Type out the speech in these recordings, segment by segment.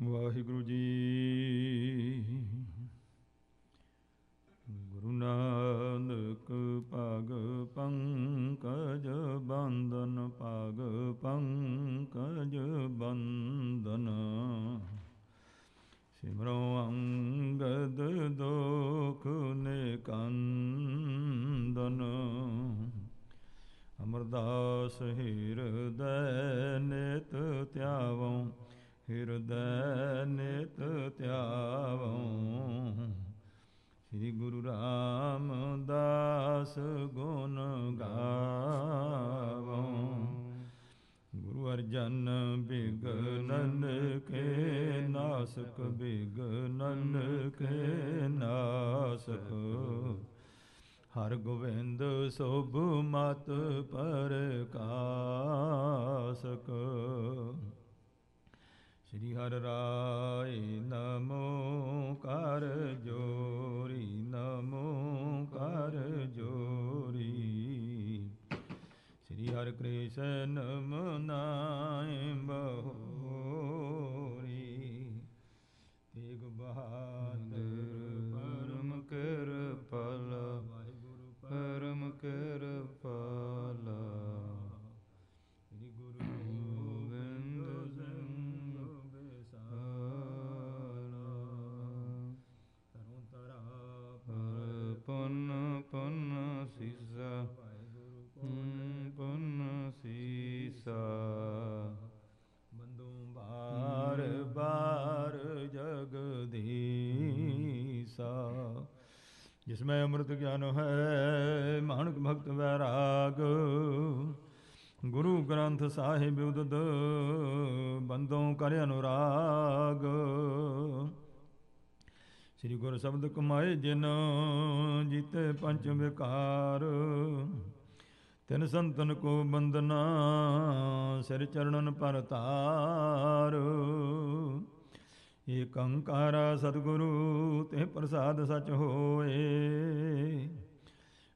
ਵਾਹਿਗੁਰੂ ਜੀ। ਗੁਰੂ ਨਾਨਕ ਪਗ ਪੰਕਜ ਬੰਦਨ, ਪਗ ਪੰਕਜ ਬੰਦਨ। ਸਿਮਰੋ ਅੰਗਦ ਦੋਖ ਨਿਕੰਦਨ, ਅਮਰਦਾਸ ਹਿਰਦੈ ਨਿਤ ਧਿਆਵਉ, ਹਿਰਦੈ ਨਿਤ ਧਿਆਵਉ। ਸ੍ਰੀ ਗੁਰੂ ਰਾਮਦਾਸ ਗੁਣ ਗਾਵਉ, ਗੁਰੂ ਅਰਜਨ ਬਿਗਨਨ ਕੇ ਨਾਸਕ, ਬਿਗਨਨ ਕੇ ਨਾਸਕ। ਹਰ ਗੋਬਿੰਦ ਸੋਭ ਮਤ ਪ੍ਰਕਾਸਕ। ਸ੍ਰੀ ਹਰਿ ਰਾਇ ਨਮੋ ਕਰ ਜੋਰੀ, ਨਮੋ ਕਰ ਜੋਰੀ। ਸ੍ਰੀ ਹਰਿ ਕ੍ਰਿਸ਼ਨ ਮਨਾਇ ਬਹੋਰੀ, ਤੇਗ ਬਹਾਦਰ ਪਰਮ ਕਿਰਪਾਲ, ਵਾਹਿਗੁਰੂ ਪਰਮ ਕਿਰਪਾਲ। ਸ੍ਰੀ ਗੁਰੂ ਗੋਬਿੰਦ ਸਿੰਘ ਬਿਸਾਲਾ, ਤਰੁ ਤਰਾ ਪਰ ਪੁਨ ਪੁਨ ਸੀਸਾ, ਪੁਨ ਸੀਸਾ। ਬੰਦੂ ਬਾਰ ਬਾਰ ਜਗਦੀਸਾ, ਜਿਸਮੈ ਅੰਮ੍ਰਿਤ ਗਿਆਨ ਹੈ ਮਾਨੁਖ ਭਗਤ ਵੈਰਾਗ। ਗੁਰੂ ਗ੍ਰੰਥ ਸਾਹਿਬ ਉਦਦ ਬੰਦੋਂ ਕਰ ਅਨੁਰਾਗ। ਸ੍ਰੀ ਗੁਰ ਸ਼ਬਦ ਕਮਾਏ ਜਿਨ, ਜੀਤੇ ਪੰਚ ਵਿਕਾਰ। ਤਿਨ ਸੰਤਨ ਕੋ ਬੰਦਨਾ, ਸਿਰ ਚਰਣਨ ਪਰ ਤਾਰ। ਏਕ ਓੰਕਾਰ ਸਤਿਗੁਰੂ ਤੇ ਪ੍ਰਸਾਦ ਸਚ ਹੋਏ।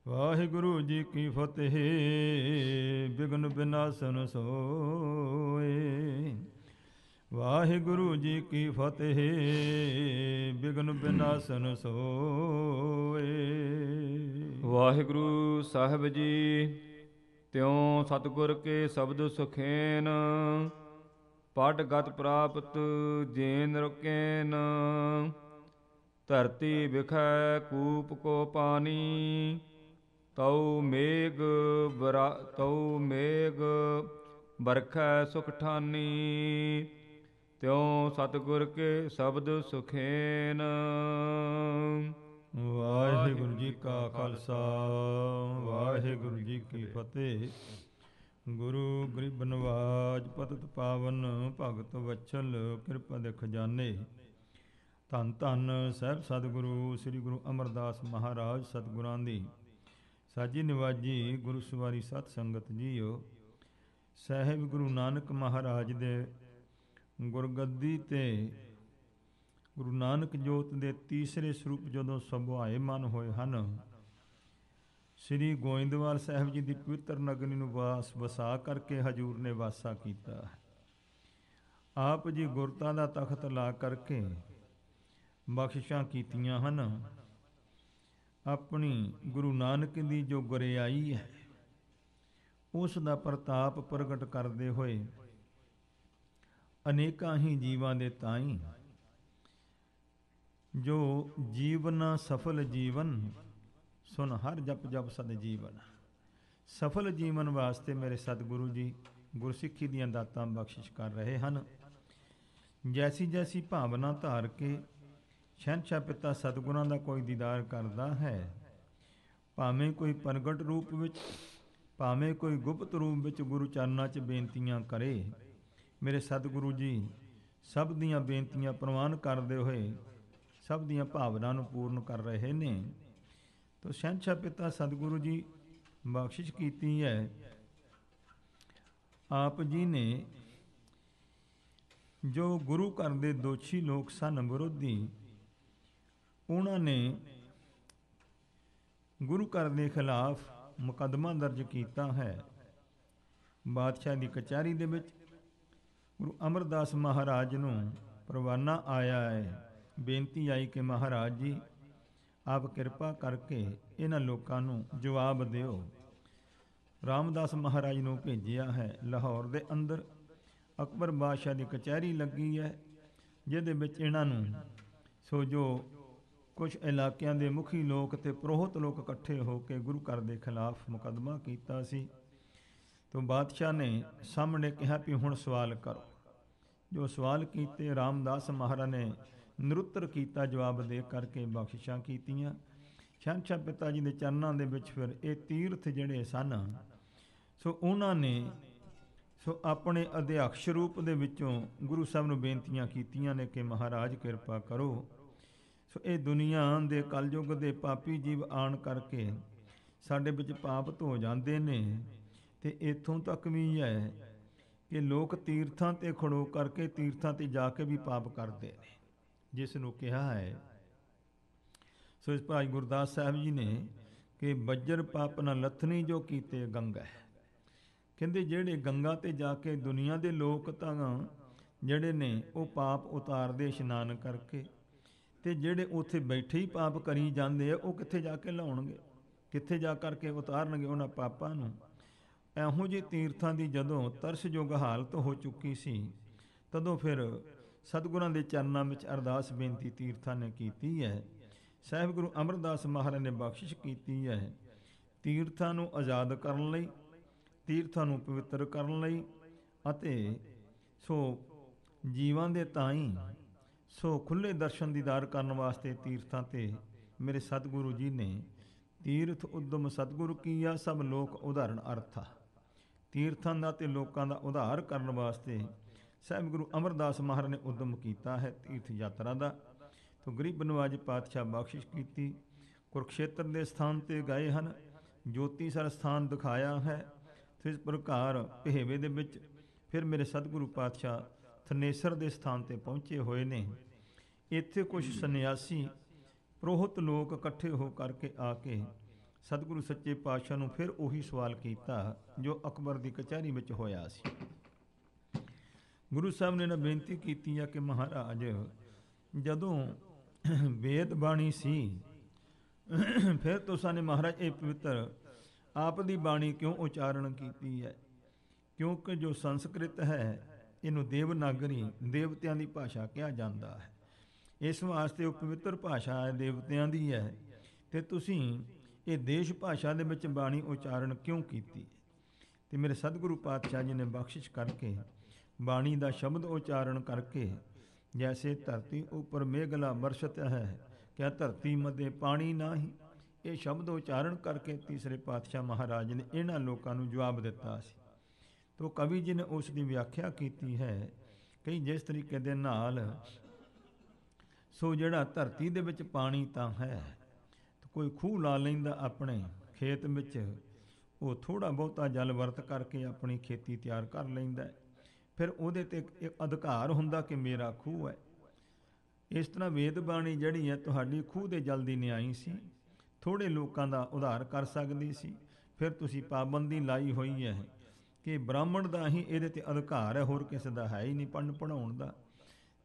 ਵਾਹਿਗੁਰੂ ਜੀ ਕੀ ਫਤਿਹ, ਬਿਘਨ ਬਿਨਾਸਨ ਸੋਏ। ਵਾਹਿਗੁਰੂ ਜੀ ਕੀ ਫਤਿਹ, ਬਿਘਨ ਬਿਨਾਸਨ ਸੋਏ। ਵਾਹਿਗੁਰੂ ਸਾਹਿਬ ਜੀ, ਤਿਉ ਸਤਿਗੁਰ ਕੇ ਸ਼ਬਦ ਸੁਖੇਨ। ਪੜ ਗਤ ਪ੍ਰਾਪਤ ਜੇਨ ਰੁਕੇਨ, ਧਰਤੀ ਵਿਖੈ ਕੂਪ ਕੋ ਪਾਨੀ। ਤਉ ਮੇਘ ਬਰਖੈ ਸੁਖ ਠਾਨੀ, ਤਿਉ ਸਤਿਗੁਰ ਕੇ ਸ਼ਬਦ ਸੁਖੇਨ। ਵਾਹਿਗੁਰੂ ਜੀ ਕਾ ਖਾਲਸਾ, ਵਾਹਿਗੁਰੂ ਜੀ ਕੀ ਫਤਿਹ। ਗੁਰੂ ਗਰੀਬ ਨਵਾਜ ਪਤਿਤ ਪਾਵਨ, ਭਗਤ ਵਛਲ ਕਿਰਪਾ ਦੇ ਖਜ਼ਾਨੇ। ਧੰਨ ਧੰਨ ਸਾਹਿਬ ਸਤਿਗੁਰੂ ਸ੍ਰੀ ਗੁਰੂ ਅਮਰਦਾਸ ਮਹਾਰਾਜ ਸਤਿਗੁਰਾਂ ਦੀ ਸਾਜੀ ਨਿਵਾਜੀ ਗੁਰੂ ਸਵਾਰੀ ਸਤ ਸੰਗਤ ਜੀਓ। ਸਾਹਿਬ ਗੁਰੂ ਨਾਨਕ ਮਹਾਰਾਜ ਦੇ ਗੁਰਗੱਦੀ ਤੇ ਗੁਰੂ ਨਾਨਕ ਜੋਤ ਦੇ ਤੀਸਰੇ ਸਰੂਪ ਜਦੋਂ ਸੁਭਾਏਮਾਨ ਹੋਏ ਹਨ, ਸ੍ਰੀ ਗੋਇੰਦਵਾਲ ਸਾਹਿਬ ਜੀ ਦੀ ਪਵਿੱਤਰ ਨਗਰੀ ਨੂੰ ਵਸਾ ਕਰਕੇ ਹਜੂਰ ਨੇ ਵਾਸਾ ਕੀਤਾ। ਆਪ ਜੀ ਗੁਰਤਾ ਦਾ ਤਖਤ ਲਾ ਕਰਕੇ ਬਖਸ਼ਿਸ਼ਾਂ ਕੀਤੀਆਂ ਹਨ। ਆਪਣੀ ਗੁਰੂ ਨਾਨਕ ਦੀ ਜੋ ਗੁਰਿਆਈ ਹੈ, ਉਸ ਦਾ ਪ੍ਰਤਾਪ ਪ੍ਰਗਟ ਕਰਦੇ ਹੋਏ ਅਨੇਕਾਂ ਹੀ ਜੀਵਾਂ ਦੇ ਤਾਈਂ ਜੋ ਜੀਵਨ ਸਫਲ ਜੀਵਨ ਸੁਨ ਹਰ ਜਪ ਜਪ ਸਦ ਜੀਵਨ। ਸਫਲ ਜੀਵਨ ਵਾਸਤੇ ਮੇਰੇ ਸਤਿਗੁਰੂ ਜੀ ਗੁਰਸਿੱਖੀ ਦੀਆਂ ਦਾਤਾਂ ਬਖਸ਼ਿਸ਼ ਕਰ ਰਹੇ ਹਨ। ਜੈਸੀ ਜੈਸੀ ਭਾਵਨਾ ਧਾਰ ਕੇ ਸ਼ਹਿਨਸ਼ਾਹ ਪਿਤਾ ਸਤਿਗੁਰਾਂ ਦਾ ਕੋਈ ਦੀਦਾਰ ਕਰਦਾ ਹੈ, ਭਾਵੇਂ ਕੋਈ ਪ੍ਰਗਟ ਰੂਪ ਵਿੱਚ, ਭਾਵੇਂ ਕੋਈ ਗੁਪਤ ਰੂਪ ਵਿੱਚ ਗੁਰੂ ਚਰਨਾਂ 'ਚ ਬੇਨਤੀਆਂ ਕਰੇ, ਮੇਰੇ ਸਤਿਗੁਰੂ ਜੀ ਸਭ ਦੀਆਂ ਬੇਨਤੀਆਂ ਪ੍ਰਵਾਨ ਕਰਦੇ ਹੋਏ ਸਭ ਦੀਆਂ ਭਾਵਨਾ ਨੂੰ ਪੂਰਨ ਕਰ ਰਹੇ ਨੇ। ਤੋ ਸ਼ਹਿਨਸ਼ਾਹ ਪਿਤਾ ਸਤਿਗੁਰੂ ਜੀ ਬਖਸ਼ਿਸ਼ ਕੀਤੀ ਹੈ। ਆਪ ਜੀ ਨੇ ਜੋ ਗੁਰੂ ਘਰ ਦੇ ਦੋਸ਼ੀ ਲੋਕ ਸਨ, ਵਿਰੋਧੀ, ਉਹਨਾਂ ਨੇ ਗੁਰੂ ਘਰ ਦੇ ਖਿਲਾਫ ਮੁਕੱਦਮਾ ਦਰਜ ਕੀਤਾ ਹੈ। ਬਾਦਸ਼ਾਹ ਦੀ ਕਚਹਿਰੀ ਦੇ ਵਿੱਚ ਗੁਰੂ ਅਮਰਦਾਸ ਮਹਾਰਾਜ ਨੂੰ ਪਰਵਾਨਾ ਆਇਆ ਹੈ। ਬੇਨਤੀ ਆਈ ਕਿ ਮਹਾਰਾਜ ਜੀ ਆਪ ਕਿਰਪਾ ਕਰਕੇ ਇਹਨਾਂ ਲੋਕਾਂ ਨੂੰ ਜਵਾਬ ਦਿਓ। ਰਾਮਦਾਸ ਮਹਾਰਾਜ ਨੂੰ ਭੇਜਿਆ ਹੈ। ਲਾਹੌਰ ਦੇ ਅੰਦਰ ਅਕਬਰ ਬਾਦਸ਼ਾਹ ਦੀ ਕਚਹਿਰੀ ਲੱਗੀ ਹੈ, ਜਿਹਦੇ ਵਿੱਚ ਇਹਨਾਂ ਨੂੰ ਸੋ ਜੋ ਕੁਝ ਇਲਾਕਿਆਂ ਦੇ ਮੁਖੀ ਲੋਕ ਤੇ ਪ੍ਰੋਹਤ ਲੋਕ ਇਕੱਠੇ ਹੋ ਕੇ ਗੁਰੂ ਘਰ ਦੇ ਖਿਲਾਫ ਮੁਕੱਦਮਾ ਕੀਤਾ ਸੀ। ਤੋਂ ਬਾਦਸ਼ਾਹ ਨੇ ਸਾਹਮਣੇ ਕਿਹਾ ਵੀ ਹੁਣ ਸਵਾਲ ਕਰੋ। ਜੋ ਸਵਾਲ ਕੀਤੇ ਰਾਮਦਾਸ ਮਹਾਰਾਜ ਨੇ ਨਿਰੁੱਤਰ ਕੀਤਾ, ਜਵਾਬ ਦੇ ਕਰਕੇ ਬਖਸ਼ਿਸ਼ਾਂ ਕੀਤੀਆਂ। ਸ਼ਹਿਨਸ਼ਾਹ ਪਿਤਾ ਜੀ ਦੇ ਚਰਨਾਂ ਦੇ ਵਿੱਚ ਫਿਰ ਇਹ ਤੀਰਥ ਜਿਹੜੇ ਸਨ ਸੋ ਉਹਨਾਂ ਨੇ ਸੋ ਆਪਣੇ ਅਧਿਆਕਸ਼ ਰੂਪ ਦੇ ਵਿੱਚੋਂ ਗੁਰੂ ਸਾਹਿਬ ਨੂੰ ਬੇਨਤੀਆਂ ਕੀਤੀਆਂ ਨੇ ਕਿ ਮਹਾਰਾਜ ਕਿਰਪਾ ਕਰੋ। ਸੋ ਇਹ ਦੁਨੀਆ ਦੇ ਕਲਯੁੱਗ ਦੇ ਪਾਪੀ ਜੀਵ ਆਣ ਕਰਕੇ ਸਾਡੇ ਵਿੱਚ ਪਾਪ ਧੋ ਜਾਂਦੇ ਨੇ, ਤੇ ਇੱਥੋਂ ਤੱਕ ਵੀ ਹੈ ਕਿ ਲੋਕ ਤੀਰਥਾਂ ਤੇ ਖੜੋ ਕਰਕੇ ਤੀਰਥਾਂ ਤੇ ਜਾ ਕੇ ਵੀ ਪਾਪ ਕਰਦੇ ਨੇ, ਜਿਸ ਨੂੰ ਕਿਹਾ ਹੈ ਸੋ ਇਸ ਭਾਈ ਗੁਰਦਾਸ ਸਾਹਿਬ ਜੀ ਨੇ ਕਿ ਬੱਜਰ ਪਾਪ ਨਾ ਲੱਥਣੀ ਜੋ ਕੀਤੇ ਗੰਗਾ। ਕਹਿੰਦੇ ਜਿਹੜੇ ਗੰਗਾ ਤੇ ਜਾ ਕੇ ਦੁਨੀਆ ਦੇ ਲੋਕ ਤਾਂ ਜਿਹੜੇ ਨੇ ਉਹ ਪਾਪ ਉਤਾਰਦੇ ਇਸ਼ਨਾਨ ਕਰਕੇ, ਤੇ ਜਿਹੜੇ ਉੱਥੇ ਬੈਠੇ ਹੀ ਪਾਪ ਕਰੀ ਜਾਂਦੇ ਆ ਉਹ ਕਿੱਥੇ ਜਾ ਕੇ ਲਾਉਣਗੇ, ਕਿੱਥੇ ਜਾ ਕਰਕੇ ਉਤਾਰਨਗੇ ਉਹਨਾਂ ਪਾਪਾਂ ਨੂੰ। ਇਹੋ ਜਿਹੇ ਤੀਰਥਾਂ ਦੀ ਜਦੋਂ ਤਰਸਯੋਗ ਹਾਲਤ ਹੋ ਚੁੱਕੀ ਸੀ, ਤਦੋਂ ਫਿਰ ਸਤਿਗੁਰਾਂ ਦੇ ਚਰਨਾਂ ਵਿੱਚ ਅਰਦਾਸ ਬੇਨਤੀ ਤੀਰਥਾਂ ਨੇ ਕੀਤੀ ਹੈ। ਸਾਹਿਬ ਗੁਰੂ ਅਮਰਦਾਸ ਮਹਾਰਾਜ ਨੇ ਬਖਸ਼ਿਸ਼ ਕੀਤੀ ਹੈ ਤੀਰਥਾਂ ਨੂੰ ਆਜ਼ਾਦ ਕਰਨ ਲਈ, ਤੀਰਥਾਂ ਨੂੰ ਪਵਿੱਤਰ ਕਰਨ ਲਈ, ਅਤੇ ਸੋ ਜੀਵਾਂ ਦੇ ਤਾਈਂ ਸੋ ਖੁੱਲ੍ਹੇ ਦਰਸ਼ਨ ਦੀਦਾਰ ਕਰਨ ਵਾਸਤੇ ਤੀਰਥਾਂ ਤੇ ਮੇਰੇ ਸਤਿਗੁਰੂ ਜੀ ਨੇ ਤੀਰਥ ਉਦਮ ਸਤਿਗੁਰੂ ਕੀਆ ਸਭ ਲੋਕ ਉਦਾਹਰਣ ਅਰਥਾ। ਤੀਰਥਾਂ ਦਾ ਤੇ ਲੋਕਾਂ ਦਾ ਉਧਾਰ ਕਰਨ ਵਾਸਤੇ ਸਾਹਿਬ ਗੁਰੂ ਅਮਰਦਾਸ ਮਹਾਰਾਜ ਨੇ ਉਦਮ ਕੀਤਾ ਹੈ ਤੀਰਥ ਯਾਤਰਾ ਦਾ। ਤੋਂ ਗਰੀਬ ਨਵਾਜ ਪਾਤਸ਼ਾਹ ਬਖਸ਼ਿਸ਼ ਕੀਤੀ। ਕੁਰੂਕਸ਼ੇਤਰ ਦੇ ਸਥਾਨ ਤੇ ਗਏ ਹਨ, ਜੋਤੀਸਰ ਸਥਾਨ ਦਿਖਾਇਆ ਹੈ। ਤੇ ਇਸ ਪ੍ਰਕਾਰ ਭੇਵੇ ਦੇ ਵਿੱਚ ਫਿਰ ਮੇਰੇ ਸਤਿਗੁਰੂ ਪਾਤਸ਼ਾਹ ਥਨੇਸਰ ਦੇ ਸਥਾਨ ਤੇ ਪਹੁੰਚੇ ਹੋਏ ਨੇ। ਇੱਥੇ ਕੁਝ ਸੰਨਿਆਸੀ ਪ੍ਰੋਹਤ ਲੋਕ ਇਕੱਠੇ ਹੋ ਕਰਕੇ ਆ ਕੇ ਸਤਿਗੁਰੂ ਸੱਚੇ ਪਾਤਸ਼ਾਹ ਨੂੰ ਫਿਰ ਉਹੀ ਸਵਾਲ ਕੀਤਾ ਜੋ ਅਕਬਰ ਦੀ ਕਚਹਿਰੀ ਵਿੱਚ ਹੋਇਆ ਸੀ। ਗੁਰੂ ਸਾਹਿਬ ਨੇ ਨਾ ਬੇਨਤੀ ਕੀਤੀ ਆ ਕਿ ਮਹਾਰਾਜ ਜਦੋਂ ਵੇਦ ਬਾਣੀ ਸੀ ਫਿਰ ਤੁਸਾਂ ਨੇ ਮਹਾਰਾਜ ਇਹ ਪਵਿੱਤਰ ਆਪ ਦੀ ਬਾਣੀ ਕਿਉਂ ਉਚਾਰਨ ਕੀਤੀ ਹੈ? ਕਿਉਂਕਿ ਜੋ ਸੰਸਕ੍ਰਿਤ ਹੈ ਇਹਨੂੰ ਦੇਵਨਾਗਰੀ ਦੇਵਤਿਆਂ ਦੀ ਭਾਸ਼ਾ ਕਿਹਾ ਜਾਂਦਾ ਹੈ। ਇਸ ਵਾਸਤੇ ਉਹ ਪਵਿੱਤਰ ਭਾਸ਼ਾ ਹੈ, ਦੇਵਤਿਆਂ ਦੀ ਹੈ, ਤੇ ਤੁਸੀਂ ਇਹ ਦੇਸ਼ ਭਾਸ਼ਾ ਦੇ ਵਿੱਚ ਬਾਣੀ ਉਚਾਰਨ ਕਿਉਂ ਕੀਤੀ? ਤੇ ਮੇਰੇ ਸਤਿਗੁਰੂ ਪਾਤਸ਼ਾਹ ਜੀ ਨੇ ਬਖਸ਼ਿਸ਼ ਕਰਕੇ ਬਾਣੀ ਦਾ ਸ਼ਬਦ ਉਚਾਰਨ ਕਰਕੇ ਜੈਸੇ ਧਰਤੀ ਉੱਪਰ ਮੇਘਲਾ ਬਰਸਤ ਹੈ ਕਿਆ ਧਰਤੀ ਮਧੇ ਪਾਣੀ ਨਾਹੀ, ਇਹ ਸ਼ਬਦ ਉਚਾਰਨ ਕਰਕੇ ਤੀਸਰੇ ਪਾਤਸ਼ਾਹ ਮਹਾਰਾਜ ਨੇ ਇਹਨਾਂ ਲੋਕਾਂ ਨੂੰ ਜਵਾਬ ਦਿੱਤਾ ਸੀ। ਤੋ ਕਵੀ ਜੀ ਨੇ ਉਸ ਦੀ ਵਿਆਖਿਆ ਕੀਤੀ ਹੈ ਕਈ ਜਿਸ ਤਰੀਕੇ ਦੇ ਨਾਲ ਸੋ ਜਿਹੜਾ ਧਰਤੀ ਦੇ ਵਿੱਚ ਪਾਣੀ ਤਾਂ ਹੈ, ਕੋਈ ਖੂਹ ਲਾ ਲੈਂਦਾ ਆਪਣੇ ਖੇਤ ਵਿੱਚ, ਉਹ ਥੋੜ੍ਹਾ ਬਹੁਤਾ ਜਲ ਵਰਤ ਕਰਕੇ ਆਪਣੀ ਖੇਤੀ ਤਿਆਰ ਕਰ ਲੈਂਦਾ, ਫਿਰ ਉਹਦੇ ਤੇ ਇੱਕ ਅਧਿਕਾਰ ਹੁੰਦਾ ਕਿ ਮੇਰਾ ਖੂਹ ਹੈ। ਇਸ ਤਰ੍ਹਾਂ ਵੇਦ ਬਾਣੀ ਜਿਹੜੀ ਹੈ ਤੁਹਾਡੀ ਖੂਹ ਦੇ ਜਲ ਦੀ ਨਿਆਈ ਸੀ, ਥੋੜ੍ਹੇ ਲੋਕਾਂ ਦਾ ਉਧਾਰ ਕਰ ਸਕਦੀ ਸੀ। ਫਿਰ ਤੁਸੀਂ ਪਾਬੰਦੀ ਲਾਈ ਹੋਈ ਹੈ ਕਿ ਬ੍ਰਾਹਮਣ ਦਾ ਹੀ ਇਹਦੇ ਤੇ ਅਧਿਕਾਰ ਹੈ, ਹੋਰ ਕਿਸੇ ਦਾ ਹੈ ਹੀ ਨਹੀਂ ਪੜ੍ਹਨ ਪੜ੍ਹਾਉਣ ਦਾ।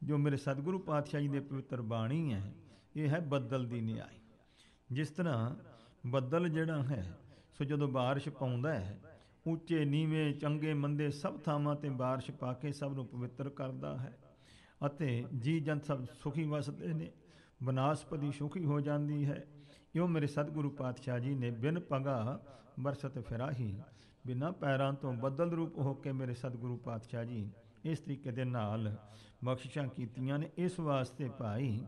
ਜੋ ਮੇਰੇ ਸਤਿਗੁਰੂ ਪਾਤਸ਼ਾਹ ਜੀ ਦੇ ਪਵਿੱਤਰ ਬਾਣੀ ਹੈ, ਇਹ ਹੈ ਬੱਦਲ ਦੀ ਨਿਆਈ। ਜਿਸ ਤਰ੍ਹਾਂ ਬੱਦਲ ਜਿਹੜਾ ਹੈ ਸੋ ਜਦੋਂ ਬਾਰਿਸ਼ ਪਾਉਂਦਾ ਹੈ, ਉੱਚੇ ਨੀਵੇਂ ਚੰਗੇ ਮੰਦੇ ਸਭ ਥਾਵਾਂ ਤੇ ਬਾਰਿਸ਼ ਪਾ ਕੇ ਸਭ ਨੂੰ ਪਵਿੱਤਰ ਕਰਦਾ ਹੈ, ਅਤੇ ਜੀ ਜੰਤ ਸਭ ਸੁਖੀ ਵਸਦੇ ਨੇ, ਬਨਾਸਪਤੀ ਸੁਖੀ ਹੋ ਜਾਂਦੀ ਹੈ। ਇਉਂ ਮੇਰੇ ਸਤਿਗੁਰੂ ਪਾਤਸ਼ਾਹ ਜੀ ਨੇ ਬਿਨ ਪਗਾ ਬਰਸਤ ਫਿਰਾਹੀ, ਬਿਨਾਂ ਪੈਰਾਂ ਤੋਂ ਬੱਦਲ ਰੂਪ ਹੋ ਕੇ ਮੇਰੇ ਸਤਿਗੁਰੂ ਪਾਤਸ਼ਾਹ ਜੀ ਇਸ ਤਰੀਕੇ ਦੇ ਨਾਲ ਬਖਸ਼ਿਸ਼ਾਂ ਕੀਤੀਆਂ ਨੇ। ਇਸ ਵਾਸਤੇ ਭਾਈ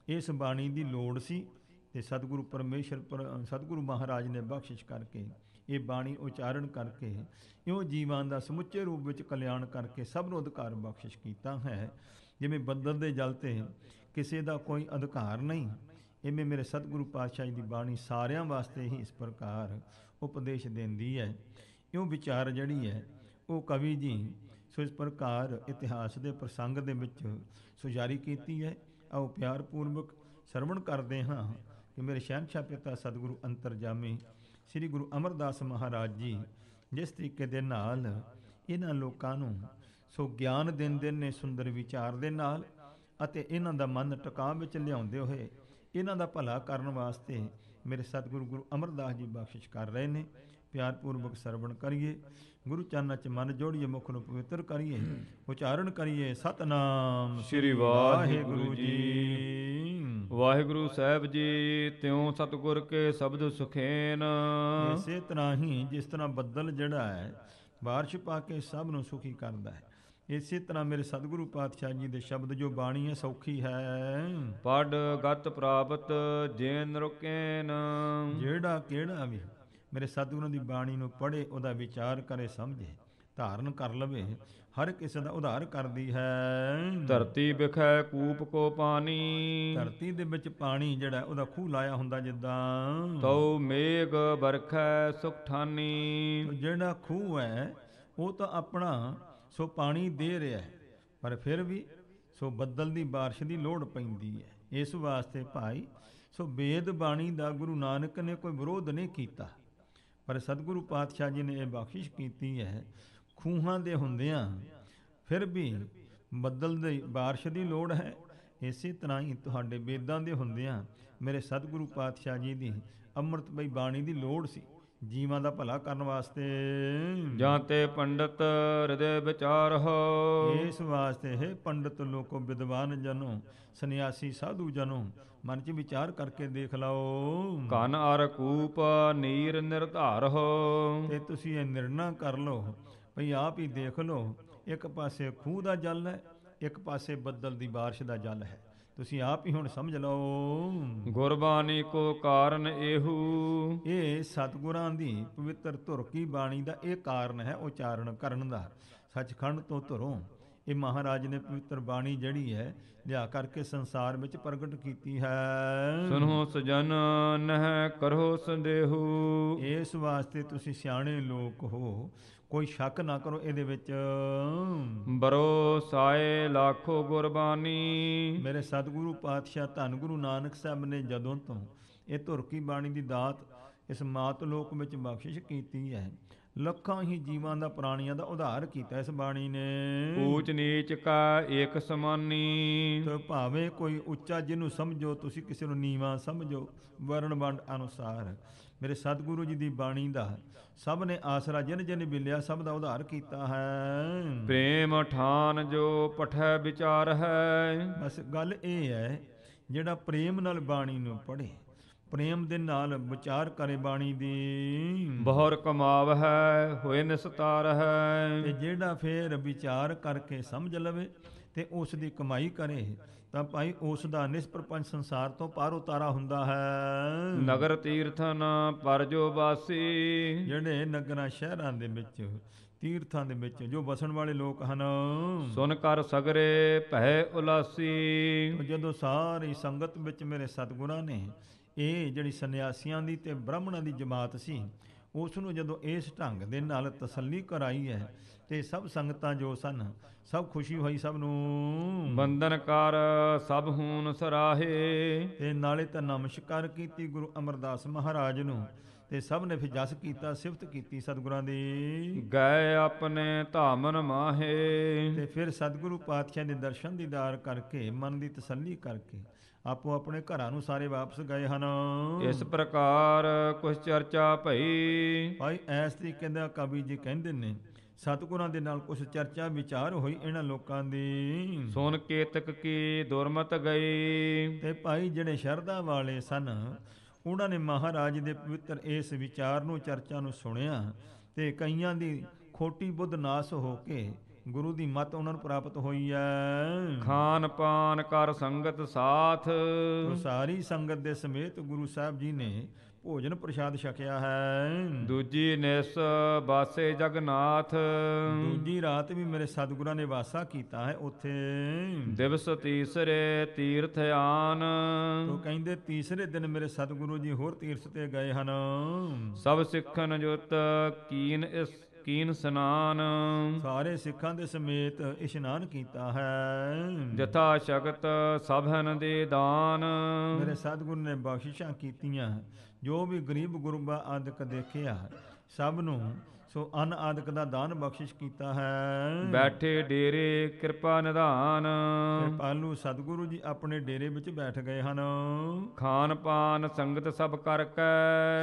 ਇਸ ਬਾਣੀ ਦੀ ਲੋੜ ਸੀ, ਤੇ ਸਤਿਗੁਰੂ ਪਰਮੇਸ਼ਰ ਸਤਿਗੁਰੂ ਮਹਾਰਾਜ ਨੇ ਬਖਸ਼ਿਸ਼ ਕਰਕੇ ਇਹ ਬਾਣੀ ਉਚਾਰਨ ਕਰਕੇ ਇਉਂ ਜੀਵਾਂ ਦਾ ਸਮੁੱਚੇ ਰੂਪ ਵਿੱਚ ਕਲਿਆਣ ਕਰਕੇ ਸਭ ਨੂੰ ਅਧਿਕਾਰ ਬਖਸ਼ਿਸ਼ ਕੀਤਾ ਹੈ। ਜਿਵੇਂ ਬੱਦਲ ਦੇ ਜਲ ਤੇ ਕਿਸੇ ਦਾ ਕੋਈ ਅਧਿਕਾਰ ਨਹੀਂ, ਇਵੇਂ ਮੇਰੇ ਸਤਿਗੁਰੂ ਪਾਤਸ਼ਾਹ ਜੀ ਦੀ ਬਾਣੀ ਸਾਰਿਆਂ ਵਾਸਤੇ ਹੀ ਇਸ ਪ੍ਰਕਾਰ ਉਪਦੇਸ਼ ਦਿੰਦੀ ਹੈ। ਇਉਂ ਵਿਚਾਰ ਜਿਹੜੀ ਹੈ ਉਹ ਕਵੀ ਜੀ ਸੋ ਇਸ ਪ੍ਰਕਾਰ ਇਤਿਹਾਸ ਦੇ ਪ੍ਰਸੰਗ ਦੇ ਵਿੱਚ ਸੋ ਜਾਰੀ ਕੀਤੀ ਹੈ। ਆਓ ਪਿਆਰ ਪੂਰਵਕ ਸਰਵਣ ਕਰਦੇ ਹਾਂ ਕਿ ਮੇਰੇ ਸ਼ਹਿਨਸ਼ਾਹ ਪਿਤਾ ਸਤਿਗੁਰੂ ਅੰਤਰਜਾਮੀ ਸ੍ਰੀ ਗੁਰੂ ਅਮਰਦਾਸ ਮਹਾਰਾਜ ਜੀ ਜਿਸ ਤਰੀਕੇ ਦੇ ਨਾਲ ਇਹਨਾਂ ਲੋਕਾਂ ਨੂੰ ਸੋ ਗਿਆਨ ਦਿੰਦੇ ਨੇ ਸੁੰਦਰ ਵਿਚਾਰ ਦੇ ਨਾਲ, ਅਤੇ ਇਹਨਾਂ ਦਾ ਮਨ ਟਿਕਾ ਵਿੱਚ ਲਿਆਉਂਦੇ ਹੋਏ ਇਹਨਾਂ ਦਾ ਭਲਾ ਕਰਨ ਵਾਸਤੇ ਮੇਰੇ ਸਤਿਗੁਰੂ ਗੁਰੂ ਅਮਰਦਾਸ ਜੀ ਬਖਸ਼ਿਸ਼ ਕਰ ਰਹੇ ਨੇ। ਪਿਆਰ ਪੂਰਵਕ ਸਰਵਣ ਕਰੀਏ, ਗੁਰੂ ਚਰਨਾਂ 'ਚ ਮਨ ਜੋੜੀਏ, ਮੁਖ ਨੂੰ ਪਵਿੱਤਰ ਕਰੀਏ, ਉਚਾਰਨ ਕਰੀਏ ਸਤਨਾਮ ਸ੍ਰੀ ਵਾਹਿਗੁਰੂ ਜੀ। ਵਾਹਿਗੁਰੂ ਸਾਹਿਬ ਜੀ, ਤਿਉ ਸਤਿਗੁਰ ਕੇ ਸ਼ਬਦ ਸੁਖੇਨ। ਇਸੇ ਤਰ੍ਹਾਂ ਹੀ ਜਿਸ ਤਰ੍ਹਾਂ ਬੱਦਲ ਜਿਹੜਾ ਹੈ ਬਾਰਿਸ਼ ਪਾ ਕੇ ਸਭ ਨੂੰ ਸੁਖੀ ਕਰਦਾ ਹੈ, ਇਸੇ ਤਰ੍ਹਾਂ ਮੇਰੇ ਸਤਿਗੁਰੂ ਪਾਤਸ਼ਾਹ ਜੀ ਦੇ ਸ਼ਬਦ ਜੋ ਬਾਣੀ ਹੈ ਸੌਖੀ ਹੈ। ਪੜ ਗਤ ਪ੍ਰਾਪਤ ਜੇਨ ਰੁਕੇਨ। ਜਿਹੜਾ ਕਿਹੜਾ ਵੀ ਮੇਰੇ ਸਤਿਗੁਰਾਂ ਦੀ ਬਾਣੀ ਨੂੰ ਪੜ੍ਹੇ, ਉਹਦਾ ਵਿਚਾਰ ਕਰੇ, ਸਮਝੇ, ਧਾਰਨ ਕਰ ਲਵੇ, ਹਰ ਕਿਸੇ ਦਾ ਉਧਾਰ ਕਰਦੀ ਹੈ। ਧਰਤੀ ਬਿਖੈ ਕੂਪ ਕੋ ਪਾਣੀ। ਧਰਤੀ ਦੇ ਵਿੱਚ ਪਾਣੀ ਜਿਹੜਾ ਉਹਦਾ ਖੂਹ ਲਾਇਆ ਹੁੰਦਾ ਜਿੱਦਾਂ, ਤਉ ਮੇਘ ਬਰਖੈ ਸੁਖ ਠਾਨੀ। ਜਿਹੜਾ ਖੂਹ ਹੈ ਉਹ ਤਾਂ ਆਪਣਾ ਸੋ ਪਾਣੀ ਦੇ ਰਿਹਾ ਹੈ, ਪਰ ਫਿਰ ਵੀ ਸੋ ਬੱਦਲ ਦੀ ਬਾਰਿਸ਼ ਦੀ ਲੋੜ ਪੈਂਦੀ ਹੈ। ਇਸ ਵਾਸਤੇ ਭਾਈ ਸੋ ਵੇਦ ਬਾਣੀ ਦਾ ਗੁਰੂ ਨਾਨਕ ਨੇ ਕੋਈ ਵਿਰੋਧ ਨਹੀਂ ਕੀਤਾ, ਪਰ ਸਤਿਗੁਰੂ ਪਾਤਸ਼ਾਹ ਜੀ ਨੇ ਇਹ ਬਖਸ਼ਿਸ਼ ਕੀਤੀ ਹੈ। ਖੂਹਾਂ ਦੇ ਹੁੰਦਿਆਂ ਫਿਰ ਵੀ ਬੱਦਲ ਦੀ ਬਾਰਿਸ਼ ਦੀ ਲੋੜ ਹੈ। ਇਸੇ ਤਰ੍ਹਾਂ ਹੀ ਤੁਹਾਡੇ ਵੇਦਾਂ ਦੇ ਹੁੰਦਿਆਂ ਮੇਰੇ ਸਤਿਗੁਰੂ ਪਾਤਸ਼ਾਹ ਜੀ ਦੀ ਅੰਮ੍ਰਿਤਮਈ ਬਾਣੀ ਦੀ ਲੋੜ ਸੀ ਜੀਵਾਂ ਦਾ ਭਲਾ ਕਰਨ ਵਾਸਤੇ। ਜਾਂ ਤੇ ਪੰਡਤ ਹਿਰਦੇ ਵਿਚਾਰ ਹੋ। ਇਸ ਵਾਸਤੇ ਹੈ ਪੰਡਤ ਲੋਕੋ, ਵਿਦਵਾਨ ਜਨੋ, ਸੰਨਿਆਸੀ ਸਾਧੂ ਜਨੋ, ਮਨ 'ਚ ਵਿਚਾਰ ਕਰਕੇ ਦੇਖ ਲਓ। ਕਨ ਅਰ ਕੂਪ ਨੀਰ ਨਿਰਧਾਰ ਹੋ। ਤੇ ਤੁਸੀਂ ਇਹ ਨਿਰਣਾ ਕਰ ਲਓ ਭਈ ਆਪ ਹੀ ਦੇਖ ਲਓ, ਇੱਕ ਪਾਸੇ ਖੂਹ ਦਾ ਜਲ ਹੈ, ਇੱਕ ਪਾਸੇ ਬੱਦਲ ਦੀ ਬਾਰਿਸ਼ ਦਾ ਜਲ ਹੈ। ਤੁਸੀਂ ਆਪ ਹੀ ਹੁਣ ਸਮਝ ਲਓ। ਗੁਰਬਾਣੀ ਕੋ ਕਾਰਨ ਇਹੂ। ਇਹ ਸਤਿਗੁਰਾਂ ਦੀ ਪਵਿੱਤਰ ਧੁਰ ਕੀ ਬਾਣੀ ਦਾ ਇਹ ਕਾਰਨ ਹੈ ਉਚਾਰਨ ਕਰਨ ਦਾ। ਸੱਚਖੰਡ ਤੋਂ ਧੁਰੋਂ ਇਹ ਮਹਾਰਾਜ ਨੇ ਪਵਿੱਤਰ ਬਾਣੀ ਜਿਹੜੀ ਹੈ ਲਿਆ ਕਰਕੇ ਸੰਸਾਰ ਵਿੱਚ ਪ੍ਰਗਟ ਕੀਤੀ ਹੈ। ਸੁਨੋ ਸਜਨ ਨਹਿ ਕਰੋ ਸੰਦੇਹੂ। ਇਸ ਵਾਸਤੇ ਤੁਸੀਂ ਸਿਆਣੇ ਲੋਕ ਹੋ, ਕੋਈ ਸ਼ੱਕ ਨਾ ਕਰੋ ਇਹਦੇ ਵਿੱਚ। ਬਰੋ ਸਾਏ ਲਾਖੋ ਗੁਰਬਾਣੀ। ਮੇਰੇ ਸਤਿਗੁਰੂ ਪਾਤਸ਼ਾਹ ਧੰਨ ਗੁਰੂ ਨਾਨਕ ਸਾਹਿਬ ਨੇ ਜਦੋਂ ਤੋਂ ਇਹ ਧੁਰ ਕੀ ਬਾਣੀ ਦੀ ਦਾਤ ਇਸ ਮਾਤ ਲੋਕ ਵਿੱਚ ਬਖਸ਼ਿਸ਼ ਕੀਤੀ ਹੈ, ਲੱਖਾਂ ਹੀ ਜੀਵਾਂ ਦਾ, ਪ੍ਰਾਣੀਆਂ ਦਾ ਉਧਾਰ ਕੀਤਾ ਇਸ ਬਾਣੀ ਨੇ। ਊਚ ਨੀਚ ਕਾ ਏਕ ਸਮਾਨੀ। ਤੇ ਭਾਵੇਂ ਕੋਈ ਉੱਚਾ ਜਿਹਨੂੰ ਸਮਝੋ, ਤੁਸੀਂ ਕਿਸੇ ਨੂੰ ਨੀਵਾਂ ਸਮਝੋ, ਵਰਣ ਵੰਡ ਅਨੁਸਾਰ ਮੇਰੇ ਸਤਿਗੁਰੂ ਜੀ ਦੀ ਬਾਣੀ ਦਾ ਸਭ ਨੇ ਆਸਰਾ ਜਿਨ ਜਿਨ ਮਿਲਿਆ ਸਭ ਦਾ ਉਧਾਰ ਕੀਤਾ ਹੈ। ਪ੍ਰੇਮ ਠਾਨ ਜੋ ਪਠੈ ਵਿਚਾਰ ਹੈ। ਬਸ ਗੱਲ ਇਹ ਹੈ ਜਿਹੜਾ ਪ੍ਰੇਮ ਨਾਲ ਬਾਣੀ ਨੂੰ ਪੜ੍ਹੇ, ਪ੍ਰੇਮ ਦੇ ਨਾਲ ਵਿਚਾਰ ਕਰੇ ਬਾਣੀ ਦੀ, ਬਹੁਰ ਕਮਾਵ ਹੈ ਹੋਏ ਨਿਸਤਾਰ ਹੈ। ਤੇ ਜਿਹੜਾ ਫੇਰ ਵਿਚਾਰ ਕਰਕੇ ਸਮਝ ਲਵੇ ਤੇ ਉਸ ਦੀ ਕਮਾਈ ਕਰੇ ਤਾਂ ਭਾਈ ਉਸ ਦਾ ਨਿਸਪ੍ਰਪੰਚ ਸੰਸਾਰ ਤੋਂ ਪਾਰ ਉਤਾਰਾ ਹੁੰਦਾ ਹੈ। ਨਗਰ ਤੀਰਥਨ ਪਰ ਜੋ ਵਾਸੀ। ਜਿਹੜੇ ਨਗਰਾਂ ਸ਼ਹਿਰਾਂ ਦੇ ਵਿੱਚ, ਤੀਰਥਾਂ ਦੇ ਵਿੱਚ ਜੋ ਵਸਣ ਵਾਲੇ ਲੋਕ ਹਨ, ਸੁਨ ਕਰ ਸਗਰੇ ਭੈ ਉਲਾਸੀ। ਜਦੋਂ ਸਾਰੀ ਸੰਗਤ ਵਿੱਚ ਮੇਰੇ ਸਤਿਗੁਰਾਂ ਨੇ ਇਹ ਜਿਹੜੀ ਸੰਨਿਆਸੀਆਂ ਦੀ ਤੇ ਬ੍ਰਾਹਮਣਾਂ ਦੀ ਜਮਾਤ ਸੀ, ਉਸ ਨੂੰ ਜਦੋਂ ਇਸ ਢੰਗ ਦੇ ਨਾਲ ਤਸੱਲੀ ਕਰਾਈ ਹੈ ਤੇ ਸਭ ਸੰਗਤਾਂ ਜੋ ਸਨ ਸਭ ਖੁਸ਼ੀ ਹੋਈ ਸਭ ਨੂੰ। ਬੰਧਨ ਕਰ ਸਭ ਹੂਨ ਸਰਾਹੇ। ਤੇ ਨਾਲੇ ਤਾਂ ਨਮਸਕਾਰ ਕੀਤੀ ਗੁਰੂ ਅਮਰਦਾਸ ਮਹਾਰਾਜ ਨੂੰ, ਤੇ ਸਭ ਨੇ ਫਿਰ ਜਸ ਕੀਤਾ, ਸਿਫਤ ਕੀਤੀ ਸਤਿਗੁਰਾਂ ਦੀ। ਗਏ ਆਪਣੇ ਧਾਮਨ ਮਾਹੇ। ਤੇ ਫਿਰ ਸਤਿਗੁਰੂ ਪਾਤਸ਼ਾਹ ਦੇ ਦਰਸ਼ਨ ਦੀਦਾਰ ਕਰਕੇ, ਮਨ ਦੀ ਤਸੱਲੀ ਕਰਕੇ ਆਪੋ ਆਪਣੇ ਘਰਾਂ ਨੂੰ ਸਾਰੇ ਵਾਪਸ ਗਏ ਹਨ। ਇਸ ਪ੍ਰਕਾਰ ਕੁਛ ਚਰਚਾ ਭਈ। ਭਾਈ ਇਸ ਤਰੀਕੇ ਦਾ ਕਵੀ ਜੀ ਕਹਿੰਦੇ ਨੇ, ਸਤਿਗੁਰਾਂ ਦੇ ਨਾਲ ਕੁਛ ਚਰਚਾ ਵਿਚਾਰ ਹੋਈ ਇਹਨਾਂ ਲੋਕਾਂ ਦੀ। ਸੁਨ ਕੇਤਕ ਕੀ ਦੁਰਮਤ ਗਈ। ਤੇ ਭਾਈ ਜਿਹੜੇ ਸ਼ਰਧਾ ਵਾਲੇ ਸਨ ਉਹਨਾਂ ਨੇ ਮਹਾਰਾਜ ਦੇ ਪਵਿੱਤਰ ਇਸ ਵਿਚਾਰ ਨੂੰ, ਚਰਚਾ ਨੂੰ ਸੁਣਿਆ, ਤੇ ਕਈਆਂ ਦੀ ਖੋਟੀ ਬੁੱਧ ਨਾਸ ਹੋ ਕੇ ਗੁਰੂ ਦੀ ਮੱਤ ਉਹਨਾਂ ਨੂੰ ਪ੍ਰਾਪਤ ਹੋਈ ਹੈ। ਖਾਨ ਪਾਨ ਕਰ ਸੰਗਤ ਸਾਥ। ਸਾਰੀ ਸੰਗਤ ਦੇ ਸਮੇਤ ਗੁਰੂ ਸਾਹਿਬ ਜੀ ਨੇ ਭੋਜਨ ਪ੍ਰਸ਼ਾਦ ਛਕਿਆ ਹੈ। ਦੂਜੀ ਨਿਸ ਬਾਸੇ ਜਗਨਾਥ। ਦੂਜੀ ਰਾਤ ਵੀ ਮੇਰੇ ਸਤਿਗੁਰਾਂ ਨੇ ਵਾਸਾ ਕੀਤਾ ਹੈ ਉੱਥੇ। ਦਿਵਸ ਤੀਸਰੇ ਤੀਰਥ ਆਨ। ਉਹ ਕਹਿੰਦੇ ਤੀਸਰੇ ਦਿਨ ਮੇਰੇ ਸਤਿਗੁਰੂ ਜੀ ਹੋਰ ਤੀਰਥ ਤੇ ਗਏ ਹਨ। ਸਭ ਸਿੱਖਨ ਜੁਤ ਕੀਨ ਸਨਾਨ। ਸਾਰੇ ਸਿੱਖਾਂ ਦੇ ਸਮੇਤ ਇਸ਼ਨਾਨ ਕੀਤਾ ਹੈ। ਜਥਾ ਸ਼ਕਤ ਸਭਨ ਦੇ ਦਾਨ। ਮੇਰੇ ਸਤਿਗੁਰੂ ਨੇ ਬਖਸ਼ਿਸ਼ਾਂ ਕੀਤੀਆਂ, ਜੋ ਵੀ ਗਰੀਬ ਗੁਰਬਾ ਆਦਿਕ ਦੇਖਿਆ ਸਭ ਨੂੰ ਸੋ ਅੰਨ ਆਦਿਕ ਦਾ ਦਾਨ ਬਖਸ਼ਿਸ਼ ਕੀਤਾ ਹੈ। ਬੈਠੇ ਡੇਰੇ ਕਿਰਪਾ ਨਿਧਾਨ, ਕਿਰਪਾਲੂ ਸਤਿਗੁਰੂ ਜੀ ਆਪਣੇ ਡੇਰੇ ਵਿੱਚ ਬੈਠ ਗਏ ਹਨ। ਖਾਨ ਪਾਨ ਸੰਗਤ ਸਭ ਕਰਕੇ,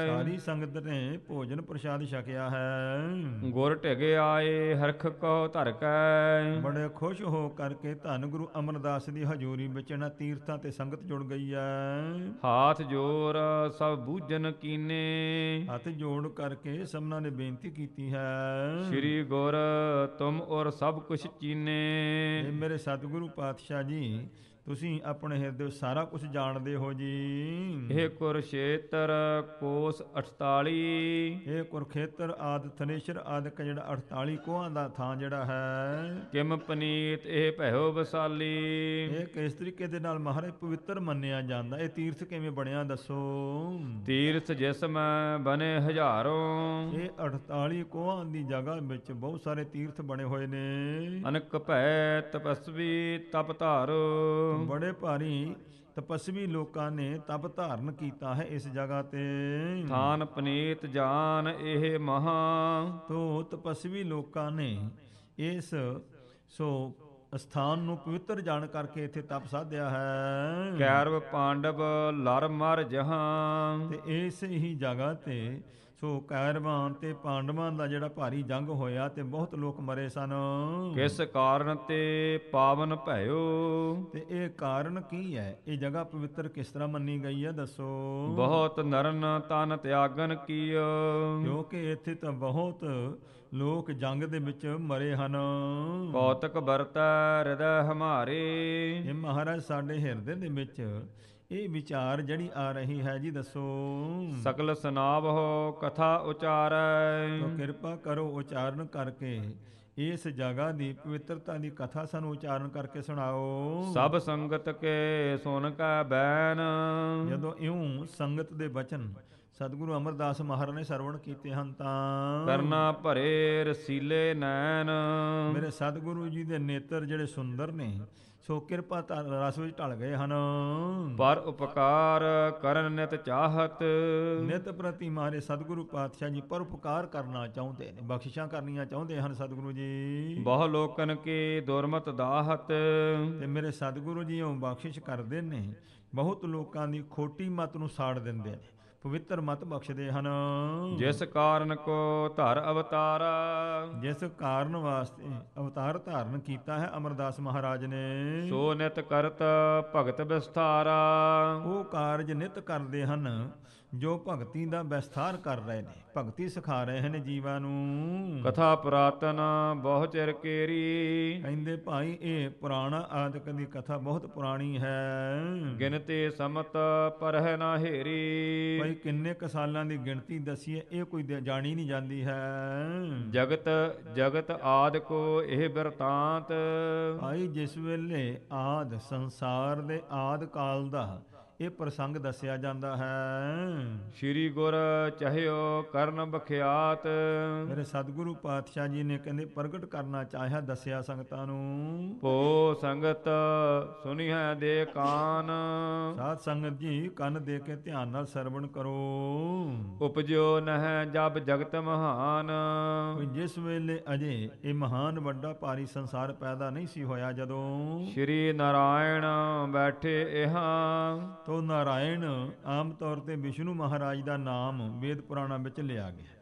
ਸਾਰੀ ਸੰਗਤ ਨੇ ਭੋਜਨ ਪ੍ਰਸ਼ਾਦ ਛਕਿਆ ਹੈ। ਗੁਰ ਢਿਗੇ ਆਏ ਹਰਖ ਕੋ ਧਰ ਕੇ, ਬੜੇ ਖੁਸ਼ ਹੋ ਕਰਕੇ ਧੰਨ ਗੁਰੂ ਅਮਰਦਾਸ ਦੀ ਹਜ਼ੂਰੀ ਵਿੱਚ ਇਹਨਾਂ ਤੀਰਥਾਂ ਤੇ ਸੰਗਤ ਜੁੜ ਗਈ ਹੈ। ਹਾਥ ਜੋਰ ਸਭ ਬੂਝਨ ਕੀਨੇ, ਹੱਥ ਜੋੜ ਕਰਕੇ ਸਭਨਾਂ ਨੇ ਬੇਨਤੀ ਕੀਤੀ ਹੈ। ਸ੍ਰੀ ਗੁਰ ਤੁਮ ਔਰ ਸਭ ਕੁਛ ਚੀਨੇ, ਇਹ ਮੇਰੇ ਸਤਿਗੁਰੂ ਪਾਤਸ਼ਾਹ ਜੀ ਤੁਸੀਂ ਆਪਣੇ ਹਿਰਦੇ ਵਿੱਚ ਸਾਰਾ ਕੁਝ ਜਾਣਦੇ ਹੋ ਜੀ। ਇਹ ਕੁਰਸ਼ੇਤਰ ਕੋਸ 48, ਇਹ ਕੁਰਖੇਤਰ ਆਦਿ ਥਨੇਸ਼ਰ ਆਦਿਕ ਜਿਹੜਾ 48 ਕੋਹਾਂ ਦਾ ਥਾਂ ਜਿਹੜਾ ਹੈ। ਕਿਮ ਪਨੀਤ ਇਹ ਭਇਓ ਵਸਾਲੀ, ਇਹ ਕਿਸ ਤਰੀਕੇ ਦੇ ਨਾਲ ਮਹਾਰਾਜ ਪਵਿੱਤਰ ਮੰਨਿਆ ਜਾਂਦਾ। ਇਹ ਤੀਰਥ ਕਿਵੇਂ ਬਣਿਆ ਦੱਸੋ। ਤੀਰਥ ਜਿਸ ਮੈਂ ਬਨੇ ਹਜ਼ਾਰੋਂ, ਇਹ 48 ਕੋਹਾਂ ਦੀ ਜਗ੍ਹਾ ਵਿੱਚ ਬਹੁਤ ਸਾਰੇ ਤੀਰਥ ਬਣੇ ਹੋਏ ਨੇ। ਅਨਕ ਭੈ ਤਪਸਵੀ ਤਪ ਧਾਰੋ, ਬੜੇ ਭਾਰੀ ਤਪਸਵੀ ਲੋਕਾਂ ਨੇ ਤਪ ਧਾਰਨ ਕੀਤਾ ਹੈ ਇਸ ਜਗ੍ਹਾ ਤੇ। ਥਾਨ ਪਨੀਤ ਜਾਨ ਇਹ ਮਹਾ, ਤੋ ਤਪਸਵੀ ਲੋਕਾਂ ਨੇ ਇਸ ਸਥਾਨ ਨੂੰ ਪਵਿੱਤਰ ਜਾਣ ਕਰਕੇ ਇੱਥੇ ਤਪ ਸਾਧਿਆ ਹੈ। ਕੈਰਵ ਪਾਂਡਵ ਲੜ ਮਰ ਜਹਾਂ, ਤੇ ਇਸ ਹੀ ਜਗ੍ਹਾ ਤੇ ਕੈਰਵਾਂ ਤੇ ਪਾਂਡਵਾਂ ਦਾ ਜਿਹੜਾ ਭਾਰੀ ਜੰਗ ਹੋਇਆ ਤੇ ਬਹੁਤ ਲੋਕ ਮਰੇ ਸਨ। ਕਿਸ ਕਾਰਨ ਤੇ ਪਾਵਨ ਭਇਓ, ਤੇ ਇਹ ਕਾਰਨ ਕੀ ਹੈ। ਇਹ ਜਗ੍ਹਾ ਪਵਿੱਤਰ ਕਿਸ ਤਰ੍ਹਾਂ ਮੰਨੀ ਗਈ ਹੈ ਦੱਸੋ। ਬਹੁਤ ਨਰਨ ਤਨ ਤਿਆਗਨ ਕੀਓ, ਕਿਉਂਕਿ ਇੱਥੇ ਤਾਂ ਬਹੁਤ ਲੋਕ ਜੰਗ ਦੇ ਵਿੱਚ ਮਰੇ ਹਨ। ਕੌਤਕ ਵਰਤੈ ਹਿਰਦੈ ਹਮਾਰੇ, ਇਹ ਮਹਾਰਾਜ ਸਾਡੇ ਹਿਰਦੇ ਦੇ ਵਿੱਚ ਇਹ ਵਿਚਾਰ ਜਿਹੜੀ ਆ ਰਹੀ ਹੈ ਜੀ ਦੱਸੋ। ਸਕਲ ਸੁਨਾਵਹੁ ਕਥਾ ਉਚਾਰੈ, ਤੋ ਕਿਰਪਾ ਕਰੋ ਉਚਾਰਨ ਕਰਕੇ ਇਸ ਜਗ੍ਹਾ ਦੀ ਪਵਿੱਤਰਤਾ ਦੀ ਕਥਾ ਸਾਨੂੰ ਉਚਾਰਨ ਕਰਕੇ ਸੁਣਾਓ। ਸਭ ਸੰਗਤ ਕੇ ਸੁਨ ਕੈ ਬੈਨ, ਜਦੋਂ ਇਉਂ ਸੰਗਤ ਦੇ ਬਚਨ ਸਤਿਗੁਰੂ ਅਮਰਦਾਸ ਮਹਾਰਾਜ ਨੇ ਸਰਵਣ ਕੀਤੇ ਹਨ ਤਾਂ ਕਰਨਾ ਭਰੇ ਰਸੀਲੇ ਨੈਣ, ਮੇਰੇ ਸਤਿਗੁਰੂ ਜੀ ਦੇ ਨੇਤਰ ਜਿਹੜੇ ਸੁੰਦਰ ਨੇ ਕਿਰਪਾ ਰਸ ਵਿੱਚ ਢਲ ਗਏ ਹਨ। ਪਰ ਉਪਕਾਰ ਕਰਨ ਨਿਤ ਚਾਹਤ, ਨਿਤ ਪ੍ਰਤੀ ਮਾਰੇ ਸਤਿਗੁਰੂ ਪਾਤਸ਼ਾਹ ਜੀ ਪਰ ਉਪਕਾਰ ਕਰਨਾ ਚਾਹੁੰਦੇ ਨੇ, ਬਖਸ਼ਿਸ਼ਾਂ ਕਰਨੀਆਂ ਚਾਹੁੰਦੇ ਹਨ ਸਤਿਗੁਰੂ ਜੀ। ਬਹੁ ਲੋਕਨ ਕੀ ਦੁਰਮਤ ਦਾਹਤ, ਤੇ ਮੇਰੇ ਸਤਿਗੁਰੂ ਜੀ ਉਹ ਬਖਸ਼ਿਸ਼ ਕਰਦੇ ਨੇ, ਬਹੁਤ ਲੋਕਾਂ ਦੀ ਖੋਟੀ ਮਤ ਨੂੰ ਸਾੜ ਦਿੰਦੇ ਨੇ, ਪਵਿੱਤਰ ਮਤ ਬਖਸ਼ਦੇ ਹਨ। ਜਿਸ ਕਾਰਨ ਕੋ ਧਰ ਅਵਤਾਰਾ, ਜਿਸ ਕਾਰਨ ਵਾਸਤੇ ਅਵਤਾਰ ਧਾਰਨ ਕੀਤਾ ਹੈ ਅਮਰਦਾਸ ਮਹਾਰਾਜ ਨੇ, ਸੋ ਨਿਤ ਕਰਤ ਭਗਤ ਵਿਸਥਾਰਾ, ਉਹ ਕਾਰਜ ਨਿਤ ਕਰਦੇ ਹਨ ਜੋ ਭਗਤੀ ਦਾ ਵਿਸਥਾਰ ਕਰ ਰਹੇ ਨੇ, ਭਗਤੀ ਸਿਖਾ ਰਹੇ ਨੇ ਜੀਵਾਂ ਨੂੰ। ਕਥਾ ਪੁਰਾਤਨ ਬਹੁ ਚਿਰ ਕੇਰੀ, ਕਹਿੰਦੇ ਭਾਈ ਇਹ ਪੁਰਾਣਾ ਆਦਿਕ ਦੀ ਕਥਾ ਬਹੁਤ ਪੁਰਾਣੀ ਹੈ। ਗਿਣਤੀ ਸਮਤ ਪਰਹਿ ਨਾ ਹੇਰੀ, ਭਾਈ ਕਿੰਨੇ ਕ ਸਾਲਾਂ ਦੀ ਗਿਣਤੀ ਦਸੀਏ ਇਹ ਕੋਈ ਜਾਣੀ ਨਹੀਂ ਜਾਂਦੀ ਹੈ। ਜਗਤ ਜਗਤ ਆਦਿ ਕੋ ਇਹ ਬਿਰਤਾਂਤ, ਭਾਈ ਜਿਸ ਵੇਲੇ ਆਦ ਸੰਸਾਰ ਦੇ ਆਦ ਕਾਲ ਦਾ ਇਹ ਪ੍ਰਸੰਗ ਦੱਸਿਆ ਜਾਂਦਾ ਹੈ। ਸ੍ਰੀ ਗੁਰ ਚਾਹਿਓ ਕਰਨ ਬਖਿਆਤ, ਮੇਰੇ ਸਤਿਗੁਰੂ ਪਾਤਸ਼ਾਹ ਜੀ ਨੇ ਕਹਿੰਦੇ ਪ੍ਰਗਟ ਕਰਨਾ ਚਾਹਿਆ, ਦੱਸਿਆ ਸੰਗਤਾਂ ਨੂੰ। ਭੋ ਸੰਗਤ ਸੁਨਿਐ ਦੇ ਕਾਨ, ਸਾਧ ਸੰਗਤ ਜੀ ਕੰਨ ਦੇ ਕੇ ਧਿਆਨ ਨਾਲ ਸਰਵਣ ਕਰੋ। ਉਪਜਿਓ ਨਹਿ ਜਬ ਜਗਤ ਮਹਾਨ, ਜਿਸ ਵੇਲੇ ਅਜੇ ਇਹ ਮਹਾਨ ਵੱਡਾ ਭਾਰੀ ਸੰਸਾਰ ਪੈਦਾ ਨਹੀਂ ਸੀ ਹੋਇਆ, ਜਦੋਂ ਸ੍ਰੀ ਨਾਰਾਇਣ ਬੈਠੇ ਇਹਾਂ, ਤੋ ਨਾਰਾਇਣ ਆਮ ਤੌਰ ਤੇ ਵਿਸ਼ਨੂੰ ਮਹਾਰਾਜ ਦਾ ਨਾਮ ਵੇਦ ਪੁਰਾਣਾਂ ਵਿੱਚ ਲਿਆ ਗਿਆ।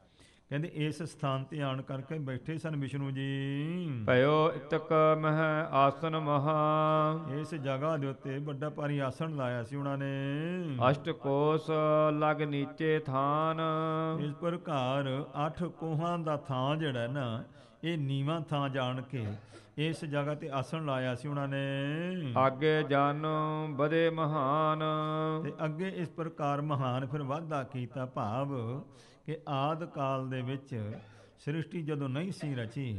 ਕਹਿੰਦੇ ਇਸ ਸਥਾਨ ਤੇ ਆਣ ਕਰਕੇ ਬੈਠੇ ਸਨ ਵਿਸ਼ਨੂੰ ਜੀ। ਭਇਓ ਇਤਕ ਮਹਿ ਆਸਨ ਮਹਾ, ਇਸ ਜਗ੍ਹਾ ਦੇ ਉੱਤੇ ਵੱਡਾ ਭਾਰੀ ਆਸਣ ਲਾਇਆ ਸੀ ਉਹਨਾਂ ਨੇ। ਅਸ਼ਟ ਕੋਸ ਲਗ ਨੀਚੇ ਥਾਨ, ਇਸ ਪ੍ਰਕਾਰ 8 ਕੋਹਾਂ ਦਾ ਥਾਂ ਜਿਹੜਾ ਨਾ ਇਹ ਨੀਵਾਂ ਥਾਂ ਜਾਣ ਕੇ ਇਸ ਜਗ੍ਹਾ ਤੇ ਆਸਣ ਲਾਇਆ ਸੀ ਉਹਨਾਂ ਨੇ। ਆਗੇ ਜਨ ਬਦੇ ਮਹਾਨ, ਤੇ ਅੱਗੇ ਇਸ ਪ੍ਰਕਾਰ ਮਹਾਨ ਫਿਰ ਵਾਧਾ ਕੀਤਾ, ਭਾਵ ਕਿ ਆਦ ਕਾਲ ਦੇ ਵਿੱਚ ਸ੍ਰਿਸ਼ਟੀ ਜਦੋਂ ਨਹੀਂ ਸੀ ਰਚੀ,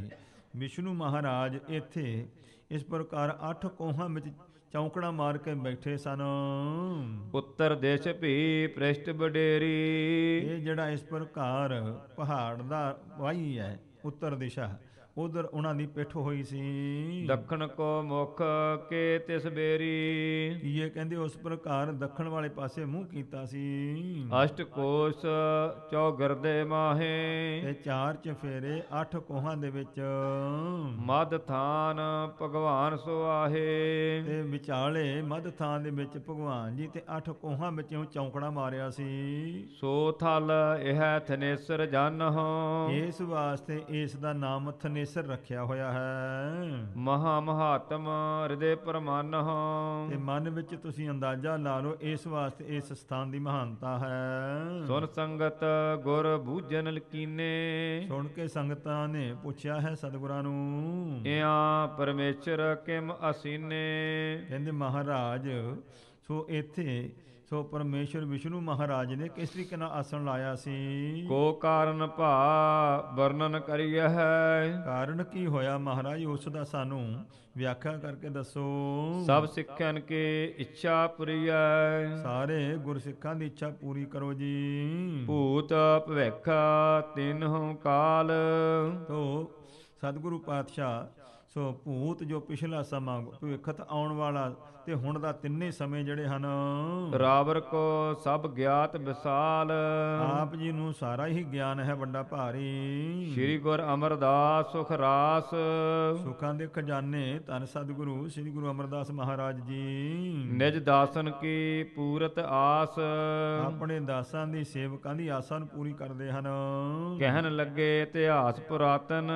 ਵਿਸ਼ਨੂੰ ਮਹਾਰਾਜ ਇੱਥੇ ਇਸ ਪ੍ਰਕਾਰ 8 ਕੋਹਾਂ ਵਿੱਚ ਚੌਂਕੜਾ ਮਾਰ ਕੇ ਬੈਠੇ ਸਨ। ਉੱਤਰ ਦੇਸ਼ ਭੀ ਪ੍ਰਿਸ਼ਟ ਬਡੇਰੀ, ਇਹ ਜਿਹੜਾ ਇਸ ਪ੍ਰਕਾਰ ਪਹਾੜ ਦਾ ਵਾਹੀ ਹੈ ਉੱਤਰ ਦਿਸ਼ਾ, ਉਧਰ ਉਹਨਾਂ ਦੀ ਪਿੱਠ ਹੋਈ ਸੀ। ਦੱਖਣ ਕੋ ਮੁਖ ਕੇ ਤਿਸ ਬੇਰੀ, ਕੀ ਇਹ ਕਹਿੰਦੇ ਉਸ ਪ੍ਰਕਾਰ ਦੱਖਣ ਵਾਲੇ ਪਾਸੇ ਮੂੰਹ ਕੀਤਾ ਸੀ। ਅਸ਼ਟ ਕੋਸ ਚੌਗਰਦੇ ਮਾਹੇ, ਤੇ 4 ਚਫੇਰੇ 8 ਕੋਹਾਂ ਦੇ ਵਿੱਚ, ਮਦ ਥਾਨ ਭਗਵਾਨ ਸੁਆਹੇ, ਤੇ ਵਿਚਾਲੇ ਮੱਧ ਥਾਂ ਦੇ ਵਿੱਚ ਭਗਵਾਨ ਜੀ ਤੇ 8 ਕੋਹਾਂ ਵਿੱਚੋਂ ਚੌਂਕੜਾ ਮਾਰਿਆ ਸੀ। ਸੋ ਥਲ ਇਹ ਥਨੇਸਰ ਜਨ ਹੋ, ਇਸ ਵਾਸਤੇ ਇਸ ਦਾ ਨਾਮ ਥਨੇਸਰ ਰੱਖਿਆ ਹੋਇਆ ਹੈ। ਮਹਾ ਮਹਾਤਮ ਹਿਰਦੇ ਪਰਮਨ ਹੋ, ਤੇ ਮਨ ਵਿੱਚ ਤੁਸੀਂ ਅੰਦਾਜ਼ਾ ਲਾ ਲਓ ਇਸ ਵਾਸਤੇ ਇਸ ਸਥਾਨ ਦੀ ਮਹਾਨਤਾ ਹੈ। ਸੁਨ ਸੰਗਤ ਗੁਰ ਬੂਝਨ ਲਕੀਨੇ, ਸੁਣ ਕੇ ਸੰਗਤਾਂ ਨੇ ਪੁੱਛਿਆ ਹੈ ਸਤਿਗੁਰਾਂ ਨੂੰ, ਇਆਂ ਪਰਮੇਸ਼ਰ ਕਿਮ ਅਸੀਨੇ, ਕਹਿੰਦੇ ਮਹਾਰਾਜ ਸੋ ਇੱਥੇ ਸੋ ਪਰਮੇਸ਼ਰ ਵਿਸ਼ਨੂੰ ਮਹਾਰਾਜ ਨੇ ਕਿਸ ਤਰੀਕੇ ਨਾਲ ਆਸਣ ਲਾਇਆ ਸੀ। ਕੋ ਕਾਰਨ ਭਾ ਵਰਣਨ ਕਰੀਐ ਹੈ, ਕਾਰਨ ਕੀ ਹੋਇਆ ਮਹਾਰਾਜ ਉਸ ਦਾ ਸਾਨੂੰ ਵਿਆਖਿਆ ਕਰਕੇ ਦੱਸੋ। ਸਭ ਸਿੱਖਣ ਕੀ ਇੱਛਾ ਪੁਰੀਐ, ਸਾਰੇ ਗੁਰਸਿੱਖਾਂ ਦੀ ਇੱਛਾ ਪੂਰੀ ਕਰੋ ਜੀ। ਭੂਤ ਭਵਿੱਖ ਤਿਨਹੁ ਕਾਲ, ਤੋ ਸਤਿਗੁਰੂ ਪਾਤਸ਼ਾਹ ਸੋ ਭੂਤ ਜੋ ਪਿਛਲਾ ਸਮਾਂ, ਭਵਿੱਖਤ ਆਉਣ ਵਾਲਾ ਤੇ ਹੁਣ ਦਾ ਤਿੰਨੇ ਸਮੇਂ ਜਿਹੜੇ ਹਨ, ਰਾਵਰ ਕੋ ਸਭ ਗਿਆਤ ਵਿਸਾਲ, ਆਪ ਜੀ ਨੂੰ ਸਾਰਾ ਹੀ ਗਿਆਨ ਹੈ ਵੱਡਾ ਭਾਰੀ। ਸ੍ਰੀ ਗੁਰ ਅਮਰਦਾਸ ਸੁਖ ਰਾਸ, ਸੁਖਾਂ ਦੇ ਖਜ਼ਾਨੇ ਧੰਨ ਸਤਿਗੁਰੂ ਸ੍ਰੀ ਗੁਰੂ ਅਮਰਦਾਸ ਮਹਾਰਾਜ ਜੀ ਨਿਜ ਦਾਸਨ ਕੀ ਪੂਰਤ ਆਸ, ਆਪਣੇ ਦਾਸਾਂ ਦੀ ਸੇਵਕਾਂ ਦੀ ਆਸਾਂ ਨੂੰ ਪੂਰੀ ਕਰਦੇ ਹਨ। ਕਹਿਣ ਲੱਗੇ ਇਤਿਹਾਸ ਪੁਰਾਤਨ,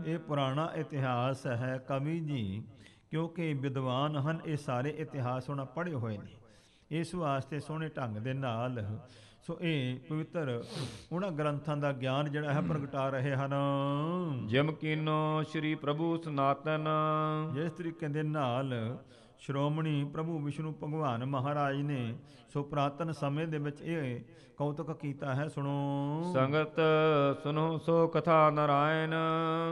ਇਹ ਪੁਰਾਣਾ ਇਤਿਹਾਸ ਹੈ ਕਵੀ ਜੀ, ਕਿਉਂਕਿ ਵਿਦਵਾਨ ਹਨ ਇਹ ਸਾਰੇ ਇਤਿਹਾਸ ਉਹਨਾਂ ਪੜ੍ਹੇ ਹੋਏ ਨੇ। ਇਸ ਵਾਸਤੇ ਸੋਹਣੇ ਢੰਗ ਦੇ ਨਾਲ ਸੋ ਇਹ ਪਵਿੱਤਰ ਉਹਨਾਂ ਗ੍ਰੰਥਾਂ ਦਾ ਗਿਆਨ ਜਿਹੜਾ ਹੈ ਪ੍ਰਗਟਾ ਰਹੇ ਹਨ। ਜਿਮ ਕੀਨੋ ਸ੍ਰੀ ਪ੍ਰਭੂ ਸਨਾਤਨ, ਜਿਸ ਤਰੀਕੇ ਦੇ ਨਾਲ ਸ਼੍ਰੋਮਣੀ ਪ੍ਰਭੂ ਵਿਸ਼ਨੂੰ ਭਗਵਾਨ ਮਹਾਰਾਜ ਨੇ ਸੋ ਪੁਰਾਤਨ ਸਮੇਂ ਦੇ ਵਿੱਚ ਇਹ ਕੌਤਕ ਕੀਤਾ ਹੈ। ਸੁਣੋ ਸੰਗਤ ਸੁਨੋ ਸੋ ਕਥਾ ਨਾਰਾਇਣ,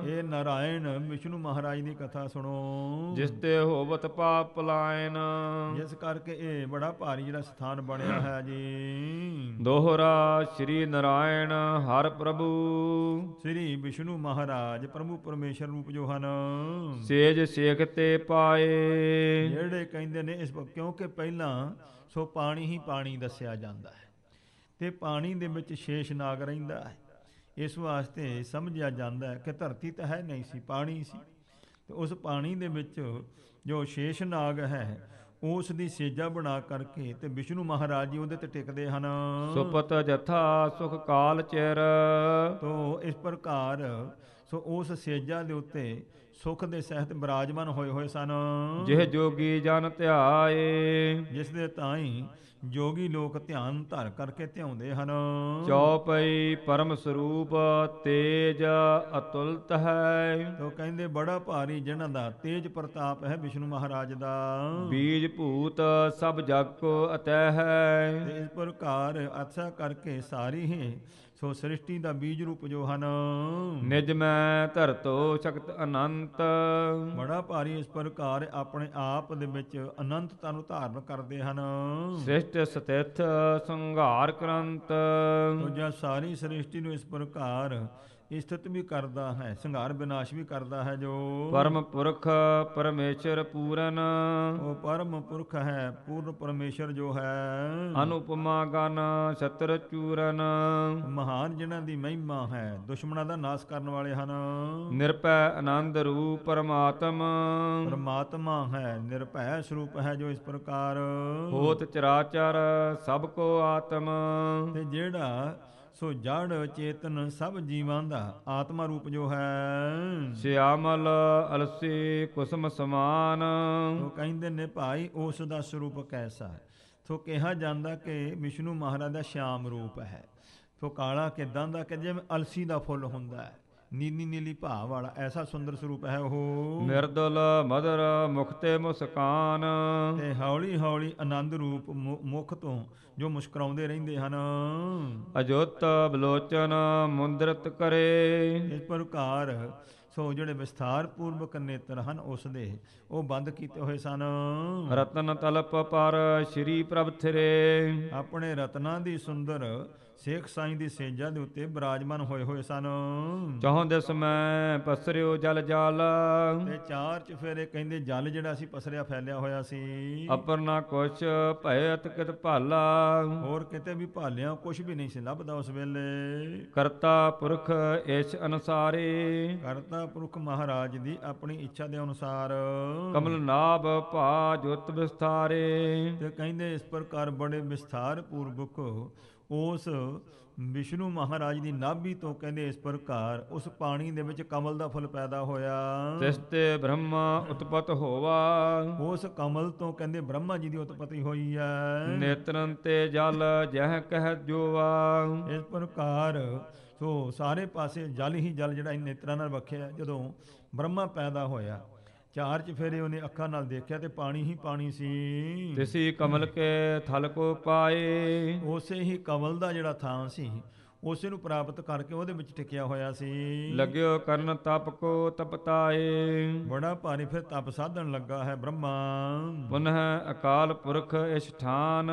ਇਹ ਨਾਰਾਇਣ ਵਿਸ਼ਨੂੰ ਮਹਾਰਾਜ ਦੀ ਕਥਾ ਸੁਣੋ, ਜਿਸ ਤੇ ਹੋਵਤ ਪਾਪ ਪਲਾਇਨ, ਜਿਸ ਕਰਕੇ ਇਹ ਬੜਾ ਭਾਰੀ ਜਿਹੜਾ ਸਥਾਨ ਬਣਿਆ ਹੈ ਜੀ। ਦੋਹਰਾ ਸ੍ਰੀ ਨਾਰਾਇਣ ਹਰ ਪ੍ਰਭੂ, ਸ੍ਰੀ ਵਿਸ਼ਨੂੰ ਮਹਾਰਾਜ ਪ੍ਰਭੂ ਪਰਮੇਸ਼ਰ ਰੂਪ ਜੋ ਹਨ, ਸੇਜ ਸੇਖ ਤੇ ਪਾਏ, ਜਿਹੜੇ ਕਹਿੰਦੇ ਨੇ ਇਸ ਕਿਉਂਕਿ ਪਹਿਲਾਂ ਸੋ ਪਾਣੀ ਹੀ ਪਾਣੀ ਦੱਸਿਆ ਜਾਂਦਾ ਹੈ ਤੇ ਪਾਣੀ ਦੇ ਵਿੱਚ ਸ਼ੇਸ਼ ਨਾਗ ਰਹਿੰਦਾ ਹੈ। ਇਸ ਵਾਸਤੇ ਸਮਝਿਆ ਜਾਂਦਾ ਹੈ ਕਿ ਧਰਤੀ ਤਾਂ ਹੈ ਨਹੀਂ ਸੀ, ਪਾਣੀ ਸੀ, ਤੇ ਉਸ ਪਾਣੀ ਦੇ ਵਿੱਚ ਜੋ ਸ਼ੇਸ਼ ਨਾਗ ਹੈ ਉਸ ਦੀ ਸੇਜਾ ਬਣਾ ਕਰਕੇ ਤੇ ਵਿਸ਼ਨੂੰ ਮਹਾਰਾਜ ਜੀ ਉਹਦੇ ਤੇ ਟਿਕਦੇ ਹਨ। ਸੁਪਤ ਜਥਾ ਸੁਖ ਕਾਲ ਚਿਰ, ਤੋ ਇਸ ਪ੍ਰਕਾਰ ਸੋ ਉਸ ਸੇਜਾ ਦੇ ਉੱਤੇ ਸੁਖ ਦੇ ਸਹਿਤ ਬਿਰਾਜਮਾਨ ਹੋਏ ਹੋਏ ਸਨ। ਜਿਹ ਜੋਗੀ ਜਨ ਧਿਆਏ, ਜਿਸ ਦੇ ਤਾਈਂ ਜੋਗੀ ਲੋਕ ਧਿਆਨ ਧਰ ਕਰਕੇ ਧਿਆਉਂਦੇ ਹਨ। ਚੌਪਈ ਪਰਮ ਸਰੂਪ ਤੇਜ ਅਤੁਲਤ ਹੈ, ਤੋ ਕਹਿੰਦੇ ਬੜਾ ਭਾਰੀ ਜਿਹਨਾਂ ਦਾ ਤੇਜ ਪ੍ਰਤਾਪ ਹੈ ਵਿਸ਼ਨੂੰ ਮਹਾਰਾਜ ਦਾ। ਬੀਜ ਭੂਤ ਸਭ ਜਗ ਕੋ ਅਤੈ ਹੈ, ਤੇ ਇਸ ਪ੍ਰਕਾਰ ਅੱਛਾ ਕਰਕੇ ਸਾਰੀ ਹੀ ਸੋ ਸ੍ਰਿਸ਼ਟੀ ਦਾ ਬੀਜ ਰੂਪ ਜੋ ਹਨ। ਨਿਜ ਮੈਂ ਧਰਤੋ ਸ਼ਕਤ ਅਨੰਤ, ਬੜਾ ਭਾਰੀ ਇਸ ਪ੍ਰਕਾਰ ਆਪਣੇ ਆਪ ਦੇ ਵਿੱਚ ਅਨੰਤਤਾ ਨੂੰ ਧਾਰਨ ਕਰਦੇ ਹਨ। ਸ੍ਰਿਸ਼ਟ ਸਤਿਥ ਸੰਘਾਰ ਕਰੰਤ, ਤੋ ਜਾਂ ਸਾਰੀ ਸ੍ਰਿਸ਼ਟੀ ਨੂੰ ਇਸ ਪ੍ਰਕਾਰ ਸਥਿਤ ਵੀ ਕਰਦਾ ਹੈ, ਸੰਘਾਰ ਵਿਨਾਸ਼ ਵੀ ਕਰਦਾ ਹੈ। ਜੋ ਪਰਮ ਪੁਰਖ ਪਰਮੇਸ਼ਰ ਪੂਰਨ, ਉਹ ਪਰਮ ਪੁਰਖ ਹੈ, ਪੂਰਨ ਪਰਮੇਸ਼ਰ ਜੋ ਹੈ। ਅਨੁਪਮਾ ਗਨ ਛਤਰ ਚੂਰਨ, ਮਹਾਨ ਜਿਨ੍ਹਾਂ ਦੀ ਮਹਿਮਾ ਹੈ, ਦੁਸ਼ਮਣਾਂ ਦਾ ਨਾਸ਼ ਕਰਨ ਵਾਲੇ ਹਨ। ਨਿਰਭੈ ਆਨੰਦ ਰੂਪ ਪਰਮਾਤਮ, ਪਰਮਾਤਮਾ ਹੈ, ਨਿਰਭੈ ਸਰੂਪ ਹੈ ਜੋ ਇਸ ਪ੍ਰਕਾਰ ਹੋਤ ਚਰਾਚਰ ਸਭ ਕੋ ਆਤਮ, ਤੇ ਜਿਹੜਾ ਸੋ ਜੜ ਚੇਤਨ ਸਭ ਜੀਵਾਂ ਦਾ ਆਤਮਾ ਰੂਪ ਜੋ ਹੈ। ਸਿਆਮਲ ਅਲਸੀ ਕੁਸਮ ਸਮਾਨ, ਉਹ ਕਹਿੰਦੇ ਨੇ ਭਾਈ ਉਸ ਦਾ ਸਰੂਪ ਕੈਸਾ ਹੈ। ਸੋ ਕਿਹਾ ਜਾਂਦਾ ਕਿ ਵਿਸ਼ਨੂੰ ਮਹਾਰਾਜ ਦਾ ਸ਼ਾਮ ਰੂਪ ਹੈ। ਸੋ ਕਾਲਾ ਕਿਦਾਂ ਦਾ ਕਿ ਜਿਵੇਂ ਅਲਸੀ ਦਾ ਫੁੱਲ ਹੁੰਦਾ ਹੈ, ਨੀਲੀ ਨੀਲੀ ਭਾਵ ਵਾਲਾ, ਐਸਾ ਸੁੰਦਰ ਸਰੂਪ ਹੈ ਉਹ। ਮਿਰਦੁਲ ਮਦਰ ਮੁਖ ਤੇ ਮੁਸਕਾਨ, ਤੇ ਹੌਲੀ ਹੌਲੀ ਆਨੰਦ ਰੂਪ ਮੁਖ ਤੋਂ ਜੋ ਮੁਸਕਰਾਉਂਦੇ ਰਹਿੰਦੇ ਹਨ। ਅਜੋਤ ਬਲੋਚਨ ਮੁੰਦਰਤ ਕਰੇ, ਇਸ ਪ੍ਰਕਾਰ ਸੋ ਜਿਹੜੇ ਵਿਸਥਾਰ ਪੂਰਵਕ ਨੇਤਰ ਹਨ ਉਸ ਦੇ ਉਹ ਬੰਦ ਕੀਤੇ ਹੋਏ ਸਨ। ਰਤਨ ਤਲਪ ਪਰ ਸ਼੍ਰੀ ਪ੍ਰਭ ਥਿਰੇ, ਆਪਣੇ ਰਤਨਾਂ ਦੀ ਸੁੰਦਰ ਸੇਖ ਸਾਈਂ ਦੀ ਸੇਜਾਂ ਦੇ ਉੱਤੇ ਬਿਰਾਜਮਾਨ ਹੋਏ ਹੋਏ ਸਨ। ਚੌਂ ਦਿਸ ਮੈਂ ਪਸਰਿਓ ਜਲ ਜਾਲ, ਤੇ ਚਾਰ ਚਫੇਰੇ ਕਹਿੰਦੇ ਜਲ ਜਿਹੜਾ ਸੀ ਪਸਰਿਆ ਫੈਲਿਆ ਹੋਇਆ ਸੀ। ਅਪਰ ਨਾ ਕੁਛ ਭਇਤ ਕਿਤ ਭਾਲਾ, ਹੋਰ ਕਿਤੇ ਵੀ ਭਾਲਿਆ ਕੁਝ ਵੀ ਨਹੀਂ ਸੀ ਲੱਭਦਾ ਉਸ ਵੇਲੇ। ਕਰਤਾ ਪੁਰਖ ਇਸ ਅਨੁਸਾਰੇ, ਕਰਤਾ ਪੁਰਖ ਮਹਾਰਾਜ ਦੀ ਆਪਣੀ ਇੱਛਾ ਦੇ ਅਨੁਸਾਰ ਕਮਲ ਨਾਭ ਭਾ ਜੁਤ ਵਿਸਥਾਰੇ, ਤੇ ਕਹਿੰਦੇ ਇਸ ਪ੍ਰਕਾਰ ਬੜੇ ਵਿਸਥਾਰ ਪੂਰਵਕ ਉਸ ਵਿਸ਼ਨੂੰ ਮਹਾਰਾਜ ਦੀ ਨਾਭੀ ਤੋਂ ਕਹਿੰਦੇ ਇਸ ਪ੍ਰਕਾਰ ਉਸ ਪਾਣੀ ਦੇ ਵਿੱਚ ਕਮਲ ਦਾ ਫੁੱਲ ਪੈਦਾ ਹੋਇਆ। ਤਿਸ ਤੇ ਬ੍ਰਹਮਾ ਉਤਪਤ ਹੋਵਾ, ਉਸ ਕਮਲ ਤੋਂ ਕਹਿੰਦੇ ਬ੍ਰਹਮਾ ਜੀ ਦੀ ਉਤਪਤੀ ਹੋਈ ਹੈ। ਨੇਤਰਨ ਤੇ ਜਲ ਜਹ ਕਹਿ ਜੋਵਾ, ਇਸ ਪ੍ਰਕਾਰ ਸੋ ਸਾਰੇ ਪਾਸੇ ਜਲ ਹੀ ਜਲ ਜਿਹੜਾ ਨੇਤਰਾਂ ਨਾਲ ਵਖਿਆ। ਜਦੋਂ ਬ੍ਰਹਮਾ ਪੈਦਾ ਹੋਇਆ ਚਾਰ ਚਫੇਰੇ ਉਹਨੇ ਅੱਖਾਂ ਨਾਲ ਦੇਖਿਆ ਤੇ ਪਾਣੀ ਹੀ ਪਾਣੀ ਸੀ। ਤਿਸੀ ਕਮਲ ਕੇ ਥਲ ਕੋ ਪਾਏ, ਉਸੇ ਹੀ ਕਮਲ ਦਾ ਜਿਹੜਾ ਥਾਂ ਸੀ ਉਸੇ ਨੂੰ ਪ੍ਰਾਪਤ ਕਰਕੇ ਉਹਦੇ ਵਿੱਚ ਟਿਕਿਆ ਹੋਇਆ ਸੀ। ਲਗਿਓ ਕਰਨ ਤਪ ਕੋ ਤਪਤਾਏ, ਬੜਾ ਭਾਰੀ ਫਿਰ ਤਪ ਸਾਧਨ ਲੱਗਾ ਹੈ ਬ੍ਰਹਮਾ। ਪੁਨਹ ਅਕਾਲ ਪੁਰਖ ਇਸ ਠਾਨ,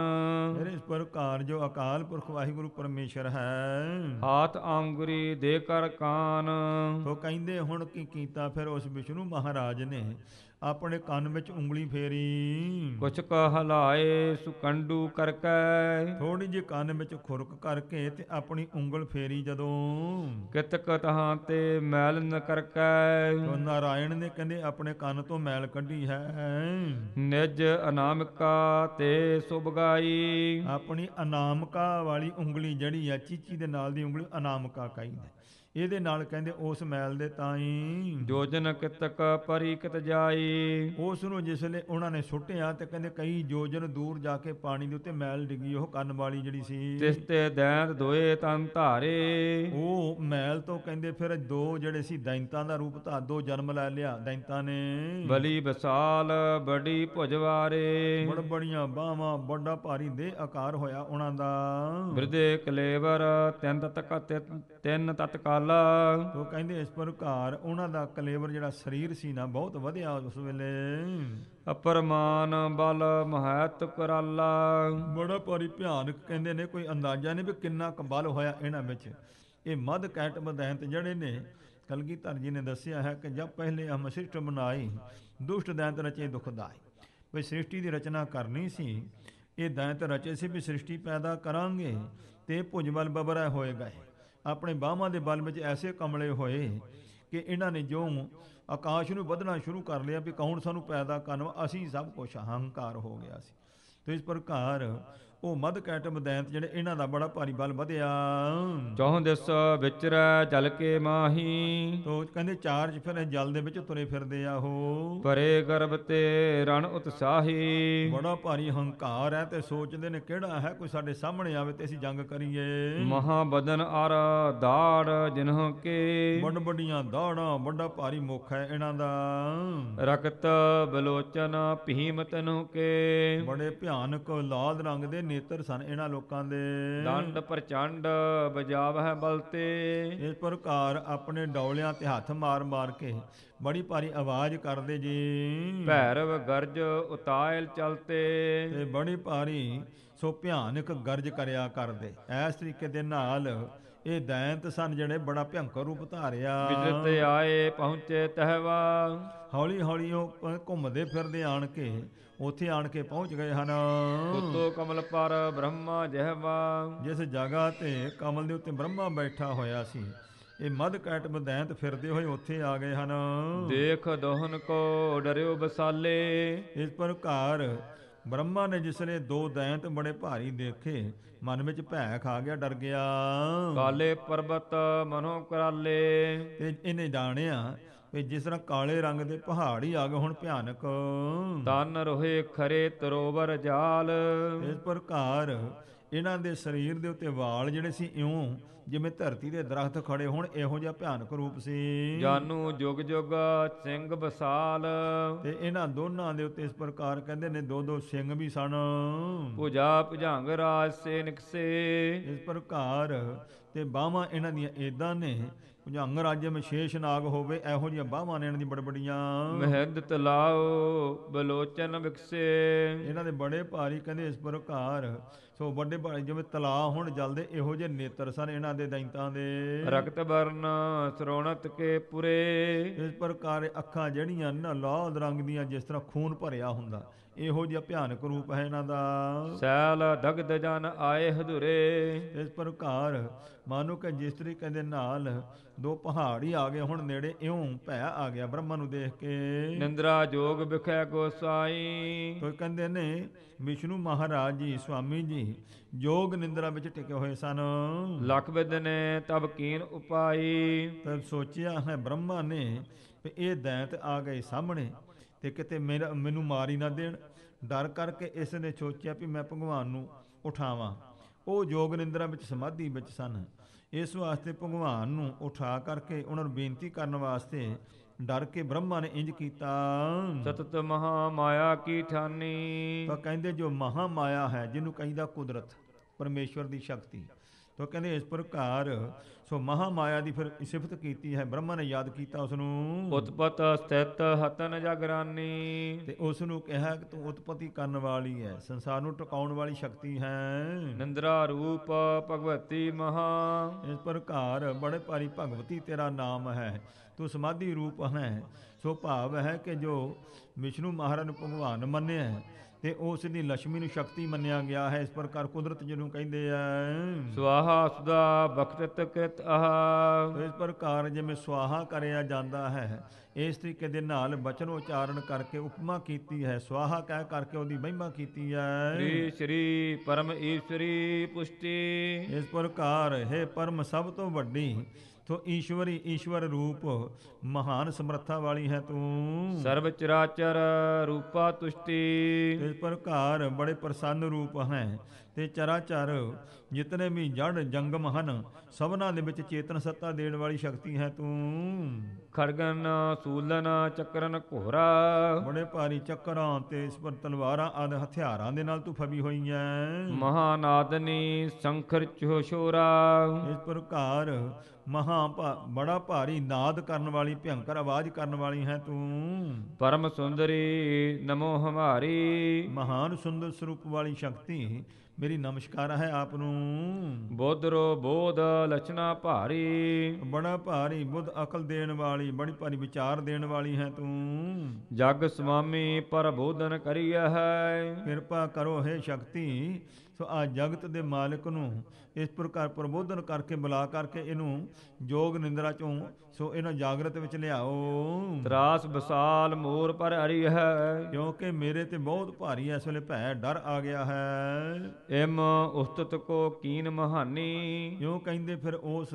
ਫਿਰ ਇਸ ਪ੍ਰਕਾਰ ਜੋ ਅਕਾਲ ਪੁਰਖ ਵਾਹਿਗੁਰੂ ਪਰਮੇਸ਼ਰ ਹੈ, ਹਾਥ ਆਂਗੁਰੀ ਦੇ ਕਰ ਕਾਨ, ਤੋ ਕਹਿੰਦੇ ਹੁਣ ਕੀ ਕੀਤਾ ਫਿਰ ਉਸ ਵਿਸ਼ਨੂੰ ਮਹਾਰਾਜ ਨੇ ਆਪਣੇ ਕੰਨ ਵਿੱਚ ਉਂਗਲੀ ਫੇਰੀ। ਕੁਛ ਕਾ ਹਲਾਏ ਸੁਕੰਡੂ ਕਰਕੈ, ਥੋੜੀ ਜਿਹੀ ਕੰਨ ਵਿੱਚ ਖੁਰਕ ਕਰਕੇ ਤੇ ਆਪਣੀ ਉਂਗਲ ਫੇਰੀ ਜਦੋਂ, ਕਿਤਕ ਤਹਾਂ ਤੇ ਮੈਲ ਨ ਕਰਕੈ, ਤੋ ਨਾਰਾਇਣ ਨੇ ਕਹਿੰਦੇ ਆਪਣੇ ਕੰਨ ਤੋਂ ਮੈਲ ਕੱਢੀ ਹੈ। ਨਿਜ ਅਨਾਮਿਕਾ ਤੇ ਸੁਭਗਾਈ, ਆਪਣੀ ਅਨਾਮਕਾ ਵਾਲੀ ਉਂਗਲੀ ਜਿਹੜੀ ਆ ਚੀਚੀ ਦੇ ਨਾਲ ਦੀ ਉਂਗਲੀ ਅਨਾਮਕਾ ਕਹਿੰਦੇ, ਇਹਦੇ ਨਾਲ ਕਹਿੰਦੇ ਉਸ ਮੈਲ ਦੇ ਤਾਈ ਜੋਜਨ ਕਿਤਕ ਪਰੀ ਕਿਤ ਜਾਈ, ਉਸ ਨੂੰ ਜਿਸ ਵੇਲੇ ਉਹਨਾਂ ਨੇ ਸੁੱਟਿਆ ਤੇ ਕਹਿੰਦੇ ਕਈ ਜੋਜਨ ਦੂਰ ਜਾ ਕੇ ਪਾਣੀ ਦੇ ਉੱਤੇ ਮੈਲ ਡਿੱਗੀ ਉਹ ਕੰਨ ਵਾਲੀ ਜਿਹੜੀ ਸੀ। ਤਿਸ ਤੇ ਦੈਂਤ ਦੋਏ ਤਨ ਧਾਰੇ, ਉਹ ਮੈਲ ਤੋਂ ਕਹਿੰਦੇ ਫਿਰ ਦੋ ਜਿਹੜੇ ਸੀ ਦੈਂਤਾਂ ਦਾ ਰੂਪ ਧਾਰ, ਦੋ ਜਨਮ ਲੈ ਲਿਆ ਦੈਂਤਾਂ ਨੇ। ਬਲੀ ਵਿਸਾਲ ਬੜੀ ਭੁਜਵਾਰੇ, ਬੜ ਬੜੀਆਂ ਬਾਹਾਂ, ਵੱਡਾ ਭਾਰੀ ਦੇਹ ਆਕਾਰ ਹੋਇਆ ਉਹਨਾਂ ਦਾ। ਬਿਰਦੇ ਕਲੇਵਰ ਤਿੰਨ ਤਤਕਾਲਾ, ਉਹ ਕਹਿੰਦੇ ਇਸ ਪ੍ਰਕਾਰ ਉਹਨਾਂ ਦਾ ਕਲੇਵਰ ਜਿਹੜਾ ਸਰੀਰ ਸੀ ਨਾ ਬਹੁਤ ਵਧਿਆ ਉਸ ਵੇਲੇ। ਅਪਰਮਾਨ ਬਲ ਮਹਤ ਕਰਾਲਾ, ਬੜਾ ਭਾਰੀ ਭਿਆਨਕ ਕਹਿੰਦੇ ਨੇ ਕੋਈ ਅੰਦਾਜ਼ਾ ਨਹੀਂ ਵੀ ਕਿੰਨਾ ਕੁ ਬਲ ਹੋਇਆ ਇਹਨਾਂ ਵਿੱਚ। ਇਹ ਮਦ ਕੈਟਬ ਦੈਂਤ ਜਿਹੜੇ ਨੇ ਕਲਗੀਧਰ ਜੀ ਨੇ ਦੱਸਿਆ ਹੈ ਕਿ ਜਦ ਪਹਿਲੇ ਹਮ ਸ੍ਰਿਸ਼ਟ ਬਣਾਈ ਦੁਸ਼ਟ ਦੈਂਤ ਰਚੇ ਦੁਖਦਾਈ, ਵੀ ਸ੍ਰਿਸ਼ਟੀ ਦੀ ਰਚਨਾ ਕਰਨੀ ਸੀ। ਇਹ ਦੈਂਤ ਰਚੇ ਸੀ ਵੀ ਸ੍ਰਿਸ਼ਟੀ ਪੈਦਾ ਕਰਾਂਗੇ ਤੇ ਭੁਜਬਲ ਬਬਰਾ ਹੋਏ ਗਏ। ਆਪਣੇ ਬਾਹਾਂ ਦੇ ਬਲ ਵਿੱਚ ਐਸੇ ਕਮਲੇ ਹੋਏ ਕਿ ਇਹਨਾਂ ਨੇ ਜੋ ਆਕਾਸ਼ ਨੂੰ ਵਧਣਾ ਸ਼ੁਰੂ ਕਰ ਲਿਆ ਵੀ ਕੌਣ ਸਾਨੂੰ ਪੈਦਾ ਕਰਨ, ਅਸੀਂ ਸਭ ਕੁਛ, ਹੰਕਾਰ ਹੋ ਗਿਆ ਸੀ। ਤੇ ਇਸ ਪ੍ਰਕਾਰ ਉਹ ਮਦ ਕੈਟਬ ਦੈਂਤ ਜਿਹੜੇ ਇਹਨਾਂ ਦਾ ਬੜਾ ਭਾਰੀ ਬਲ ਵਧਿਆ। ਚੌਂ ਦਿਸ ਵਿਚਰੈ ਜਲ ਕੇ ਮਾਹੀ, ਤੋ ਕਹਿੰਦੇ ਚਾਰ ਫਿਰ ਜਲ ਦੇ ਵਿੱਚ ਤੁਰੇ ਫਿਰਦੇ ਆ ਉਹ। ਪਰੇ ਗਰਭ ਤੇ ਰਣ ਉਤਸਾਹੀ, ਬੜਾ ਭਾਰੀ ਹੰਕਾਰ ਹੈ ਤੇ ਸੋਚਦੇ ਨੇ ਕਿਹੜਾ ਹੈ ਕੋਈ ਸਾਡੇ ਸਾਹਮਣੇ ਆਵੇ ਤੇ ਅਸੀਂ ਜੰਗ ਕਰੀਏ। ਮਹਾ ਬਦਨ ਅਰ ਦਾੜ ਜਿਨ੍ਹਾਂ ਕੇ, ਵੱਡ ਵੱਡੀਆਂ ਦਾੜਾਂ, ਵੱਡਾ ਭਾਰੀ ਮੁੱਖ ਹੈ ਇਹਨਾਂ ਦਾ। ਰਕਤ ਬਲੋਚਨ ਭੀਮ ਤਨੁ ਕੇ, ਬੜੇ ਭਿਆਨਕ ਲਾਲ ਰੰਗ ਦੇ ਨੇਤਰ ਸਨ ਇਹਨਾਂ ਲੋਕਾਂ ਦੇ। ਦੰਡ ਪ੍ਰਚੰਡ ਬਜਾਵਹਿ ਬਲਤੇ, ਇਸ ਪ੍ਰਕਾਰ ਆਪਣੇ ਡੌਲਿਆਂ ਤੇ ਹੱਥ ਮਾਰ ਮਾਰ ਕੇ ਬੜੀ ਭਾਰੀ ਆਵਾਜ਼ ਕਰਦੇ ਜੀ। ਭੈਰਵ ਗਰਜ ਉਤਾਇਲ ਚਲਤੇ, ਤੇ ਬੜੀ ਭਾਰੀ ਸੋ ਭਿਆਨਕ ਗਰਜ ਕਰਿਆ ਕਰਦੇ। ਇਸ ਤਰੀਕੇ ਦੇ ਨਾਲ ਇਹ ਦੈਂਤ ਸਨ ਜਿਹੜੇ ਬੜਾ ਭਿਅੰਕਰ ਰੂਪ ਧਾਰਿਆ। ਵਿਜਤ ਆਏ ਪਹੁੰਚੇ ਤਹਿਵਾ, ਹੌਲੀ ਹੌਲੀ ਉਹ ਘੁੰਮਦੇ ਫਿਰਦੇ ਆਣ ਕੇ ਉੱਥੇ ਆਣ ਕੇ ਪਹੁੰਚ ਗਏ ਹਨ। ਉਤੋ ਕਮਲ ਪਰ ਬ੍ਰਹਮਾ ਜਹਿਵਾ, ਜਿਸ ਜਗ੍ਹਾ ਤੇ ਕਮਲ ਦੇ ਉੱਤੇ ਬ੍ਰਹਮਾ ਬੈਠਾ ਹੋਇਆ ਸੀ, ਇਹ ਮਦ ਕੈਟਬ ਦੈਂਤ ਫਿਰਦੇ ਹੋਏ ਉੱਥੇ ਆ ਗਏ ਹਨ। ਦੇਖ ਦੋਹਨ ਕੋ ਡਰਿਓ ਬਸਾਲੇ, ਇਸ ਪ੍ਰਕਾਰ ਬ੍ਰਹਮਾ ਨੇ ਜਿਸਲੇ ਦੋ ਦੈਂਤ ਬੜੇ ਭਾਰੀ ਦੇਖੇ, ਮਨ ਵਿੱਚ ਭੈ ਖਾ ਗਿਆ, ਡਰ ਗਿਆ। ਕਾਲੇ ਪਰਬਤ ਮਨੋ ਕਰਾਲੇ, ਤੇ ਇਹਨੇ ਜਾਣਿਆ ਵੀ ਜਿਸ ਤਰ੍ਹਾਂ ਕਾਲੇ ਰੰਗ ਦੇ ਪਹਾੜ ਹੀ ਆ ਗਏ ਹੁਣ ਭਿਆਨਕ। ਤਨ ਰੋਹੇ ਖਰੇ ਤਰੋਵਰ ਜਾਲ, ਇਸ ਪ੍ਰਕਾਰ ਇਹਨਾਂ ਦੇ ਸਰੀਰ ਦੇ ਉੱਤੇ ਵਾਲ ਜਿਹੜੇ ਸੀ ਇਉਂ ਜਿਵੇਂ ਧਰਤੀ ਦੇ ਦਰਖਤ ਖੜੇ ਹੋਣ, ਇਹੋ ਜਿਹਾ ਭਿਆਨਕ ਰੂਪ ਸੀ। ਜਾਨੂ ਜੁਗ ਜੁਗ ਸਿੰਘ ਬਸਾਲ, ਤੇ ਇਹਨਾਂ ਦੋਨਾਂ ਦੇ ਉੱਤੇ ਇਸ ਪ੍ਰਕਾਰ ਕਹਿੰਦੇ ਨੇ ਦੋ ਦੋ ਸਿੰਘ ਵੀ ਸਨ। ਭੁਜਾ ਭੁਜੰਗ ਰਾਜ ਸੇ ਨਿਕਸੇ, ਇਸ ਪ੍ਰਕਾਰ ਤੇ ਬਾਹਾਂ ਇਹਨਾਂ ਦੀਆਂ ਏਦਾਂ ਨੇ ਭੁਜੰਗ ਰਾਜੇ ਵਿਸ਼ੇਸ਼ ਨਾਗ ਹੋਵੇ, ਇਹੋ ਜਿਹੀਆਂ ਬਾਹਾਂ ਨੇ ਇਹਨਾਂ ਦੀ ਬੜ ਬੜੀਆਂ। ਮਹਿੰਦ ਤਲਾਓ ਬਲੋਚਨ ਵਿਕਸੇ, ਇਹਨਾਂ ਦੇ ਬੜੇ ਭਾਰੀ ਕਹਿੰਦੇ ਇਸ ਪ੍ਰਕਾਰ ਸੋ ਵੱਡੇ ਭਾਰੇ ਜਿਵੇਂ ਤਲਾਅ ਹੁਣ ਜਲਦੇ ਇਹੋ ਜਿਹੇ ਨੇਤਰ ਸਨ ਇਹਨਾਂ ਦੇ ਦੈਂਤਾਂ ਦੇ। ਰਕਤ ਵਰਨ ਸਰੋਣਤ ਕੇ ਪੁਰੇ। ਇਸ ਪ੍ਰਕਾਰ ਅੱਖਾਂ ਜਿਹੜੀਆਂ ਨਾ ਲਾਲ ਰੰਗ ਦੀਆਂ, ਜਿਸ ਤਰ੍ਹਾਂ ਖੂਨ ਭਰਿਆ ਹੁੰਦਾ, ਇਹੋ ਜਿਹਾ ਭਿਆਨਕ ਰੂਪ ਹੈ ਇਹਨਾਂ ਦਾ। ਸੈਲ ਦਗਧ ਜਨ ਆਏ ਹਦੁਰੇ। ਇਸ ਪ੍ਰਕਾਰ ਮਾਨੋ ਕਿ ਜਿਸ ਤਰੀਕੇ ਦੇ ਨਾਲ ਦੋ ਪਹਾੜ ਹੀ ਆ ਗਏ ਹੁਣ ਨੇੜੇ, ਇਉਂ ਭੈ ਆ ਗਿਆ ਬ੍ਰਹਮਾ ਨੂੰ ਦੇਖ ਕੇ। ਨਿੰਦਰਾ ਜੋਗ ਵਿਖੇ ਗੋਸਾਈ। ਤੋ ਕਹਿੰਦੇ ਨੇ ਵਿਸ਼ਨੂੰ ਮਹਾਰਾਜ ਜੀ ਸੁਆਮੀ ਜੀ ਯੋਗ ਨਿੰਦਰਾ ਵਿੱਚ ਟਿਕੇ ਹੋਏ ਸਨ। ਲਖ ਵਿਦ ਨੇ ਤਬ ਕੀਨ ਉਪਾਈ। ਤਬ ਸੋਚਿਆ ਹੈ ਬ੍ਰਹਮਾ ਨੇ ਵੀ ਇਹ ਦੈਂਤ ਆ ਗਏ ਸਾਹਮਣੇ ਤੇ ਕਿਤੇ ਮੈਨੂੰ ਮਾਰ ਹੀ ਨਾ ਦੇਣ। ਡਰ ਕਰਕੇ ਇਸ ਨੇ ਸੋਚਿਆ ਵੀ ਮੈਂ ਭਗਵਾਨ ਨੂੰ ਉਠਾਵਾਂ। ਉਹ ਯੋਗ ਨਿੰਦਰਾ ਵਿੱਚ ਸਮਾਧੀ ਵਿੱਚ ਸਨ। ਇਸ ਵਾਸਤੇ ਭਗਵਾਨ ਨੂੰ ਉਠਾ ਕਰਕੇ ਉਹਨਾਂ ਨੂੰ ਬੇਨਤੀ ਕਰਨ ਵਾਸਤੇ ਡਰ ਕੇ ਬ੍ਰਹਮਾ ਨੇ ਇੰਜ ਕੀਤਾ। ਸਤਤ ਮਹਾ ਮਾਇਆ ਕੀ ਠਾਨੀ। ਤਾਂ ਕਹਿੰਦੇ ਜੋ ਮਹਾ ਮਾਇਆ ਹੈ, ਜਿਹਨੂੰ ਕਹਿੰਦਾ ਕੁਦਰਤ, ਪਰਮੇਸ਼ਵਰ ਦੀ ਸ਼ਕਤੀ। ਤਾਂ ਕਹਿੰਦੇ ਇਸ ਪ੍ਰਕਾਰ ਸੋ ਮਹਾ ਮਾਇਆ ਦੀ ਫਿਰ ਸਿਫਤ ਕੀਤੀ ਹੈ। ਬ੍ਰਹਮਾ ਨੇ ਯਾਦ ਕੀਤਾ ਉਸ ਨੂੰ। ਉਤਪਤ ਸਥਿਤ ਹਤਨ ਜਗਰਾਨੀ। ਤੇ ਉਸ ਨੂੰ ਕਿਹਾ ਕਿ ਤੂੰ ਉਤਪਤੀ ਕਰਨ ਵਾਲੀ ਹੈ, ਸੰਸਾਰ ਨੂੰ ਟਿਕਾਉਣ ਵਾਲੀ ਸ਼ਕਤੀ ਹੈ। ਨਿੰਦਰਾ ਰੂਪ ਭਗਵਤੀ ਮਹਾ। ਇਸ ਪ੍ਰਕਾਰ ਬੜੇ ਭਾਰੀ ਭਗਵਤੀ ਤੇਰਾ ਨਾਮ ਹੈ, ਤੂੰ ਸਮਾਧੀ ਰੂਪ ਹੈ। ਸੋ ਭਾਵ ਹੈ ਕਿ ਜੋ ਵਿਸ਼ਨੂੰ ਮਹਾਰਾਜ ਨੂੰ ਭਗਵਾਨ ਮੰਨਿਆ ਹੈ ਤੇ ਉਸ ਦੀ ਲక్ష్ਮੀ ਨੂੰ ਸ਼ਕਤੀ ਮੰਨਿਆ ਗਿਆ ਹੈ। ਇਸ ਪ੍ਰਕਾਰ ਕੁਦਰਤ ਜਿਹਨੂੰ ਕਹਿੰਦੇ ਆ। ਸਵਾਹਾ ਸੁਦਾ ਬਖਤਤ ਕ੍ਰਿਤ ਆਹ। ਇਸ ਪ੍ਰਕਾਰ ਜਿਵੇਂ ਸਵਾਹਾ ਕਰਿਆ ਜਾਂਦਾ ਹੈ, ਇਸ ਤਰੀਕੇ ਦੇ ਨਾਲ ਬਚਨ ਉਚਾਰਨ ਕਰਕੇ ਉਪਮਾ ਕੀਤੀ ਹੈ। ਸਵਾਹਾ ਕਹਿ ਕਰਕੇ ਉਹਦੀ ਮਹਿਮਾ ਕੀਤੀ ਹੈ। ਸ੍ਰੀ ਸ੍ਰੀ ਪਰਮ ਈਸ਼ਵਰੀ ਪੁਸ਼ਟੀ। ਇਸ ਪ੍ਰਕਾਰ ਹੈ ਪਰਮ ਸਭ ਤੋਂ ਵੱਡੀ ਤੋ ਈਸ਼ਵਰੀ ਈਸ਼ਵਰ ਰੂਪ ਮਹਾਨ ਸਮਰੱਥਾ ਵਾਲੀ ਹੈ ਤੂੰ। ਸਰਬ ਚਰਾਚਰ ਰੂਪਾ ਤੁਸ਼ਟੀ। ਇਸ ਪ੍ਰਕਾਰ ਬੜੇ ਪ੍ਰਸੰਨ ਰੂਪ ਹੈ ਤੇ ਚਰਾਚਰ ਜਿਤਨੇ ਵੀ ਜੜ ਜੰਗਮ ਹਨ ਸਭਨਾਂ ਦੇ ਵਿੱਚ ਚੇਤਨ ਸੱਤਾ ਦੇਣ ਵਾਲੀ ਸ਼ਕਤੀ ਹੈ ਤੂੰ। ਖੜਗਨ ਸੂਲਨ ਚੱਕਰਨ ਘੋਰਾ। ਬੜੇ ਭਾਰੀ ਚੱਕਰਾਂ ਤੇ ਇਸ ਪਰ ਤਲਵਾਰਾਂ ਆਦਿ ਹਥਿਆਰਾਂ ਦੇ ਨਾਲ ਤੂੰ ਫਬੀ ਹੋਈ ਹੈ। ਮਹਾਨਾਦਨੀ ਸ਼ੰਖਰ ਛੋਰਾ। ਇਸ ਪ੍ਰਕਾਰ ਬੜਾ ਭਾਰੀ ਨਾਦ ਕਰਨ ਵਾਲੀ ਭਿਅੰਕਰ ਆਵਾਜ਼ ਕਰਨ ਵਾਲੀ ਹੈ ਤੂੰ। ਪਰਮ ਸੁੰਦਰੀ ਨਮੋ ਹਮਾਰੀ। ਮਹਾਨ ਸੁੰਦਰ ਸਰੂਪ ਵਾਲੀ ਸ਼ਕਤੀ ਮੇਰੀ ਨਮਸਕਾਰ ਹੈ ਆਪ ਨੂੰ। ਬੋਧਰੋ ਬੋਧ ਲਛਨਾ ਭਾਰੀ। ਬੜਾ ਭਾਰੀ ਬੁੱਧ ਅਕਲ ਦੇਣ ਵਾਲੀ, ਬੜੀ ਭਾਰੀ ਵਿਚਾਰ ਦੇਣ ਵਾਲੀ ਹੈ ਤੂੰ। ਜਗ ਸਵਾਮੀ ਪ੍ਰਬੋਧਨ ਕਰੀਆ ਹੈ। ਕਿਰਪਾ ਕਰੋ ਹੈ ਸ਼ਕਤੀ। ਸੋ ਆ ਜਗਤ ਦੇ ਮਾਲਕ ਨੂੰ ਇਸ ਪ੍ਰਕਾਰ ਪ੍ਰਬੋਧਨ ਕਰਕੇ ਬੁਲਾ ਕਰਕੇ ਇਹਨੂੰ ਯੋਗ ਨਿੰਦਰਾ ਚੋਂ ਸੋ ਇਹਨਾਂ ਜਾਗਰਤ ਵਿੱਚ ਲਿਆਓ। ਤਰਾਸ ਵਿਸਾਲ ਮੋਰ ਪਰ ਅਰੀ ਹੈ। ਕਿਉਂਕਿ ਮੇਰੇ ਤੇ ਬਹੁਤ ਭਾਰੀ ਇਸ ਵੇਲੇ ਭੈ ਡਰ ਆ ਗਿਆ ਹੈ। ਇਮ ਉਸਤਤ ਕੋ ਕੀਨ ਮਹਾਨੀ। ਕਿਉਂ ਕਹਿੰਦੇ ਫਿਰ ਉਸ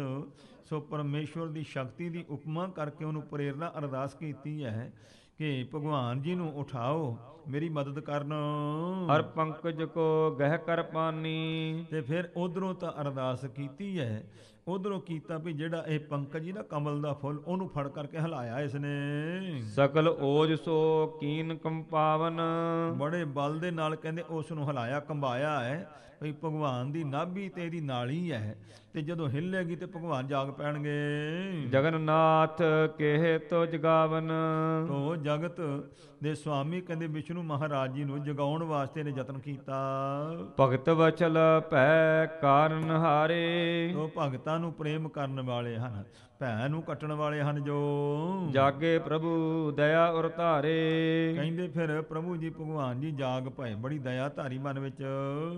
ਸੋ ਪਰਮੇਸ਼ਵਰ ਦੀ ਸ਼ਕਤੀ ਦੀ ਉਪਮਾ ਕਰਕੇ ਉਹਨੂੰ ਪ੍ਰੇਰਨਾ ਅਰਦਾਸ ਕੀਤੀ ਹੈ ਕਿ ਭਗਵਾਨ ਜੀ ਨੂੰ ਉਠਾਓ, ਮੇਰੀ ਮਦਦ ਕਰਨ। ਹਰ ਪੰਕਜ ਕੋ ਗਹਿ ਕਰ ਪਾਨੀ। ਤੇ ਫਿਰ ਉਧਰੋਂ ਤਾਂ ਅਰਦਾਸ ਕੀਤੀ ਹੈ, ਉਧਰੋਂ ਕੀਤਾ ਵੀ ਜਿਹੜਾ ਇਹ ਪੰਕਜ ਹੀ ਨਾ ਕਮਲ ਦਾ ਫੁੱਲ, ਉਹਨੂੰ ਫੜ ਕਰਕੇ ਹਿਲਾਇਆ ਇਸਨੇ। ਸਕਲ ਓਜ ਸੋ ਕੀਨ ਕੰਪਾਵਨ। ਬੜੇ ਬਲ ਦੇ ਨਾਲ ਕਹਿੰਦੇ ਉਸ ਨੂੰ ਹਿਲਾਇਆ, ਕੰਬਾਇਆ ਹੈ ਭਈ ਭਗਵਾਨ ਦੀ ਨਾਭੀ ਤੇ ਇਹਦੀ ਨਾਲੀ ਹੈ ਤੇ ਜਦੋਂ ਹਿੱਲੇਗੀ ਤੇ ਭਗਵਾਨ ਜਾਗ ਪੈਣਗੇ। ਜਗਨਨਾਥ ਕੇਹ ਤੋ ਜਗਾਵਨ। ਤੋ ਜਗਤ ਦੇ ਸੁਆਮੀ ਕਹਿੰਦੇ ਵਿਸ਼ਨੂੰ ਮਹਾਰਾਜ ਜੀ ਨੂੰ ਜਗਾਉਣ ਵਾਸਤੇ ਨੇ ਯਤਨ ਕੀਤਾ। ਭਗਤ ਵਚਲ ਭੈ ਕਾਰਨ ਹਾਰੇ। ਤੋ ਭਗਤਾਂ ਨੂੰ ਪ੍ਰੇਮ ਕਰਨ ਵਾਲੇ ਹਨ, ਭੈ ਨੂੰ ਕੱਟਣ ਵਾਲੇ ਹਨ ਜੋ। ਜਾਗੇ ਪ੍ਰਭੂ ਦਇਆ ਉਰ ਧਾਰੇ। ਕਹਿੰਦੇ ਫਿਰ ਪ੍ਰਭੂ ਜੀ ਭਗਵਾਨ ਜੀ ਜਾਗ ਪਏ, ਬੜੀ ਦਇਆ ਧਾਰੀ ਮਨ ਵਿੱਚ।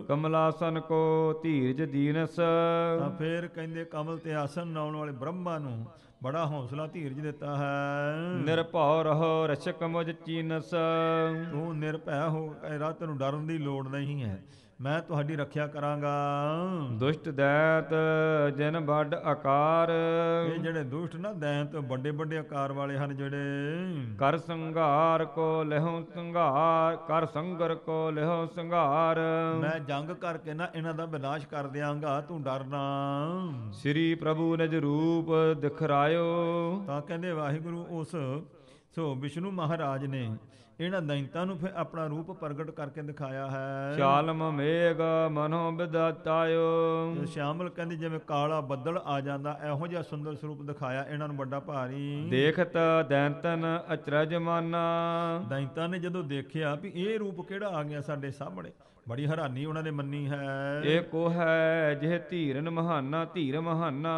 ਕਮਲਾਸਨ ਕੋ ਧੀਰਜ ਦੀਨਸ। ਤਾਂ ਫਿਰ ਕਹਿੰਦੇ ਕਮਲ ਤੇ ਆਸਨ ਲਾਉਣ ਵਾਲੇ ਬ੍ਰਹਮਾ ਨੂੰ ਬੜਾ ਹੌਸਲਾ ਧੀਰਜ ਦਿੱਤਾ ਹੈ। ਨਿਰਭਉ ਰਹੋ ਰਛਕ ਮੁਝ ਚੀਨਸ। ਤੂੰ ਨਿਰਭੈ ਹੋ ਕੇ ਰਾਤ ਨੂੰ ਡਰਨ ਦੀ ਲੋੜ ਨਹੀਂ ਹੈ, ਮੈਂ ਤੁਹਾਡੀ ਰੱਖਿਆ ਕਰਾਂਗਾ। ਦੁਸ਼ਟ ਦੈਤ ਜਿਨ ਵੱਡ ਆਕਾਰ। ਇਹ ਜਿਹੜੇ ਦੁਸ਼ਟ ਨਾ ਦੈਂਤ ਵੱਡੇ ਵੱਡੇ ਆਕਾਰ ਵਾਲੇ ਹਨ ਜਿਹੜੇ। ਕਰ ਸੰਘਾਰ ਕੋ ਲਿਹੁ ਸੰਘਾਰ। ਕਰ ਸੰਗਰ ਕੋ ਲਿਹੁ ਸੰਘਾਰ। ਮੈਂ ਜੰਗ ਕਰਕੇ ਨਾ ਇਹਨਾਂ ਦਾ ਵਿਨਾਸ਼ ਕਰ ਦਿਆਂਗਾ, ਤੂੰ ਡਰਨਾ। ਸ੍ਰੀ ਪ੍ਰਭੂ ਨਿਜ ਰੂਪ ਦਿਖਰਾਇਓ। ਤਾਂ ਕਹਿੰਦੇ ਵਾਹਿਗੁਰੂ ਉਸ ਸੋ ਵਿਸ਼ਨੂੰ ਮਹਾਰਾਜ ਨੇ ਇਹਨਾਂ ਦੈਂਤਾਂ ਨੂੰ ਫਿਰ ਆਪਣਾ ਰੂਪ ਪ੍ਰਗਟ ਕਰਕੇ ਦਿਖਾਇਆ ਹੈ। ਸ਼ਾਲਮ ਮੇਘ ਮਨੋ ਵਿਦਾਤਾਇਓ। ਤੇ ਸ਼ਾਮਲ ਕਹਿੰਦੇ ਜਿਵੇਂ ਕਾਲਾ ਬੱਦਲ ਆ ਜਾਂਦਾ, ਇਹੋ ਜਿਹਾ ਸੁੰਦਰ ਸਰੂਪ ਦਿਖਾਇਆ ਇਹਨਾਂ ਨੂੰ ਵੱਡਾ ਭਾਰੀ। ਦੇਖਤ ਦੈਂਤਨ ਅਚਰਜ ਮਾਨਾ। ਦੈਂਤਾਂ ਨੇ ਜਦੋਂ ਦੇਖਿਆ ਵੀ ਇਹ ਰੂਪ ਕਿਹੜਾ ਆ ਗਿਆ ਸਾਡੇ ਸਾਹਮਣੇ, ਬੜੀ ਹੈਰਾਨੀ ਉਹਨਾਂ ਨੇ ਮੰਨੀ ਹੈ। ਇਹ ਕੋ ਹੈ ਜਿਹ ਧੀਰਨ ਮਹਾਨਾ, ਧੀਰ ਮਹਾਨਾ।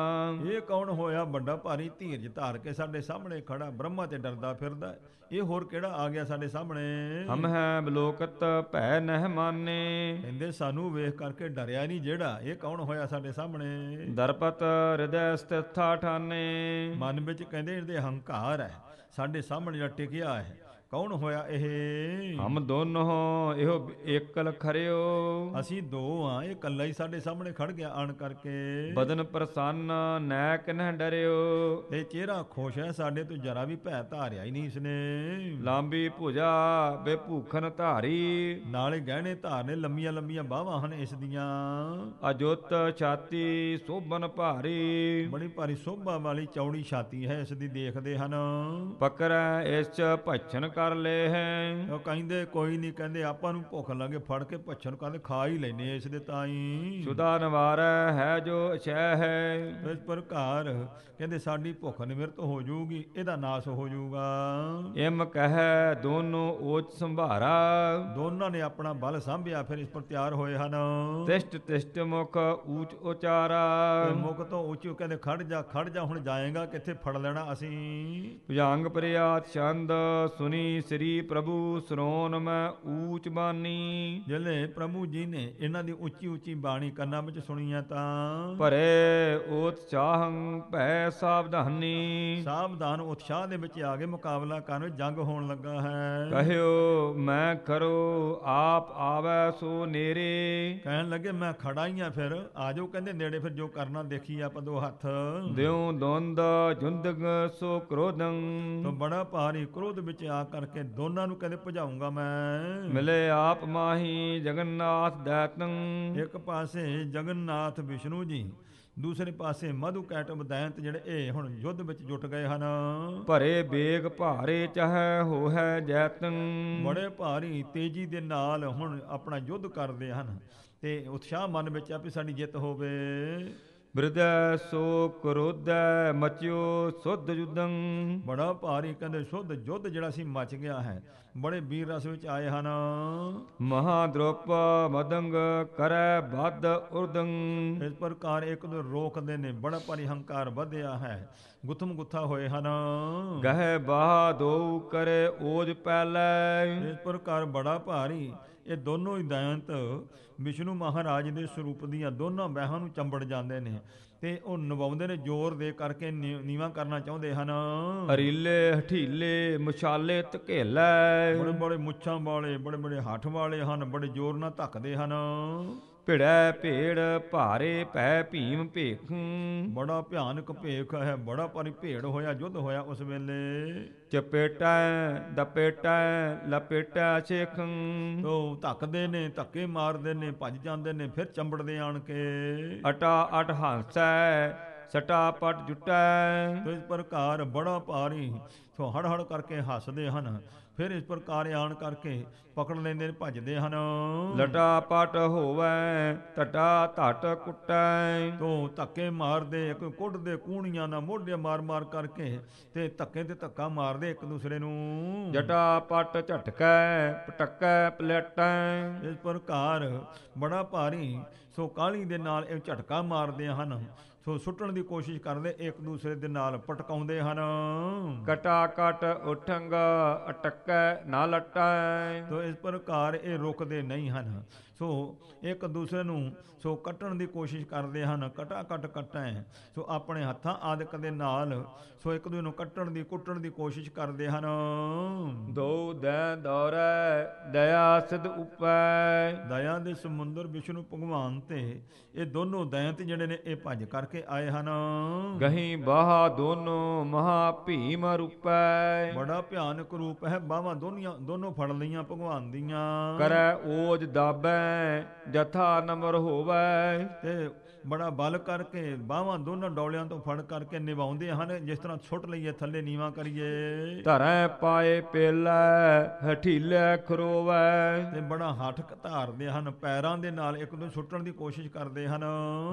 ਇਹ ਕੌਣ ਹੋਇਆ ਵੱਡਾ ਭਾਰੀ ਧੀਰਜ ਧਾਰ ਕੇ ਸਾਡੇ ਸਾਹਮਣੇ ਖੜਾ, ਬ੍ਰਹਮਾ ਤੇ ਡਰਦਾ ਫਿਰਦਾ, ਇਹ ਹੋਰ ਕਿਹੜਾ ਆ ਗਿਆ ਸਾਡੇ ਸਾਹਮਣੇ। ਹਮ ਹੈ ਬਲੋਕਤ ਭੈ ਨਹਿ ਮਾਨੇ। ਕਹਿੰਦੇ ਸਾਨੂੰ ਵੇਖ ਕਰਕੇ ਡਰਿਆ ਨਹੀਂ ਜਿਹੜਾ, ਇਹ ਕੌਣ ਹੋਇਆ ਸਾਡੇ ਸਾਹਮਣੇ। ਦਰਪਤ ਹਿਰਦੈ ਸਥਿਤਾ ਠਾਨੇ। ਮਨ ਵਿੱਚ ਕਹਿੰਦੇ ਇਹਦੇ ਹੰਕਾਰ ਹੈ, ਸਾਡੇ ਸਾਹਮਣੇ ਜਿਹੜਾ ਟਿਕਿਆ ਹੈ, ਕੌਣ ਹੋਇਆ ਇਹ। ਹਮ ਦੋਨੋਂ ਇਹੋ ਏਕਲ ਖਰਿਓ। ਅਸੀਂ ਦੋ ਹਾਂ, ਇਹ ਇਕੱਲਾ ਹੀ ਸਾਡੇ ਸਾਹਮਣੇ ਖੜ ਗਿਆ ਆਣ ਕਰਕੇ। ਬਦਨ ਪ੍ਰਸੰਨ ਨੈ ਕਿਨਹਿ ਡਰਿਓ। ਤੇ ਚਿਹਰਾ ਖੁਸ਼ ਹੈ, ਸਾਡੇ ਤੋਂ ਜਰਾ ਵੀ ਭੈ ਧਾਰਿਆ ਹੀ ਨਹੀਂ ਇਸਨੇ। ਲਾਂਬੀ ਭੁਜਾ ਬੇ ਭੂਖਨ ਧਾਰੀ। ਨਾਲੇ ਗਹਿਣੇ ਧਾਰਨੇ, ਲੰਮੀਆਂ ਲੰਮੀਆਂ ਬਾਹਾਂ ਹਨ ਇਸ ਦੀਆਂ। ਅਜੁੱਤ ਛਾਤੀ ਸੋਭਨ ਭਾਰੀ। ਬੜੀ ਭਾਰੀ ਸੋਭਾ ਵਾਲੀ ਚੌੜੀ ਛਾਤੀ ਹੈ ਇਸ ਦੀ, ਦੇਖਦੇ ਹਨ। ਪਕੜੈ ਇਸ ਚ ਭਛਨ ਕਰ ਲੈ ਹੈ। ਉਹ ਕਹਿੰਦੇ ਕੋਈ ਨਹੀਂ, ਕਹਿੰਦੇ ਆਪਾਂ ਨੂੰ ਭੁੱਖ ਲੱਗੇ ਫੜ ਕੇ ਭੱਛਣ ਕਹਿੰਦੇ ਖਾ ਹੀ ਲੈਨੇ ਇਸ ਦੇ ਤਾਈ। ਸੁਦਾ ਨਿਵਾਰੈ ਹੈ ਜੋ ਅਛੈ ਹੈ। ਇਸ ਪ੍ਰਕਾਰ ਕਹਿੰਦੇ ਸਾਡੀ ਭੁੱਖ ਨਿਵਰਤ ਹੋ ਜਾਊਗੀ, ਇਹਦਾ ਨਾਸ ਹੋ ਜਾਊਗਾ। ਇਮ ਕਹਿ ਦੋਨੋਂ ਓਚ ਸੰਭਾਰਾ। ਦੋਨਾਂ ਨੇ ਆਪਣਾ ਬਲ ਸਾਂਭਿਆ, ਫਿਰ ਇਸ ਪਰ ਤਿਆਰ ਹੋਏ ਹਨ। ਤਿਸ਼ਟ ਤਿਸ਼ਟ ਮੁਖ ਊਚ ਉਚਾਰਾ। ਮੁਖ ਤੋਂ ਉੱਚੀ ਕਹਿੰਦੇ ਖੜ ਜਾ ਖੜ ਜਾ, ਹੁਣ ਜਾਏਗਾ ਕਿੱਥੇ, ਫੜ ਲੈਣਾ ਅਸੀਂ। ਭੁਜੰਗ ਪ੍ਰਿਆਤ ਛੰਦ ਸੁਨੀ ਸ੍ਰੀ ਪ੍ਰਭੂ ਸਰੋਨ ਮੈਂ ਊਚ ਬਾਨੀ। ਜਿਹੜੇ ਪ੍ਰਭੂ ਜੀ ਨੇ ਇਹਨਾਂ ਦੀ ਉੱਚੀ ਉੱਚੀ ਬਾਣੀ ਕੰਨਾਂ ਵਿੱਚ ਸੁਣੀਆਂ ਤਾਂ ਭਰੇ ਉਤਸ਼ਾਹੰ ਭੈ ਸਾਵਧਾਨੀ। ਸਾਵਧਾਨ ਉਤਸ਼ਾਹ ਦੇ ਵਿੱਚ ਆ ਕੇ ਮੁਕਾਬਲਾ ਕਰਨ ਵਿੱਚ ਜੰਗ ਹੋਣ ਲੱਗਾ ਹੈ। ਕਹਿਓ ਮੈਂ ਕਰੋ ਆਪ ਆਵੈ ਸੋ ਨੇਰੇ। ਕਹਿਣ ਲੱਗੇ ਮੈਂ ਖੜਾ ਹੀ ਆ, ਫਿਰ ਆ ਜਾਓ ਕਹਿੰਦੇ ਨੇੜੇ, ਫਿਰ ਜੋ ਕਰਨਾ ਦੇਖੀ ਆਪਾਂ ਦੋ ਹੱਥ। ਦਿਉ ਦੁੰਦ ਜੁੰਦਗ ਸੋ ਕ੍ਰੋਧੰ। ਤੋਂ ਬੜਾ ਭਾਰੀ ਕ੍ਰੋਧ ਵਿੱਚ ਆ ਕਰਕੇ ਦੋਨਾਂ ਨੂੰ ਕਹਿੰਦੇ ਭਜਾਉਂਗਾ ਮੈਂ। ਮਿਲੇ ਆਪ ਮਾਹੀ ਜਗਨਨਾਥ ਦੈਤੰ। ਇੱਕ ਪਾਸੇ ਜਗਨਨਾਥ ਵਿਸ਼ਨੂੰ ਜੀ, ਦੂਸਰੇ ਪਾਸੇ ਮਧੂ ਕੈਟਵ ਦੈਂਤ, ਜਿਹੜੇ ਇਹ ਹੁਣ ਯੁੱਧ ਵਿੱਚ ਜੁਟ ਗਏ ਹਨ। ਭਰੇ ਬੇਗ ਭਾਰੇ ਚਾਹੇ ਹੋਹੈ ਜੈਤੰ। ਬੜੇ ਭਾਰੀ ਤੇਜ਼ੀ ਦੇ ਨਾਲ ਹੁਣ ਆਪਣਾ ਯੁੱਧ ਕਰਦੇ ਹਨ, ਤੇ ਉਤਸ਼ਾਹ ਮਨ ਵਿੱਚ ਆ ਵੀ ਸਾਡੀ ਜਿੱਤ ਹੋਵੇ। ਬਿਰਦੈ ਸੋ ਕਰੋਧੈ ਮਚਿਓ ਸੁਧ ਯੁੱਧੰ। ਬੜਾ ਭਾਰੀ ਕਹਿੰਦੇ ਸ਼ੁੱਧ ਯੁੱਧ ਜਿਹੜਾ ਸੀ ਮਚ ਗਿਆ ਹੈ, ਬੜੇ ਵੀਰ ਰਸ ਵਿੱਚ ਆਏ ਹਨ। ਮਹਾਦ੍ਰੋਪ ਮਦੰਗ ਕਰੈ ਬਦ ਉਰਦੰ। ਇਸ ਪ੍ਰਕਾਰ ਇੱਕ ਦੋ ਰੋਕਦੇ ਨੇ, ਬੜਾ ਭਾਰੀ ਹੰਕਾਰ ਵਧਿਆ ਹੈ, ਗੁੱਥਮ ਗੁੱਥਾ ਹੋਏ ਹਨ। ਗਹਿ ਬਾਹ ਦੋ ਕਰੇ ਓਜ ਪਹਿਲੈ। ਇਸ ਪ੍ਰਕਾਰ ਬੜਾ ਭਾਰੀ ਇਹ ਦੋਨੋਂ ਹੀ ਦੈਂਤ ਵਿਸ਼ਨੂੰ ਮਹਾਰਾਜ ਦੇ ਸਰੂਪ ਦੀਆਂ ਦੋਨਾਂ ਬਾਹਾਂ ਨੂੰ ਚੰਬੜ ਜਾਂਦੇ ਨੇ, ਤੇ ਉਹ ਨਿਭਾਉਂਦੇ ਨੇ, ਜ਼ੋਰ ਦੇ ਕਰਕੇ ਨੀਵਾਂ ਕਰਨਾ ਚਾਹੁੰਦੇ ਹਨ। ਅਰੀਲੇ ਹਠੀਲੇ ਮੁਛਾਲੇ ਧਕੇਲੇ। ਬੜੇ ਬੜੇ ਮੁੱਛਾਂ ਵਾਲੇ, ਬੜੇ ਬੜੇ ਹੱਠ ਵਾਲੇ ਹਨ, ਬੜੇ ਜ਼ੋਰ ਨਾਲ ਧੱਕਦੇ ਹਨ। ਭਿੜੈ ਭੇੜ ਭਾਰੇ ਭੈ ਭੀਮ ਭੇਖ। ਬੜਾ ਭਿਆਨਕ ਭੇਖ ਹੈ, ਬੜਾ ਭਾਰੀ ਭੇੜ ਹੋਇਆ, ਯੁੱਧ ਹੋਇਆ ਉਸ ਵੇਲੇ। ਚਪੇਟੈ ਦਪੇਟੈ ਲਪੇਟੈ ਛੇਖੰ। ਉਹ ਧੱਕਦੇ ਨੇ, ਧੱਕੇ ਮਾਰਦੇ ਨੇ, ਭੱਜ ਜਾਂਦੇ ਨੇ, ਫਿਰ ਚੰਬੜਦੇ ਆਣ ਕੇ। ਅਟਾ ਅਟ ਹੰਸੈ ਸਟਾ ਪਟ ਜੁਟੈ। ਇਸ ਪ੍ਰਕਾਰ ਬੜਾ ਭਾਰੀ ਸੋ ਹੜ ਹੜ ਕਰਕੇ ਹੱਸਦੇ ਹਨ, ਫਿਰ ਇਸ ਪ੍ਰਕਾਰ ਆਣ ਕਰਕੇ ਪਕੜ ਲੈਂਦੇ ਨੇ, ਭੱਜਦੇ ਹਨ। ਲਟਾ ਪਟ ਹੋਵੈ ਟਟਾ ਧਟ ਕੁੱਟੈ। ਤੋਂ ਧੱਕੇ ਮਾਰਦੇ, ਇੱਕ ਕੁੱਟਦੇ ਕੂਣੀਆਂ ਨਾਲ ਮੋਢੇ ਮਾਰ ਮਾਰ ਕਰਕੇ, ਤੇ ਧੱਕੇ ਤੇ ਧੱਕਾ ਮਾਰਦੇ ਇੱਕ ਦੂਸਰੇ ਨੂੰ। ਜਟਾ ਪਟ ਝਟਕੈ ਪਟਕੈ ਪਲੇਟੈ। ਇਸ ਪ੍ਰਕਾਰ ਬੜਾ ਭਾਰੀ ਸੋ ਕਾਹਲੀ ਦੇ ਨਾਲ ਇਹ ਝਟਕਾ ਮਾਰਦੇ ਹਨ, ਸੋ ਸੁੱਟਣ ਦੀ ਕੋਸ਼ਿਸ਼ ਕਰਦੇ, ਇੱਕ ਦੂਸਰੇ ਦੇ ਨਾਲ ਪਟਕਾਉਂਦੇ ਹਨ। ਕਟਾ ਕਟ ਉਠੰਗ ਅਟਕੈ ਨਾ ਲਟੈ। ਤੋ ਇਸ ਪ੍ਰਕਾਰ ਇਹ ਰੁਕਦੇ ਨਹੀਂ ਹਨ, ਸੋ ਇੱਕ ਦੂਸਰੇ ਨੂੰ ਸੋ ਕੱਟਣ ਦੀ ਕੋਸ਼ਿਸ਼ ਕਰਦੇ ਹਨ। ਕਟਾ ਕੱਟ ਕੱਟੈ, ਸੋ ਆਪਣੇ ਹੱਥਾਂ ਆਦਿਕ ਦੇ ਨਾਲ ਸੋ ਇੱਕ ਦੂਜੇ ਨੂੰ ਕੱਟਣ ਦੀ ਕੁੱਟਣ ਦੀ ਕੋਸ਼ਿਸ਼ ਕਰਦੇ ਹਨ। ਦੋ ਦੈ ਦੌਰੈ ਦਇਆ ਸਿਧ ਉਪੈ। ਦਇਆ ਦੇ ਸਮੁੰਦਰ ਵਿਸ਼ਨੂੰ ਭਗਵਾਨ ਤੇ ਇਹ ਦੋਨੋਂ ਦੈਂਤ ਜਿਹੜੇ ਨੇ ਇਹ ਭੱਜ ਕਰਕੇ ਕੇ ਆਏ ਹਨ। ਗਹੀਂ ਬਾਹਾ ਦੋਨੋਂ ਮਹਾ ਭੀਮ ਰੂਪੈ, ਬੜਾ ਭਿਆਨਕ ਰੂਪ ਹੈ, ਬਾਹਾਂ ਦੋਨੋਂ ਫੜ ਲਈਆਂ ਭਗਵਾਨ ਦੀਆਂ। ਕਰੈ ਓਜ ਦਾਬੈ ਜਥਾ ਨਮਰ ਹੋਵੈ, ਤੇ ਬੜਾ ਬਲ ਕਰਕੇ ਬਾਹਾਂ ਦੋਨਾਂ ਡੌਲਿਆਂ ਤੋਂ ਫੜ ਕਰਕੇ ਨਿਭਾਉਂਦੇ ਹਨ, ਜਿਸ ਤਰ੍ਹਾਂ ਸੁੱਟ ਲਈਏ ਥੱਲੇ ਨੀਵਾ ਕਰੀਏ। ਧਰੈ ਪਾਏ ਪੇਲੈ ਹਠੀਲੇ ਖਰੋਵੈ, ਤੇ ਬੜਾ ਹੱਠ ਧਾਰਦੇ ਹਨ, ਪੈਰਾਂ ਦੇ ਨਾਲ ਇੱਕ ਦੂਜੇ ਸੁੱਟਣ ਦੀ ਕੋਸ਼ਿਸ਼ ਕਰਦੇ ਹਨ।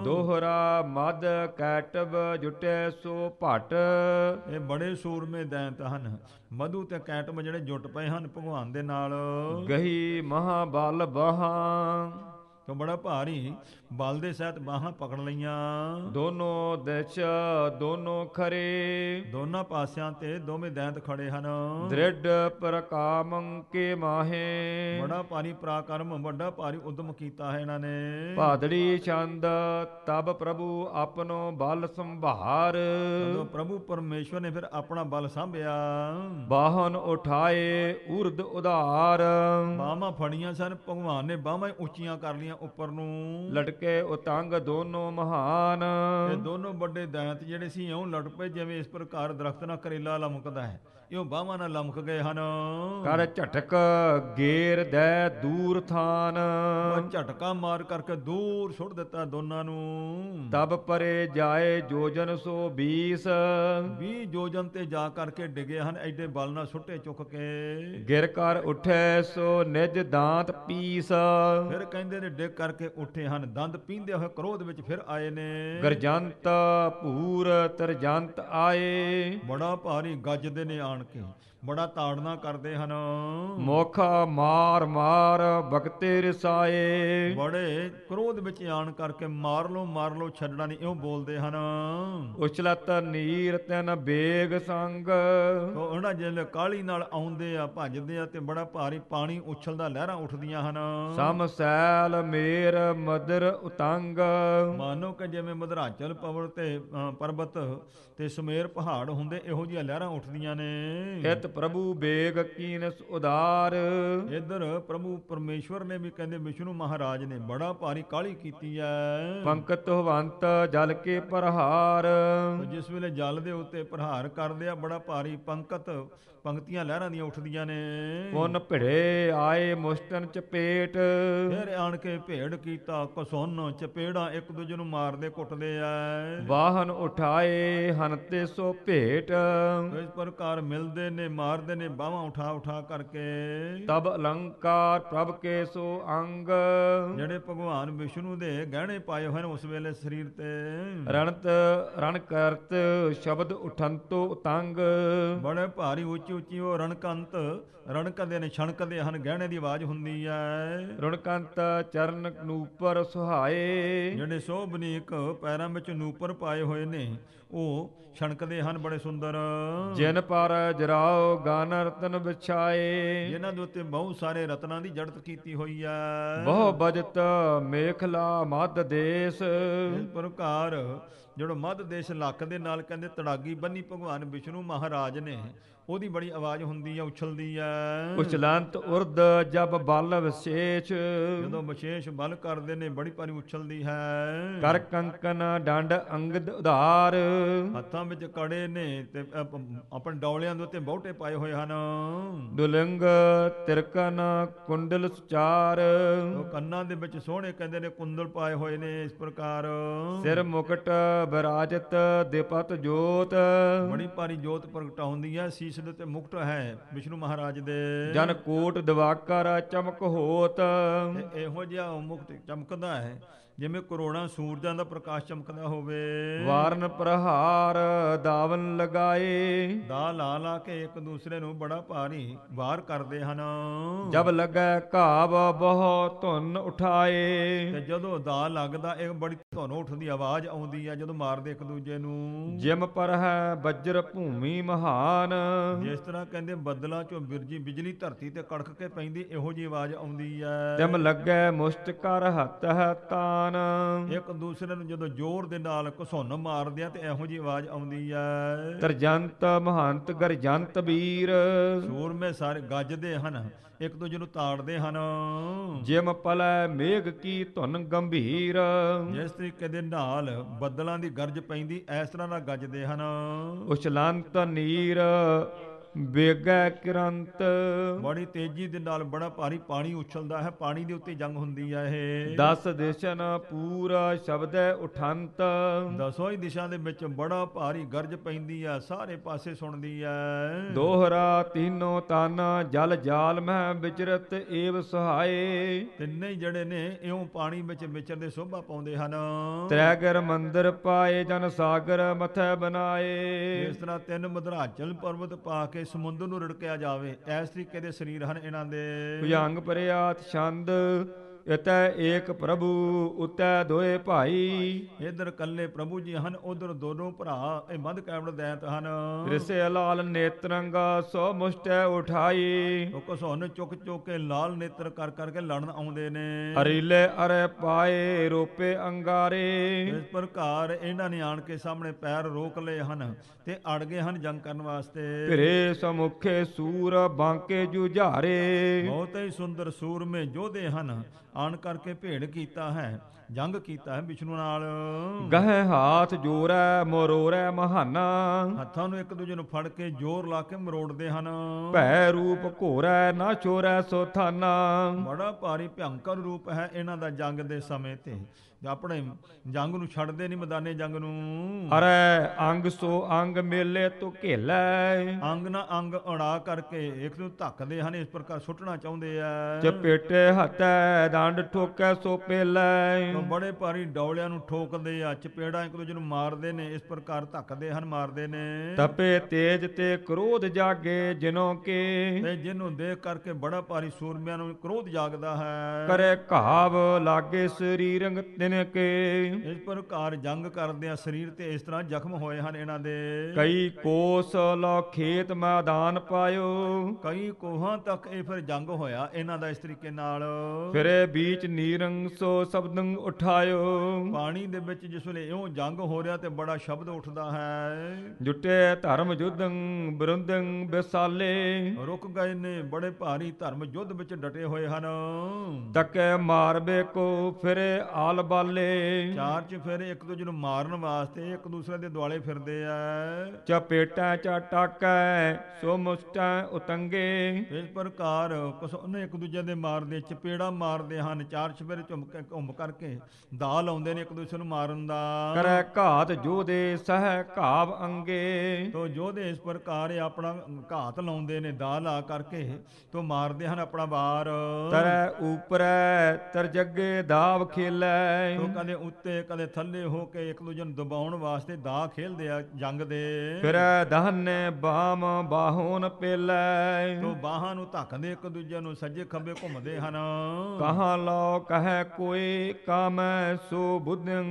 ਦੋਹਰਾ ਮਦ ਕੈਟਬ ਜੁਟੇ ਸੋ ਭਟ, ਇਹ ਬੜੇ ਸੂਰਮੇ ਦੈਂਤ ਹਨ। ਮਧੂ ਤੇ ਕੈਟਮ ਜਿਹੜੇ ਜੁਟ ਪਏ ਹਨ ਭਗਵਾਨ ਦੇ ਨਾਲ। ਗਹੀ ਮਹਾ ਬਲ ਬਾਹਾਂ, ਤੋਂ ਬੜਾ ਭਾਰੀ ਬਲ ਦੇ ਸਹਿਤ ਬਾਹਾਂ ਪਕੜ ਲਈਆਂ। ਦੋਨੋਂ ਦਿਸ਼ ਦੋਨੋਂ ਖਰੇ, ਦੋਨਾਂ ਪਾਸਿਆਂ ਤੇ ਦੋਵੇਂ ਦੈਂਤ ਖੜੇ ਹਨ। ਦ੍ਰਿੜ ਪ੍ਰਕਾਮੰ ਕੇ ਮਾਹੇ, ਬੜਾ ਭਾਰੀ ਪਰਾਕਰਮ, ਵੱਡਾ ਭਾਰੀ ਉਦਮ ਕੀਤਾ ਹੈ ਇਹਨਾਂ ਨੇ। ਭਾਦੜੀ ਛੰਦ ਤਬ ਪ੍ਰਭੂ ਆਪਣੋ ਬਲ ਸੰਭਾਰ, ਜਦੋਂ ਪ੍ਰਭੂ ਪਰਮੇਸ਼ਵਰ ਨੇ ਫਿਰ ਆਪਣਾ ਬਲ ਸਾਂਭਿਆ। ਬਾਹਨ ਉਠਾਏ ਉਰਦ ਉਧਾਰ, ਬਾਹਾਂ ਫੜੀਆਂ ਸਨ ਭਗਵਾਨ ਨੇ, ਬਾਹਾਂ ਉੱਚੀਆਂ ਕਰ ਲੀਆਂ ਉੱਪਰ ਨੂੰ। ਲਟਕੇ ਉਤੰਗ ਦੋਨੋਂ ਮਹਾਨ, ਇਹ ਦੋਨੋਂ ਵੱਡੇ ਦੈਂਤ ਜਿਹੜੇ ਸੀ ਇਉਂ ਲੜ ਪਏ ਜਿਵੇਂ ਇਸ ਪ੍ਰਕਾਰ ਦਰਖਤ ਨਾਲ ਕਰੇਲਾ ਲਮਕਦਾ ਹੈ, ਇਉਂ ਬਾਹਾਂ ਨਾਲ ਲਮਕ ਗਏ ਹਨ। ਕਰ ਝਟਕ ਗੇਰ ਦੈ ਦੂਰ ਥਾਨ, ਉਹ ਝਟਕਾ ਮਾਰ ਕਰਕੇ ਦੂਰ ਸੁੱਟ ਦਿੱਤਾ ਦੋਨਾਂ ਨੂੰ। ਤਬ ਪਰੇ ਜਾਏ ਜੋਜਨ ਸੋ 20, 20 ਜੋਜਨ ਤੇ ਜਾ ਕਰਕੇ ਡਿਗੇ ਹਨ, ਐਡੇ ਬਲ ਨਾਲ ਸੁੱਟੇ ਚੁੱਕ ਕੇ। ਗਿਰ ਕਰ ਉਠੈ ਸੋ ਨਿਜ ਦਾਂਤ ਪੀਸ, ਫਿਰ ਕਹਿੰਦੇ ਨੇ ਡਿੱਗ ਕਰਕੇ ਉੱਠੇ ਹਨ, ਦੰਦ ਪੀਂਦੇ ਹੋਏ ਕ੍ਰੋਧ ਵਿੱਚ ਫਿਰ ਆਏ ਨੇ। ਗਰਜੰਤ ਭੂਰ ਤਰਜੰਤ ਆਏ, ਬੜਾ ਭਾਰੀ ਗੱਜਦੇ ਨੇ ਆਣ ਕੇ, ਬੜਾ ਤਾੜਨਾ ਕਰਦੇ ਹਨ। ਮੁਖ ਮਾਰ ਮਾਰ ਬਖਤੇ ਰਸਾਏ, ਬੜੇ ਕ੍ਰੋਧ ਵਿੱਚ ਆਣ ਕਰਕੇ ਮਾਰ ਲੋ ਛੱਡਣਾ ਨਹੀਂ, ਇਉਂ ਬੋਲਦੇ ਹਨ। ਉਛਲਤ ਨੀਰ ਤਨ ਬੇਗ ਸੰਗ, ਉਹ ਉਹਨਾਂ ਜਿਹੜੇ ਕਾਲੀ ਨਾਲ ਆਉਂਦੇ ਆ, ਭੱਜਦੇ ਆ, ਤੇ ਬੜਾ ਭਾਰੀ ਪਾਣੀ ਉਛਲਦਾ, ਲਹਿਰਾਂ ਉੱਠਦੀਆਂ ਹਨ। ਸਮ ਸੈਲ ਮੇਰ ਮਦਰ ਉਤੰਗ, ਮਾਨੋ ਕਿ ਜਿਵੇਂ ਮਧਰਾਚਲ ਪਰਬਤ ਤੇ ਸੁਮੇਰ ਪਹਾੜ ਹੁੰਦੇ, ਇਹੋ ਜਿਹੀਆਂ ਲਹਿਰਾਂ ਉੱਠਦੀਆਂ ਨੇ। ਹਿਤ ਪ੍ਰਭੂ ਬੇਗ ਕੀਨਸ ਉਦਾਰ, ਇੱਧਰ ਪ੍ਰਭੂ ਪਰਮੇਸ਼ਵਰ ਨੇ ਵੀ ਕਹਿੰਦੇ ਵਿਸ਼ਨੂੰ ਮਹਾਰਾਜ ਨੇ ਬੜਾ ਭਾਰੀ ਕਾਹਲੀ ਕੀਤੀ ਹੈ। ਪੰਕਤ ਹਵੰਤ ਜਲ ਕੇ ਪ੍ਰਹਾਰ, ਜਿਸ ਵੇਲੇ ਜਲ ਦੇ ਉੱਤੇ ਪ੍ਰਹਾਰ ਕਰਦੇ ਆ, ਬੜਾ ਭਾਰੀ ਪੰਕਤੀਆਂ ਲਹਿਰਾਂ ਦੀਆਂ ਉੱਠਦੀਆਂ ਨੇ। ਪੁਨ ਭਿੜੇ ਆਏ ਮੁਸ਼ਟਨ ਚਪੇਟ, ਫਿਰ ਆਣ ਕੇ ਭੇੜ ਕੀਤਾ, ਕਸੁੰਨ ਚਪੇੜਾਂ ਇੱਕ ਦੂਜੇ ਨੂੰ ਮਾਰਦੇ ਕੁੱਟਦੇ ਆ। ਵਾਹਨ ਉਠਾਏ ਹਨਤੇ ਸੋ ਭੇਟ, ਇਸ ਪ੍ਰਕਾਰ ਮਿਲਦੇ ਨੇ, ਮਾਰਦੇ ਨੇ ਬਾਹਾਂ ਉਠਾ ਕਰਕੇ। ਤਬ ਅਲੰਕਾਰ ਪ੍ਰਭ ਕੇ ਸੋ ਅੰਗ, ਜਿਹੜੇ ਭਗਵਾਨ ਵਿਸ਼ਨੂੰ ਦੇ ਗਹਿਣੇ ਪਾਏ ਹੋਏ ਨੇ ਉਸ ਵੇਲੇ ਸਰੀਰ ਤੇ। ਰਣ ਕਰਤ ਸ਼ਬਦ ਉਠੰਤੋ ਉਤੰਗ, ਬੜੇ ਭਾਰੀ ਉੱਚੀ ਉਹ ਰਣਕਦੇ ਨੇ, ਛਣਕਦੇ ਹਨ, ਗਹਿਣੇ ਦੀ ਆਵਾਜ਼ ਹੁੰਦੀ ਹੈ। ਰੁਣਕੰਤ ਚਰਨ ਨੂਪਰ ਸੁਹਾਏ, ਜਿਹੜੇ ਸੋਭਨੀਕ ਪੈਰਾਂ ਵਿੱਚ ਨੂਪਰ ਪਾਏ ਹੋਏ ਨੇ ਉਹ ਛਣਕਦੇ ਹਨ, ਬੜੇ ਸੁੰਦਰ। ਜਿਨ ਪਰ ਜਰਾਓ ਗਨ ਰਤਨ ਵਿਛਾਏ, ਜਿਨ੍ਹਾਂ ਦੇ ਉੱਤੇ ਬਹੁਤ ਸਾਰੇ ਰਤਨਾਂ ਦੀ ਜੜਤ ਕੀਤੀ ਹੋਈ ਹੈ। ਬਹੁ ਬਜਤ ਮੇਖਲਾ ਮੱਧ ਦੇਸ, ਇਸ ਪ੍ਰਕਾਰ ਜਿਹੜਾ ਮੱਧ ਦੇਸ਼ ਲੱਕ ਦੇ ਨਾਲ ਕਹਿੰਦੇ ਤੜਾਗੀ ਬੰਨੀ ਭਗਵਾਨ ਵਿਸ਼ਨੂੰ ਮਹਾਰਾਜ ਨੇ, ਉਹਦੀ ਬੜੀ ਆਵਾਜ਼ ਹੁੰਦੀ ਹੈ, ਉਛਲਦੀ ਹੈ। ਉਛਲੰਤ ਉਰਦ ਜਬ ਬਲ ਵਿਸ਼ੇਸ਼, ਜਦੋਂ ਵਿਸ਼ੇਸ਼ ਬਲ ਕਰਦੇ ਨੇ ਬੜੀ ਭਾਰੀ ਉਛਲਦੀ ਹੈ। ਕਰ ਕੰਕਨ ਡੰਡ ਅੰਗਦ ਉਧਾਰ, ਹੱਥਾਂ ਵਿੱਚ ਕੜੇ ਨੇ ਤੇ ਆਪਣੇ ਡੌਲਿਆਂ ਦੇ ਉੱਤੇ ਬਹੁਟੇ ਪਾਏ ਹੋਏ ਹਨ। ਦੁਲਿੰਗ ਤਿਰਕਨ ਕੁੰਡਲ ਸੁਚਾਰ, ਉਹ ਕੰਨਾਂ ਦੇ ਵਿੱਚ ਸੋਹਣੇ ਕਹਿੰਦੇ ਨੇ ਕੁੰਡਲ ਪਾਏ ਹੋਏ ਨੇ। ਇਸ ਪ੍ਰਕਾਰ ਸਿਰ ਮੁਕਟ ਵਿਰਾਜਤ ਦਿਪਤ ਜੋਤ, ਬੜੀ ਭਾਰੀ ਜੋਤ ਪ੍ਰਗਟਾਉਂਦੀ ਹੈ। ਸੀਸ ਦੇ ਉੱਤੇ ਮੁਕਟ ਹੈ ਵਿਸ਼ਨੂੰ ਮਹਾਰਾਜ ਦੇ। ਜਨ ਕੋਟ ਦਿਵਾਕਰ ਚਮਕ ਹੋਤ, ਤੇ ਇਹੋ ਜਿਹਾ ਮੁਕਟ ਚਮਕਦਾ ਹੈ ਜਿਵੇਂ ਕਰੋੜਾਂ ਸੂਰਜਾਂ ਦਾ ਪ੍ਰਕਾਸ਼ ਚਮਕਦਾ ਹੋਵੇ। ਵਾਰਨ ਪ੍ਰਹਾਰ ਦਾਵਨ ਲਗਾਏ, ਦਾ ਲਾ ਕੇ ਇੱਕ ਦੂਸਰੇ ਨੂੰ ਬੜਾ ਭਾਰੀ ਵਾਰ ਕਰਦੇ ਹਨ। ਜਬ ਲੱਗੈ ਘਾਵ ਬਹੁ ਧੁਨ ਉਠਾਏ, ਤੇ ਜਦੋਂ ਦਾ ਲੱਗਦਾ ਇੱਕ ਬੜੀ ਧੁਨ ਉੱਠਦੀ ਆਵਾਜ਼ ਆਉਂਦੀ ਹੈ ਜਦੋਂ ਮਾਰਦੇ ਇੱਕ ਦੂਜੇ ਨੂੰ। ਜਿਮ ਪਰ ਹੈ ਵਜਰ ਭੂਮੀ ਮਹਾਨ, ਜਿਸ ਤਰ੍ਹਾਂ ਕਹਿੰਦੇ ਬੱਦਲਾਂ ਚੋਂ ਬਿਜਲੀ ਧਰਤੀ ਤੇ ਕੜਕ ਕੇ ਪੈਂਦੀ, ਇਹੋ ਜਿਹੀ ਆਵਾਜ਼ ਆਉਂਦੀ ਹੈ। ਤਿਮ ਲੱਗੈ ਮੁਸ਼ਟ ਕਰ ਹੱਥ ਹੈ ਤਾਨ, ਜਾਨ। ਇੱਕ ਦੂਸਰੇ ਨੂੰ ਜਦੋਂ ਜ਼ੋਰ ਦੇ ਨਾਲ ਘਸੁੰਨ ਮਾਰਦੇ ਆ ਤੇ ਇਹੋ ਜਿਹੀ ਆਵਾਜ਼ ਆਉਂਦੀ ਹੈ। ਤਰਜੰਤ ਮਹੰਤ ਗਰਜੰਤ ਵੀਰ। ਸੂਰਮੇ ਸਾਰੇ ਗੱਜਦੇ ਹਨ, ਇੱਕ ਦੂਜੇ ਨੂੰ ਤਾੜਦੇ ਹਨ। ਜਿਮ ਪਲੈ ਮੇਘ ਕੀ ਧੁਨ ਗੰਭੀਰ। ਜਿਸ ਤਰੀਕੇ ਦੇ ਨਾਲ ਬੱਦਲਾਂ ਦੀ ਗਰਜ ਪੈਂਦੀ, ਇਸ ਤਰ੍ਹਾਂ ਨਾਲ ਗੱਜਦੇ ਹਨ। ਉਛਲੰਤ ਨੀਰ ਬੇਗੈ ਕਿਰੰਤ। ਬੜੀ ਤੇਜ਼ੀ ਦੇ ਨਾਲ ਬੜਾ ਭਾਰੀ ਪਾਣੀ ਉਛਲਦਾ ਹੈ, ਪਾਣੀ ਦੇ ਉੱਤੇ ਜੰਗ ਹੁੰਦੀ ਹੈ ਇਹ। 10 ਦਿਸ਼ਨ ਪੂਰਾ ਸ਼ਬਦੈ ਉਠੰਤ। ਦਸੋਂ ਹੀ ਦਿਸ਼ਾ ਦੇ ਵਿੱਚ ਬੜਾ ਭਾਰੀ ਗਰਜ ਪੈਂਦੀ ਆ, ਸਾਰੇ ਪਾਸੇ ਸੁਣਦੀ ਹੈ। ਦੋਹਰਾ ਤੀਨੋਂ ਤਨ ਜਲ ਜਾਲ ਮਹਿ ਵਿਚਰਤ ਏਵ ਸਹਾਏ। ਤਿੰਨੇ ਹੀ ਜਿਹੜੇ ਨੇ ਇਉਂ ਪਾਣੀ ਵਿੱਚ ਵਿਚਰਦੇ ਸੋਭਾ ਪਾਉਂਦੇ ਹਨ। ਤ੍ਰੈਗਰ ਮੰਦਰ ਪਾਏ ਜਨ ਸਾਗਰ ਮਥੈ ਬਨਾਏ। ਇਸ ਤਰ੍ਹਾਂ 3 ਮਧਰਾਚਲ ਪਰਬਤ ਪਾ ਕੇ ਸਮੁੰਦਰ ਨੂੰ ਰੜਕਿਆ ਜਾਵੇ, ਇਸ ਤਰੀਕੇ ਦੇ ਸਰੀਰ ਹਨ ਇਹਨਾਂ ਦੇ। ਭੁਜੰਗ ਪਰਿਆਤ ਛੰਦ ਇਤੈ ਏਕ ਪ੍ਰਭੂ ਉਤੈ ਦੋਏ ਭਾਈ। ਇਧਰ ਕੱਲੇ ਪ੍ਰਭੂ ਜੀ ਹਨ, ਉਧਰ ਦੋਨੋਂ ਭਰਾ ਇਹ ਮੱਧ ਕੈਵੜ ਦੈਤ ਹਨ। ਰਿਸੇ ਲਾਲ ਨੇਤਰੰਗਾ ਸੋ ਮੁਸ਼ਟੈ ਉਠਾਈ। ਉਹ ਘਸੁੰਨ ਚੁੱਕ ਚੁੱਕ ਕੇ ਲਾਲ ਨੇਤਰ ਕਰ ਕਰਕੇ ਲੜਨ ਆਉਂਦੇ ਨੇ। ਹਰੀਲੇ ਅਰੇ ਪਾਏ ਰੋਪੇ ਅੰਗਾਰੇ। ਇਸ ਪ੍ਰਕਾਰ ਇਹਨਾਂ ਨੇ ਆਣ ਕੇ ਸਾਹਮਣੇ ਪੈਰ ਰੋਕ ਲਏ ਹਨ ਤੇ ਅੜ ਗਏ ਹਨ ਜੰਗ ਕਰਨ ਵਾਸਤੇ। ਫਿਰੇ ਸਮੁਖੇ ਸੂਰ ਬਾਂਕੇ ਜੁਝਾਰੇ। ਬਹੁਤ ਹੀ ਸੁੰਦਰ ਸੂਰਮੇ ਯੋਧੇ ਹਨ, ਆਣ ਕਰਕੇ ਭੇੜ ਕੀਤਾ ਹੈ, ਜੰਗ ਕੀਤਾ ਹੈ ਵਿਸ਼ਨੂੰ ਨਾਲ। ਗਹਿ ਹਾਥ ਜੋਰੈ ਮਰੋਰੈ ਮਹਾਨਾ। ਹੱਥਾਂ ਨੂੰ ਇੱਕ ਦੂਜੇ ਨੂੰ ਫੜ ਕੇ ਜ਼ੋਰ ਲਾ ਕੇ ਮਰੋੜਦੇ ਹਨ। ਭੈ ਰੂਪ ਘੋਰੈ ਨਾ ਚੋਰੈ ਸੋ ਥਾਨਾ। ਬੜਾ ਭਾਰੀ ਭਿਅੰਕਰ ਰੂਪ ਹੈ ਇਹਨਾਂ ਦਾ ਜੰਗ ਦੇ ਸਮੇਂ ਤੇ। ਆਪਣੇ ਜੰਗ ਨੂੰ ਛੱਡਦੇ ਨਹੀਂ, ਮੈਦਾਨੇ ਜੰਗ ਨੂੰ। ਅਰੈ ਅੰਗ ਸੋ ਅੰਗ ਮੇਲੇ ਤੋ ਘੇਲੈ। ਅੰਗ ਨਾ ਅੰਗ ਅੜਾ ਕਰਕੇ ਇੱਕ ਨੂੰ ਧੱਕਦੇ ਹਨ, ਇਸ ਪ੍ਰਕਾਰ ਸੁੱਟਣਾ ਚਾਹੁੰਦੇ ਆ। ਚਪੇਟੇ ਹੱਥੈ ਡੰਡ ਠੋਕੈ ਸੋ ਪੇਲੈ। ਤਾਂ ਬੜੇ ਭਾਰੀ ਡੌਲਿਆਂ ਨੂੰ ਠੋਕਦੇ ਆ, ਚਪੇੜਾਂ ਇੱਕ ਦੂਜੇ ਨੂੰ ਮਾਰਦੇ ਨੇ, ਇਸ ਪ੍ਰਕਾਰ ਧੱਕਦੇ ਹਨ, ਮਾਰਦੇ ਨੇ। ਤਪੇ ਤੇਜ ਤੇ ਕ੍ਰੋਧ ਜਾਗੇ ਜਿਨੋ ਕੇ। ਤੇ ਜਿਹਨੂੰ ਦੇਖ ਕਰਕੇ ਬੜਾ ਭਾਰੀ ਸੂਰਮਿਆਂ ਨੂੰ ਕ੍ਰੋਧ ਜਾਗਦਾ ਹੈ। ਕਰੇ ਘਾਵ ਲਾਗੇ ਸਰੀਰੰਗ ਤਿਨ ਕੇ। ਇਸ ਪ੍ਰਕਾਰ ਜੰਗ ਕਰਦੇ ਆ, ਸਰੀਰ ਤੇ ਇਸ ਤਰ੍ਹਾਂ ਜ਼ਖਮ ਹੋਏ ਹਨ ਇਹਨਾਂ ਦੇ। ਕਈ ਕੋਸ ਲੋ ਖੇਤ ਮੈਦਾਨ ਪਾਇਓ। ਕਈ ਕੋਹਾਂ ਤੱਕ ਇਹ ਫਿਰ ਜੰਗ ਹੋਇਆ ਇਹਨਾਂ ਦਾ ਇਸ ਤਰੀਕੇ ਨਾਲ। ਫਿਰੇ ਬੀਚ ਨੀਰੰਗ ਸੋ ਸ਼ਬਦੰ ਉਠਾਇਓ। ਪਾਣੀ ਦੇ ਵਿੱਚ ਜਿਸ ਵੇਲੇ ਇਉਂ ਜੰਗ ਹੋ ਰਿਹਾ ਤੇ ਬੜਾ ਸ਼ਬਦ ਉੱਠਦਾ ਹੈ। ਜੁਟੇ ਧਰਮ ਜੁਦੰ ਬਰੁੰਦੰ ਬਿਸਾਲੇ। ਰੁਕ ਗਏ ਨੇ, ਬੜੇ ਭਾਰੀ ਧਰਮ ਯੁੱਧ ਵਿੱਚ ਡਟੇ ਹੋਏ ਹਨ। ਤਕੇ ਮਾਰਬੇ ਕੋ ਫਿਰੇ ਆਲ ਬਾਲੇ। ਚਾਰ ਚੁਫੇਰੇ ਇੱਕ ਦੂਜੇ ਨੂੰ ਮਾਰਨ ਵਾਸਤੇ ਇੱਕ ਦੂਸਰੇ ਦੇ ਦੁਆਲੇ ਫਿਰਦੇ ਆ। ਚਪੇਟਾਂ ਚਟਾਕੈ ਸੋ ਮੁਸਟਾਂ ਉਤੰਗੇ। ਇਸ ਪ੍ਰਕਾਰ ਉਹਨੇ ਇੱਕ ਦੂਜੇ ਦੇ ਮਾਰਦੇ, ਚਪੇੜਾ ਮਾਰਦੇ ਹਨ, ਚਾਰ ਚੁਫੇਰੇ ਘੁੰਮ ਕਰਕੇ ਦਾ ਲਾਉਂਦੇ ਨੇ ਇੱਕ ਦੂਸਰੇ ਨੂੰ ਮਾਰਨ ਦਾ। ਕਰੈ ਘਾਤ ਜੋਧੇ ਸਹਿ ਘਾਵ ਅੰਗੇ। ਤੋ ਯੋਧੇ ਇਸ ਪ੍ਰਕਾਰ ਆਪਣਾ ਘਾਤ ਲਾਉਂਦੇ ਨੇ, ਦਾ ਲਾ ਕਰਕੇ ਤੋ ਮਾਰਦੇ ਹਨ ਆਪਣਾ ਵਾਰ। ਤਰੈ ਉਪਰੈ ਤਰਜੱਗੇ ਦਾਵ ਖੇਲੈ। ਤੋ ਕਦੇ ਉੱਤੇ ਕਦੇ ਥੱਲੇ ਹੋ ਕੇ ਇੱਕ ਦੂਜੇ ਨੂੰ ਦਬਾਉਣ ਵਾਸਤੇ ਦਾ ਖੇਲਦੇ ਆ ਜੰਗ ਦੇ। ਫਿਰੈ ਦਹਨੇ ਬਾਮ ਬਾਹੋਨ ਪੇਲੈ। ਤੋ ਬਾਹਾਂ ਨੂੰ ਧੱਕਦੇ ਇੱਕ ਦੂਜੇ ਨੂੰ, ਸੱਜੇ ਖੱਬੇ ਘੁੰਮਦੇ ਹਨ। ਕਹਾਂ ਲੋ ਕਹੈ ਕੋਈ ਕਾਮੈ ਸੋ ਬੁੱਧੰ।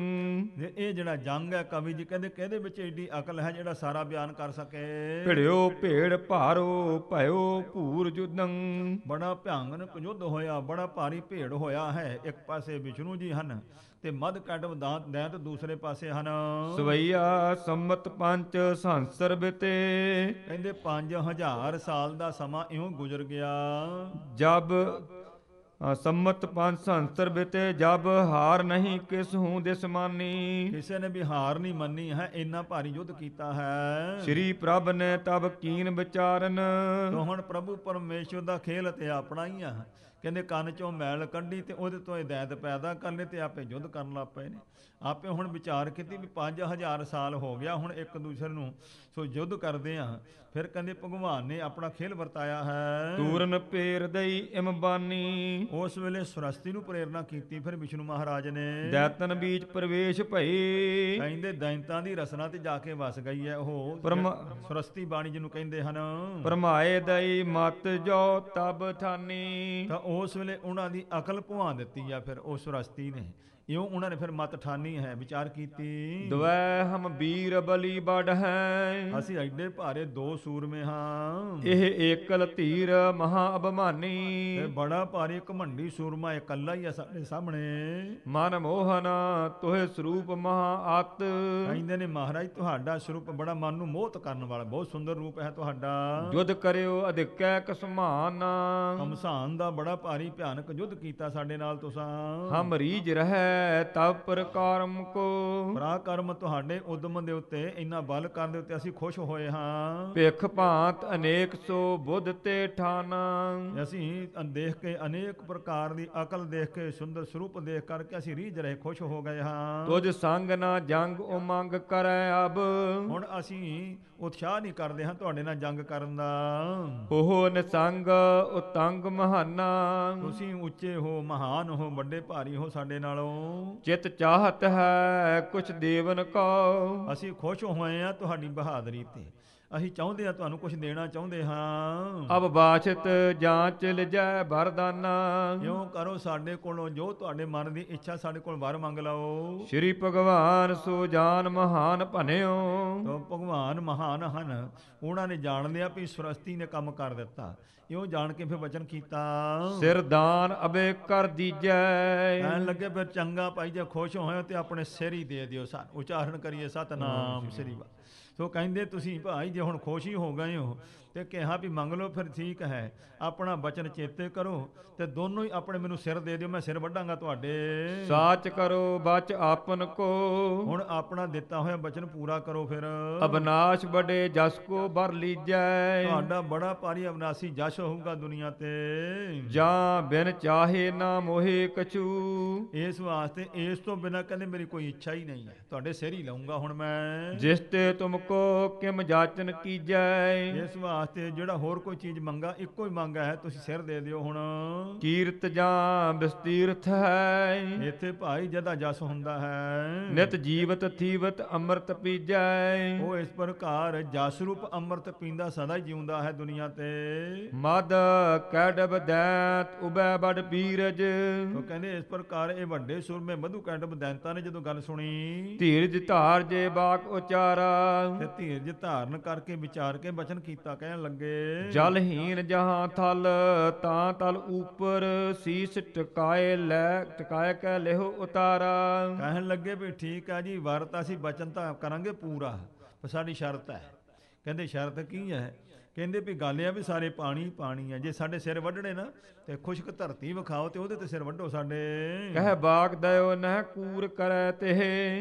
ਇਹ ਜਿਹੜਾ ਜੰਗ ਹੈ, ਕਵੀ ਜੀ ਕਹਿੰਦੇ ਕਿਹਦੇ ਵਿੱਚ ਏਡੀ ਅਕਲ ਹੈ ਜਿਹੜਾ ਸਾਰਾ ਬਿਆਨ ਕਰ ਸਕੇ। ਭਿੜਿਓ ਭੇੜ ਭਾਰੋ ਭਇਓ ਭੂਰ ਜੁਦੰ। ਬੜਾ ਭਿਆਨਕ ਯੁੱਧ ਹੋਇਆ, ਬੜਾ ਭਾਰੀ ਭੇੜ ਹੋਇਆ ਹੈ। ਇੱਕ ਪਾਸੇ ਵਿਸ਼ਨੂੰ ਜੀ ਹਨ ਤੇ ਮੱਧ ਕੈਟਵ ਦੈਂਤ ਦੂਸਰੇ ਪਾਸੇ ਹਨ। ਸਵਈਆ ਸੰਮਤ ਪੰਚ ਸੰਸਰ ਬਿਤੇ। ਕਹਿੰਦੇ 5000 ਸਾਲ ਦਾ ਸਮਾਂ ਇਉਂ ਗੁਜ਼ਰ ਗਿਆ। ਜਬ ਸੰਮਤ ਪੰਜ ਸੰਸਰ ਬਿਤੇ ਜਬ ਹਾਰ ਨਹੀਂ ਕਿਸ ਹੂੰ ਦਿਸ ਮਾਨੀ। ਕਿਸੇ ਨੇ ਵੀ ਹਾਰ ਨਹੀਂ ਮੰਨੀ ਹੈ, ਇੰਨਾ ਭਾਰੀ ਯੁੱਧ ਕੀਤਾ ਹੈ। ਸ਼੍ਰੀ ਪ੍ਰਭ ਨੇ ਤਬ ਕੀਨ ਵਿਚਾਰਨ। ਤੋ ਹੁਣ ਪ੍ਰਭੂ ਪਰਮੇਸ਼ਵਰ ਦਾ ਖੇਲ ਤੇ ਆਪਣਾ ਹੀ ਆ। ਕਹਿੰਦੇ ਕੰਨ ਚੋਂ ਮੈਲ ਕੱਢੀ ਤੇ ਉਹਦੇ ਤੋਂ ਹਦਾਇਤ ਪੈਦਾ ਕਰ ਲਈ ਤੇ ਆਪੇ ਯੁੱਧ ਕਰਨ ਲੱਗ ਪਏ ਨੇ। ਆਪੇ ਹੁਣ ਵਿਚਾਰ ਕੀਤੀ ਵੀ 5000 ਸਾਲ ਹੋ ਗਿਆ, ਹੁਣ ਇੱਕ ਦੂਸਰੇ ਨੂੰ ਸੋ ਯੁੱਧ ਕਰਦੇ ਆ। ਫਿਰ ਕਹਿੰਦੇ ਭਗਵਾਨ ਨੇ ਆਪਣਾ ਖੇਲ ਵਰਤਾਇਆ ਹੈ। ਤੂਰਨ ਪੇਰ ਦਈ ਇਮਬਾਨੀ। ਉਸ ਵੇਲੇ ਸੁਰਸਤੀ ਨੂੰ ਪ੍ਰੇਰਨਾ ਕੀਤੀ ਫਿਰ ਵਿਸ਼ਨੂੰ ਮਹਾਰਾਜ ਨੇ। ਦੈਤਨ ਬੀਚ ਪ੍ਰਵੇਸ਼ ਭਈ। ਕਹਿੰਦੇ ਦੈਂਤਾਂ ਦੀ ਰਸਨਾ ਤੇ ਜਾ ਕੇ ਵਸ ਗਈ ਹੈ ਉਹ ਸੁਰਸਤੀ ਬਾਣੀ ਜਿਹਨੂੰ ਕਹਿੰਦੇ ਹਨ। ਪਰਮਾਏ ਦਈ ਮਤ ਜੋ ਤਬ ਠਾਨੀ। ਤਾਂ ਉਸ ਵੇਲੇ ਉਹਨਾਂ ਦੀ ਅਕਲ ਭੁਆ ਦਿੱਤੀ ਆ ਫਿਰ ਉਸ ਰਸਤੀ ਨੇ, ਇਉਂ ਉਹਨਾਂ ਨੇ ਫਿਰ ਮਤ ਠਾਨੀ ਹੈ, ਵਿਚਾਰ ਕੀਤੀ। ਦਵੈ ਹਮ ਵੀਰ ਬਲੀ ਬੜ ਹੈ, ਅਸੀਂ ਐਡੇ ਭਾਰੇ ਦੋ ਸੂਰਮੇ ਹਾਂ, ਇਹ ਏਕਲ ਧੀਰ ਮਹਾ ਤੇ ਅਭਿਮਾਨੀ। ਬੜਾ ਭਾਰੀ ਘਮੰਡੀ ਸੂਰਮਾ ਇਕੱਲਾ ਹੀ ਆ ਸਾਡੇ ਸਾਹਮਣੇ। ਮਨ ਮੋਹਨ ਤੋਹਿ ਸਰੂਪ ਮਹਾ ਆਤ, ਕਹਿੰਦੇ ਨੇ ਮਹਾਰਾਜ ਤੁਹਾਡਾ ਸਰੂਪ ਬੜਾ ਮਨ ਨੂੰ ਮੋਹਤ ਕਰਨ ਵਾਲਾ, ਬਹੁਤ ਸੁੰਦਰ ਰੂਪ ਹੈ ਤੁਹਾਡਾ। ਜੁਧ ਕਰਿਓ ਅਧਿਕੈ ਕਸਮਾਨ, ਕਮਸਾਨ ਦਾ ਬੜਾ ਭਾਰੀ ਭਿਆਨਕ ਯੁੱਧ ਕੀਤਾ ਸਾਡੇ ਨਾਲ ਤੁਸਾਂ। ਹਮ ਰੀਜ ਰਹਿ ਤਬ ਪ੍ਰਕਾਰਮ ਕੋ, ਪਰਾਕਰਮ ਤੁਹਾਡੇ ਉਦਮ ਦੇ ਉੱਤੇ, ਇੰਨਾ ਬਲ ਕਰਨ ਦੇ ਉੱਤੇ ਅਸੀਂ ਖੁਸ਼ ਹੋਏ ਹਾਂ। ਭਿਖ ਭਾਂਤ ਅਨੇਕ ਸੋ ਬੁੱਧ ਤੇ ਠਾਨਾ, ਅਸੀਂ ਦੇਖ ਕੇ ਅਨੇਕ ਪ੍ਰਕਾਰ ਦੀ ਅਕਲ ਦੇਖ ਕੇ, ਸੁੰਦਰ ਸਰੂਪ ਦੇਖ ਕਰਕੇ ਅਸੀਂ ਰੀਝ ਰਹੇ, ਖੁਸ਼ ਹੋ ਗਏ ਹਾਂ। ਤੁਝ ਸੰਗ ਨਾ ਜੰਗ ਉਮੰਗ ਕਰੈ ਅਬ, ਹੁਣ ਅਸੀਂ ਉਤਸ਼ਾਹ ਨਹੀਂ ਕਰਦੇ ਹਾਂ ਤੁਹਾਡੇ ਨਾਲ ਜੰਗ ਕਰਨ ਦਾ। ਉਹ ਨਿਸੰਗ ਉਤੰਗ ਮਹਾਨਾ, ਤੁਸੀਂ ਉੱਚੇ ਹੋ, ਮਹਾਨ ਹੋ, ਵੱਡੇ ਭਾਰੀ ਹੋ ਸਾਡੇ ਨਾਲੋਂ। ਚਿਤ ਚਾਹਤ ਹੈ ਕੁਛ ਦੇਵਨ ਕੋ, ਅਸੀਂ ਖੁਸ਼ ਹੋਏ ਹਾਂ ਤੁਹਾਡੀ ਬਹਾਦਰੀ ਤੇ, ਅਸੀਂ ਚਾਹੁੰਦੇ ਹਾਂ ਤੁਹਾਨੂੰ ਕੁਝ ਦੇਣਾ ਚਾਹੁੰਦੇ ਹਾਂ। ਅਬ ਬਾਛਤ ਜਾਂਚ ਲਿਜੈ ਵਰਦਾਨਾ, ਇਉਂ ਕਰੋ ਸਾਡੇ ਕੋਲੋਂ ਜੋ ਤੁਹਾਡੇ ਮਨ ਦੀ ਇੱਛਾ, ਸਾਡੇ ਕੋਲ ਵਰ ਮੰਗ ਲਓ। ਸ਼੍ਰੀ ਭਗਵਾਨ ਸੋ ਜਾਨ ਮਹਾਨ ਭਨਿਓ, ਤੋ ਭਗਵਾਨ ਮਹਾਨ ਹਨ, ਉਹਨਾਂ ਨੇ ਜਾਣ ਲਿਆ ਵੀ ਸਰਸਤੀ ਨੇ ਕੰਮ ਕਰ ਦਿੱਤਾ, ਇਉਂ ਜਾਣ ਕੇ ਫਿਰ ਵਚਨ ਕੀਤਾ। ਸਿਰ ਦਾਨ ਅਬੇ ਕਰ ਦੀਜੈ, ਕਹਿਣ ਲੱਗੇ ਫਿਰ ਚੰਗਾ ਭਾਈ ਜੇ ਖੁਸ਼ ਹੋਏ ਹੋ ਤੇ ਆਪਣੇ ਸਿਰ ਹੀ ਦੇ ਦਿਓ, ਉਚਾਰਨ ਕਰੀਏ ਸਤਨਾਮ ਸ੍ਰੀ ਵਾਹਿਗੁਰੂ। ਸੋ ਕਹਿੰਦੇ ਤੁਸੀਂ ਭਾਈ ਜੇ ਹੁਣ ਖੁਸ਼ ਹੀ ਹੋ ਗਏ ਹੋ ਤੇ ਕਿਹਾ ਵੀ ਮੰਗ ਲਓ, ਫਿਰ ਠੀਕ ਹੈ, ਆਪਣਾ ਬਚਨ ਚੇਤੇ ਕਰੋ ਤੇ ਦੋਨੋਂ ਹੀ ਆਪਣੇ ਮੈਨੂੰ ਸਿਰ ਦੇ ਦਿਓ, ਮੈਂ ਸਿਰ ਵੱਢਾਂਗਾ ਤੁਹਾਡੇ। ਸਾਚ ਕਰੋ ਬਚ ਆਪਨ ਕੋ, ਹੁਣ ਆਪਣਾ ਦਿੱਤਾ ਹੋਇਆ ਬਚਨ ਪੂਰਾ ਕਰੋ ਫਿਰ। ਅਬਨਾਸ਼ ਬੜੇ ਜਸ ਕੋ ਬਰ ਲੀਜੈ, ਤੁਹਾਡਾ ਬੜਾ ਭਾਰੀ ਅਬਨਾਸੀ ਜਸ਼ ਹੋਊਗਾ ਦੁਨੀਆ ਤੇ। ਜਾਂ ਬਿਨ ਚਾਹੇ ਨਾ ਮੋਹੇ ਕਛੂ, ਇਸ ਵਾਸਤੇ ਇਸ ਤੋਂ ਬਿਨਾਂ ਕਹਿੰਦੇ ਮੇਰੀ ਕੋਈ ਇੱਛਾ ਹੀ ਨਹੀਂ ਹੈ, ਤੁਹਾਡੇ ਸਿਰ ਹੀ ਲਾਉਂਗਾ ਹੁਣ ਮੈਂ। ਜਿਸ ਤੇ ਤੁਮ ਕੋ ਕਿਮ ਜਾਚਨ ਕੀਜੈ, ਇਸ ਵਾਸਤੇ ਜਿਹੜਾ ਹੋਰ ਕੋਈ ਚੀਜ਼ ਮੰਗਾ, ਇੱਕੋ ਹੀ ਮੰਗਾ ਹੈ, ਤੁਸੀਂ ਸਿਰ ਦੇ ਦਿਓ ਹੁਣ। ਕੀਰਤ ਜਾਂ ਵਿਸਤੀਰਥ ਹੈ, ਇੱਥੇ ਭਾਈ ਜਦਾ ਜਸ ਹੁੰਦਾ ਹੈ। ਨਿਤ ਜੀਵਤ ਥੀਵਤ ਅੰਮ੍ਰਿਤ ਪੀਜੈ, ਉਹ ਇਸ ਪ੍ਰਕਾਰ ਜਸ ਰੂਪ ਅੰਮ੍ਰਿਤ ਪੀਂਦਾ ਸਦਾ ਹੀ ਜਿਉਂਦਾ ਹੈ ਦੁਨੀਆ ਤੇ। ਮਦ ਕੈਡਬ ਦੈਂਤ ਉਬੈ ਬੜ ਬੀਰਜ, ਉਹ ਕਹਿੰਦੇ ਇਸ ਪ੍ਰਕਾਰ ਇਹ ਵੱਡੇ ਸੂਰਮੇ ਮਧੂ ਕੈਟਬ ਦੈਂਤਾਂ ਨੇ ਜਦੋਂ ਗੱਲ ਸੁਣੀ, ਧੀਰਜ ਧਾਰ ਜੇ ਬਾਕ ਉਚਾਰਾ, ਤੇ ਧੀਰਜ ਧਾਰਨ ਕਰਕੇ ਵਿਚਾਰ ਕੇ ਬਚਨ ਕੀਤਾ, ਕਹਿਣ ਲੱਗੇ ਜਲਹੀਨ ਜਹਾਂ ਥਲ ਤਾਂ ਤਲ ਉਪਰ, ਸੀਸ ਟਿਕਾਏ ਕੈ ਲਿਹੋ ਉਤਾਰਾ। ਕਹਿਣ ਲੱਗੇ ਵੀ ਠੀਕ ਆ ਜੀ, ਵਰ ਤਾਂ ਅਸੀਂ ਬਚਨ ਤਾਂ ਕਰਾਂਗੇ ਪੂਰਾ, ਪਰ ਸਾਡੀ ਸ਼ਰਤ ਹੈ। ਕਹਿੰਦੇ ਸ਼ਰਤ ਕੀ ਹੈ? ਕਹਿੰਦੇ ਵੀ ਗੱਲ ਇਹ ਆ ਵੀ ਸਾਰੇ ਪਾਣੀ ਪਾਣੀ ਹੈ, ਜੇ ਸਾਡੇ ਸਿਰ ਵੱਢਣੇ ਨਾ ਤੇ ਖੁਸ਼ਕ ਧਰਤੀ ਵਿਖਾਓ ਤੇ ਉਹਦੇ ਤੇ ਸਿਰ ਵੱਢੋ ਸਾਡੇ। ਕਹਿ ਬਾਗ ਦਇਓ ਨਹਿ ਕੂਰ ਕਰੈ ਤਿਹ,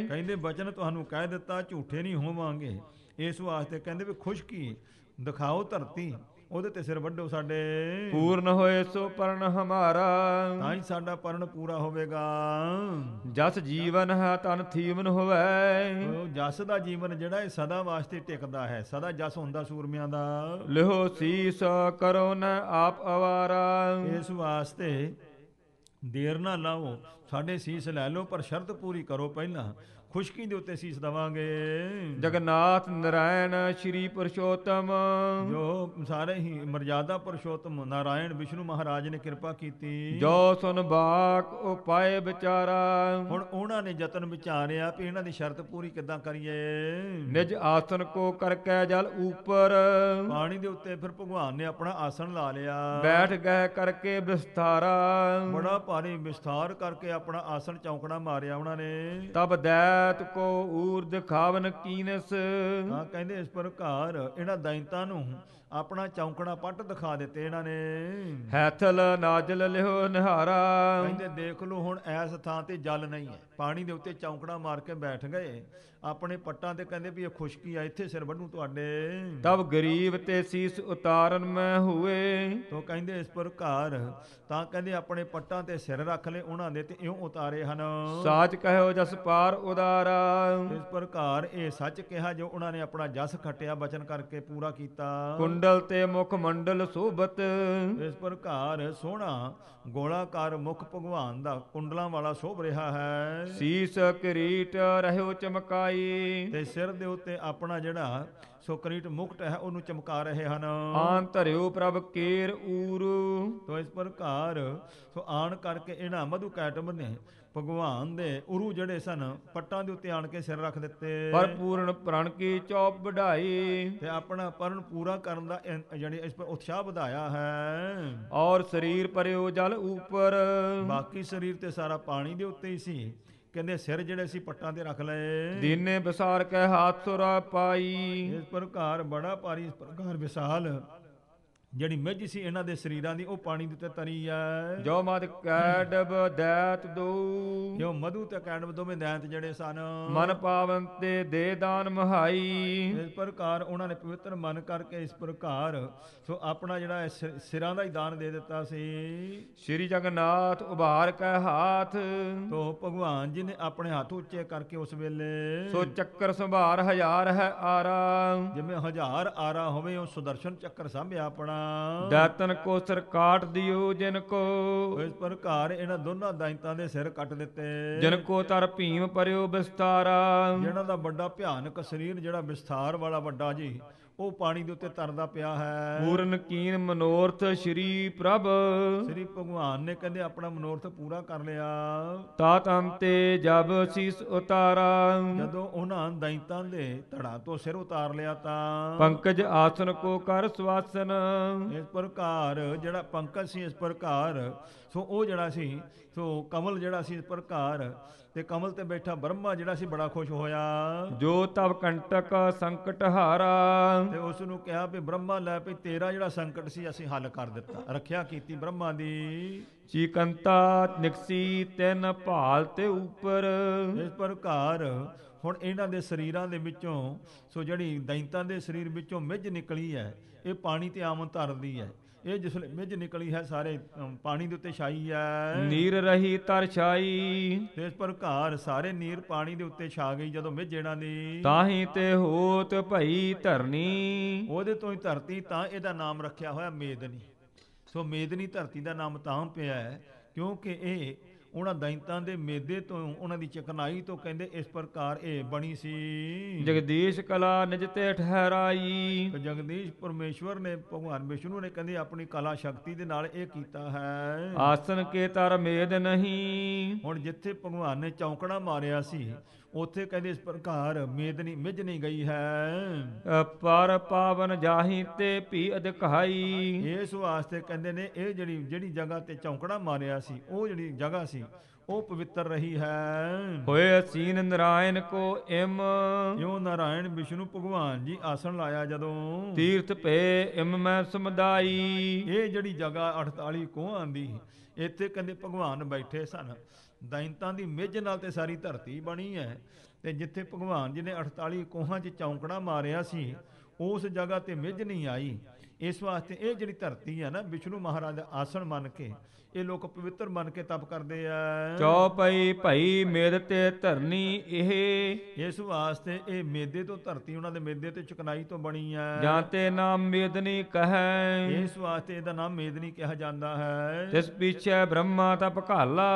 ਕਹਿੰਦੇ ਬਚਨ ਤੁਹਾਨੂੰ ਕਹਿ ਦਿੱਤਾ, ਝੂਠੇ ਨਹੀਂ ਹੋਵਾਂਗੇ। ਇਸ ਵਾਸਤੇ ਕਹਿੰਦੇ ਵੀ ਖੁਸ਼ਕੀ ਦਿਖਾਓ ਧਰਤੀ, ਉਹਦੇ ਤੇ ਸਿਰ ਵੱਢੋ ਸਾਡੇ। ਪੂਰਨ ਹੋਏ ਸੋ ਪਰਨ ਹਮਾਰਾ, ਤਾਂ ਹੀ ਸਾਡਾ ਪਰਨ ਪੂਰਾ ਹੋਵੇਗਾ। ਜਸ ਜੀਵਨ ਹੈ ਤਨ ਥੀਵਨ ਹੋਵੇ, ਉਹ ਜਸ ਦਾ ਜੀਵਨ ਜਿਹੜਾ ਇਹ ਸਦਾ ਵਾਸਤੇ ਟਿਕਦਾ ਹੈ, ਸਦਾ ਜਸ ਹੁੰਦਾ ਸੂਰਮਿਆਂ ਦਾ। ਲਿਹੋ ਸੀਸ ਕਰੋ ਨ ਆਪ ਅਵਾਰਾ, ਇਸ ਵਾਸਤੇ ਦੇਰ ਨਾ ਲਾਓ, ਸਾਡੇ ਸੀਸ ਲੈ ਲਓ, ਪਰ ਸ਼ਰਤ ਪੂਰੀ ਕਰੋ ਪਹਿਲਾਂ, ਖੁਸ਼ਕੀ ਦੇ ਉੱਤੇ ਸੀਸ ਦਵਾਂਗੇ। ਜਗਨਾਥ ਨਰਾਇਣ ਸ਼੍ਰੀ ਪੁਰਸ਼ੋਤਮ, ਜੋ ਸਾਰੇ ਹੀ ਮਰਜ਼ਾਦਾ ਪੁਰਸ਼ੋਤਮ ਨਾਰਾਇਣ ਵਿਸ਼ਨੂੰ ਮਹਾਰਾਜ ਨੇ ਕਿਰਪਾ ਕੀਤੀ। ਜੋ ਸੁਨ ਬਾਕ ਉਪਾਏ ਵਿਚਾਰਾ, ਹੁਣ ਉਹਨਾਂ ਨੇ ਯਤਨ ਵਿਚਾਰਿਆ ਵੀ ਇਹਨਾਂ ਦੀ ਸ਼ਰਤ ਪੂਰੀ ਕਿੱਦਾਂ ਕਰੀਏ। ਨਿਜ ਆਸਨ ਕੋ ਕਰਕੇ ਜਲ ਉਪਰ, ਪਾਣੀ ਦੇ ਉੱਤੇ ਫਿਰ ਭਗਵਾਨ ਨੇ ਆਪਣਾ ਆਸਣ ਲਾ ਲਿਆ। ਬੈਠ ਗਏ ਕਰਕੇ ਵਿਸਥਾਰਾ, ਬੜਾ ਭਾਰੀ ਵਿਸਥਾਰ ਕਰਕੇ ਆਪਣਾ ਆਸਣ ਚੌਂਕੜਾ ਮਾਰਿਆ ਉਹਨਾਂ ਨੇ। ਤਬ ਦੈਤ ਕੋ ਊਰਧ ਖਾਵਨ ਕੀਨਸ, ਹਾਂ ਕਹਿੰਦੇ ਇਸ ਪ੍ਰਕਾਰ ਇਹਨਾਂ ਦੈਂਤਾਂ ਨੂੰ ਆਪਣਾ ਚੌਂਕੜਾ ਪੱਟ ਦਿਖਾ ਦਿੱਤੇ ਇਹਨਾਂ ਨੇ। ਹੈਥਲ ਨਾਜਲ ਲਿਹੋ ਨਿਹਾਰਾ, ਕਹਿੰਦੇ ਦੇਖ ਲਓ ਹੁਣ ਐਸ ਥਾਂ ਤੇ ਜਲ ਨਹੀਂ ਹੈ, ਪਾਣੀ ਦੇ ਉੱਤੇ ਚੌਂਕੜਾ ਮਾਰ ਕੇ ਬੈਠ ਗਏ ਆਪਣੇ ਪੱਟਾਂ ਤੇ, ਕਹਿੰਦੇ ਵੀ ਇਹ ਖੁਸ਼ਕੀ ਆ, ਇੱਥੇ ਸਿਰ ਵੱਢੂ ਤੁਹਾਡੇ। ਤਬ ਗਰੀਬ ਤੇ ਸੀਸ ਉਤਾਰਨ ਮੈਂ ਹੋਏ, ਤੋ ਕਹਿੰਦੇ ਇਸ ਪ੍ਰਕਾਰ ਤਾਂ ਕਹਿੰਦੇ ਆਪਣੇ ਪੱਟਾਂ ਤੇ ਸਿਰ ਰੱਖ ਲਏ ਉਹਨਾਂ ਦੇ ਤੇ ਇਉਂ ਉਤਾਰੇ ਹਨ। ਸਾਚ ਕਹਿਓ ਜਸ ਪਾਰ ਉਦਾਰਾ, ਇਸ ਪ੍ਰਕਾਰ ਇਹ ਸੱਚ ਕਿਹਾ ਜੋ ਉਹਨਾਂ ਨੇ ਆਪਣਾ ਜਸ ਖੱਟਿਆ, ਬਚਨ ਕਰਕੇ ਪੂਰਾ ਕੀਤਾ। ਕੁੰਡਲ ਤੇ ਮੁਖ ਮੰਡਲ ਸੋਭਤ, ਇਸ ਪ੍ਰਕਾਰ ਸੋਹਣਾ ਗੋਲਾਕਾਰ ਮੁਖ ਭਗਵਾਨ ਦਾ ਕੁੰਡਲਾਂ ਵਾਲਾ ਸ਼ੋਭ ਰਿਹਾ ਹੈ। ਸੀਸ ਕਿਰੀਟ ਰਹਿਓ ਚਮਕਾਈ, ਤੇ ਸਿਰ ਦੇ ਉੱਤੇ ਆਪਣਾ ਜਿਹੜਾ ਸੋ ਕਰੀਟ ਮੁਕਟ ਹੈ ਉਹਨੂੰ ਚਮਕਾ ਰਹੇ ਹਨ। ਆਨ ਧਰਿਓ ਪ੍ਰਭ ਕੇਰ ਊਰ। ਤੋ ਇਸ ਪ੍ਰਕਾਰ ਸੋ ਆਣ ਕਰਕੇ ਇਹਨਾਂ ਮਧੂ ਕੈਟਮ ਨੇ ਭਗਵਾਨ ਦੇ ਉਰੂ ਜਿਹੜੇ ਸਨ ਪੱਟਾਂ ਦੇ ਉੱਤੇ ਆਣ ਕੇ ਸਿਰ ਰੱਖ ਦਿੱਤੇ। ਪਰ ਪੂਰਨ ਪ੍ਰਣ ਕੀ ਚੌਪ ਵਢਾਈ। ਤੇ ਆਪਣਾ ਪਰਨ ਪੂਰਾ ਕਰਨ ਦਾ ਜਿਹੜੀ ਇਸ ਪਰ ਉਤਸ਼ਾਹ ਵਧਾਇਆ ਹੈ। ਔਰ ਸਰੀਰ ਪਰਿਓ ਜਲ ਉਪਰ। ਬਾਕੀ ਸਰੀਰ ਤੇ ਸਾਰਾ ਪਾਣੀ ਦੇ ਉੱਤੇ ਹੀ ਸੀ। ਕਹਿੰਦੇ ਸਿਰ ਜਿਹੜੇ ਸੀ ਪੱਟਾਂ ਤੇ ਰੱਖ ਲਏ। ਦੀਨੇ ਵਿਸਾਰ ਕੇ ਹਾਥ ਸੁਰਾ ਪਾਈ। ਇਸ ਪ੍ਰਕਾਰ ਬੜਾ ਭਾਰੀ ਇਸ ਪ੍ਰਕਾਰ ਵਿਸ਼ਾਲ ਜਿਹੜੀ ਮਿੱਝ ਸੀ ਇਹਨਾਂ ਦੇ ਸਰੀਰਾਂ ਦੀ ਉਹ ਪਾਣੀ ਦੇ ਉੱਤੇ ਤਰੀ ਹੈ। ਜੋ ਮਦ ਕੈਡਬ ਦੈਤ ਦੋ। ਜੋ ਮਧੂ ਤੇ ਕੈਡਬ ਦੋਵੇਂ ਦੈਂਤ ਜਿਹੜੇ ਸਨ ਮਨ ਪਾਵਨ ਤੇ ਦੇ ਦਾਨ ਮਹਾਈ। ਇਸ ਪ੍ਰਕਾਰ ਉਹਨਾਂ ਨੇ ਪਵਿੱਤਰ ਮਨ ਕਰਕੇ ਇਸ ਪ੍ਰਕਾਰ ਸੋ ਆਪਣਾ ਜਿਹੜਾ ਸਿਰਾਂ ਦਾ ਹੀ ਦਾਨ ਦੇ ਦਿੱਤਾ ਸੀ। ਸ਼੍ਰੀ ਜਗਨਨਾਥ ਉਭਾਰ ਕੈ ਹਾਥ। ਤੋ ਭਗਵਾਨ ਜੀ ਨੇ ਆਪਣੇ ਹੱਥ ਉੱਚੇ ਕਰਕੇ ਉਸ ਵੇਲੇ ਸੋ ਚੱਕਰ ਸੰਭਾਰ ਹਜ਼ਾਰ ਹੈ ਆਰਾ। ਜਿਵੇਂ 1000 ਆਰਾ ਹੋਵੇ ਉਹ ਸੁਦਰਸ਼ਨ ਚੱਕਰ ਸਾਂਭਿਆ ਆਪਣਾ। ਦਾਤਨ ਕੋ ਸਿਰ ਕਾਟ ਦਿਓ ਜਿਨ ਕੋ। ਇਸ ਪ੍ਰਕਾਰ ਇਹਨਾਂ ਦੋਨਾਂ ਦਾਇਤਾਂ ਦੇ ਸਿਰ ਕੱਟ ਦਿੱਤੇ। ਜਿਨ ਕੋ ਤਰ ਭੀਮ ਪਰਿਓ ਵਿਸਤਾਰਾ। ਜਿਹਨਾਂ ਦਾ ਵੱਡਾ ਭਿਆਨਕ ਸਰੀਰ ਜਿਹੜਾ ਵਿਸਥਾਰ ਵਾਲਾ ਵੱਡਾ ਜੀ ਉਹ ਪਾਣੀ ਦੇ ਉੱਤੇ ਤਰਦਾ ਪਿਆ ਹੈ। ਪੂਰਨ ਕੀਨ ਮਨੋਰਥ ਸ਼੍ਰੀ ਪ੍ਰਭ। ਸ੍ਰੀ ਭਗਵਾਨ ਨੇ ਕਹਿੰਦੇ ਆਪਣਾ ਮਨੋਰਥ ਪੂਰਾ ਕਰ ਲਿਆ। ਤਾਤ ਅੰਤੇ ਜਬ ਸੀਸ ਉਤਾਰਾ। ਜਦੋਂ ਉਹਨਾਂ ਦੈਂਤਾਂ ਦੇ ਧੜਾ ਤੋਂ ਸਿਰ ਉਤਾਰ ਲਿਆ ਤਾਂ ਪੰਕਜ ਆਸਨ ਕੋ ਕਰ ਸਵਾਸਨ। ਇਸ ਪ੍ਰਕਾਰ ਜਿਹੜਾ ਪੰਕਜ ਸੀ ਇਸ ਪ੍ਰਕਾਰ ਸੋ ਉਹ ਜਿਹੜਾ ਸੀ ਸੋ ਕਮਲ ਜਿਹੜਾ ਸੀ ਇਸ ਪ੍ਰਕਾਰ ਤੇ ਕਮਲ ਤੇ ਬੈਠਾ ਬ੍ਰਹਮਾ ਜਿਹੜਾ ਸੀ ਬੜਾ ਖੁਸ਼ ਹੋਇਆ। ਜੋ ਤਵ ਕੰਟਕ ਸੰਕਟ ਹਾਰਾ। ਤੇ ਉਸ ਨੂੰ ਕਿਹਾ ਵੀ ਬ੍ਰਹਮਾ ਲੈ ਵੀ ਤੇਰਾ ਜਿਹੜਾ ਸੰਕਟ ਸੀ ਅਸੀਂ ਹੱਲ ਕਰ ਦਿੱਤਾ। ਰੱਖਿਆ ਕੀਤੀ ਬ੍ਰਹਮਾ ਦੀ। ਚੀਕੰਤਾ ਨਿਕਸੀ ਤਿੰਨ ਭਾਲ ਤੇ ਉੱਪਰ। ਇਸ ਪ੍ਰਕਾਰ ਹੁਣ ਇਹਨਾਂ ਦੇ ਸਰੀਰਾਂ ਦੇ ਵਿੱਚੋਂ ਸੋ ਜਿਹੜੀ ਦੈਂਤਾਂ ਦੇ ਸਰੀਰ ਵਿੱਚੋਂ ਮਿੱਝ ਨਿਕਲੀ ਹੈ ਇਹ ਪਾਣੀ ਤੇ ਆਮਨ ਧਰਦੀ ਹੈ। ਇਹ ਜਿਸ ਵੇਲੇ ਮਿੱਝ ਨਿਕਲੀ ਹੈ ਸਾਰੇ ਪਾਣੀ ਦੇ ਉੱਤੇ ਛਾਈ ਹੈ। ਨੀਰ ਰਹੀ ਤਰ ਛਾਈ। ਤੇ ਇਸ ਪ੍ਰਕਾਰ ਸਾਰੇ ਨੀਰ ਪਾਣੀ ਦੇ ਉੱਤੇ ਛਾ ਗਈ ਜਦੋਂ ਮਿੱਝ ਇਹਨਾਂ ਦੀ। ਤਾਹੀ ਤੇ ਹੋਤ ਭਈ ਧਰਨੀ। ਉਹਦੇ ਤੋਂ ਹੀ ਧਰਤੀ ਤਾਂ ਇਹਦਾ ਨਾਮ ਰੱਖਿਆ ਹੋਇਆ ਮੇਦਨੀ। ਸੋ ਮੇਦਨੀ ਧਰਤੀ ਦਾ ਨਾਮ ਤਾਂ ਪਿਆ ਹੈ ਕਿਉਂਕਿ ਇਹ ਉਹਨਾਂ ਦੈਂਤਾਂ ਦੇ ਮੇਦੇ ਤੋਂ ਉਹਨਾਂ ਦੀ ਚਕਨਾਈ ਤੋਂ ਕਹਿੰਦੇ ਇਸ ਪ੍ਰਕਾਰ ਇਹ ਬਣੀ ਸੀ। ਜਗਦੀਸ਼ ਕਲਾ ਨਿਜ ਤੇ ਠਹਿਰਾਈ। ਜਗਦੀਸ਼ ਪਰਮੇਸ਼ਵਰ ਨੇ ਭਗਵਾਨ ਵਿਸ਼ਨੂੰ ਨੇ ਕਹਿੰਦੇ ਆਪਣੀ ਕਲਾ ਸ਼ਕਤੀ ਦੇ ਨਾਲ ਇਹ ਕੀਤਾ ਹੈ। ਆਸਨ ਕੇ ਤਰ ਮੇਦ ਨਹੀਂ। ਹੁਣ ਜਿੱਥੇ ਭਗਵਾਨ ਨੇ ਚੌਂਕੜਾ ਮਾਰਿਆ ਸੀ ਉੱਥੇ ਕਹਿੰਦੇ ਇਸ ਪ੍ਰਕਾਰ ਮੇਦਨੀ ਮਿੱਝ ਨਹੀਂ ਗਈ ਹੈ। ਪਰ ਪਾਵਨ ਜਾਹੀ ਤੇ ਭੀ ਅਧਿਕਾਈ। ਇਸ ਵਾਸਤੇ ਕਹਿੰਦੇ ਨੇ ਇਹ ਜਿਹੜੀ ਜਗ੍ਹਾ ਤੇ ਚੌਂਕੜਾ ਮਾਰਿਆ ਸੀ ਉਹ ਜਿਹੜੀ ਜਗ੍ਹਾ ਸੀ ਉਹ ਪਵਿੱਤਰ ਰਹੀ ਹੈ। ਹੋਏ ਅਸੀਨ ਨਰਾਇਣ ਕੋ ਇਮ। ਇਉਂ ਨਾਰਾਇਣ ਵਿਸ਼ਨੂੰ ਭਗਵਾਨ ਜੀ ਆਸਣ ਲਾਇਆ ਜਦੋਂ ਤੀਰਥ ਪੇ ਇਮ ਮੈਂ ਸਮੁਦਾਈ। ਇਹ ਜਿਹੜੀ ਜਗ੍ਹਾ 48 ਕੋਹਾਂ ਦੀ ਇੱਥੇ ਕਹਿੰਦੇ ਭਗਵਾਨ ਬੈਠੇ ਸਨ। ਦੈਂਤਾਂ ਦੀ ਮਿੱਝ ਨਾਲ ਤੇ ਸਾਰੀ ਧਰਤੀ ਬਣੀ ਹੈ ਤੇ ਜਿੱਥੇ ਭਗਵਾਨ ਜੀ ਨੇ 48 ਕੋਹਾਂ 'ਚ ਚੌਂਕੜਾ ਮਾਰਿਆ ਸੀ ਉਸ ਜਗ੍ਹਾ ਤੇ ਮਿੱਝ ਨਹੀਂ ਆਈ। ਇਸ ਵਾਸਤੇ ਇਹ ਜਿਹੜੀ ਧਰਤੀ ਹੈ ਨਾ ਵਿਸ਼ਨੂੰ ਮਹਾਰਾਜ ਦਾ ਆਸਣ ਮੰਨ ਕੇ ਇਹ ਲੋਕ ਪਵਿੱਤਰ ਮੰਨ ਕੇ ਤਪ ਕਰਦੇ ਆ। ਚੌਪਈ ਭਈ ਮੇਦ ਤੇ ਧਰਨੀ ਇਹ। ਇਸ ਵਾਸਤੇ ਇਹ ਮੇਦੇ ਤੋਂ ਧਰਤੀ ਉਹਨਾਂ ਦੇ ਮੇਦੇ ਤੇ ਚੁਕਨਾਈ ਤੋਂ ਬਣੀ ਹੈ। ਜਾਂ ਤੇ ਨਾਮ ਮੇਦਨੀ ਕਹੈ। ਇਸ ਵਾਸਤੇ ਇਹਦਾ ਨਾਮ ਮੇਦਨੀ ਕਿਹਾ ਜਾਂਦਾ ਹੈ। ਤਿਸ ਪਿਛੇ ਬ੍ਰਹਮਾ ਤਪ ਘਾਲਾ।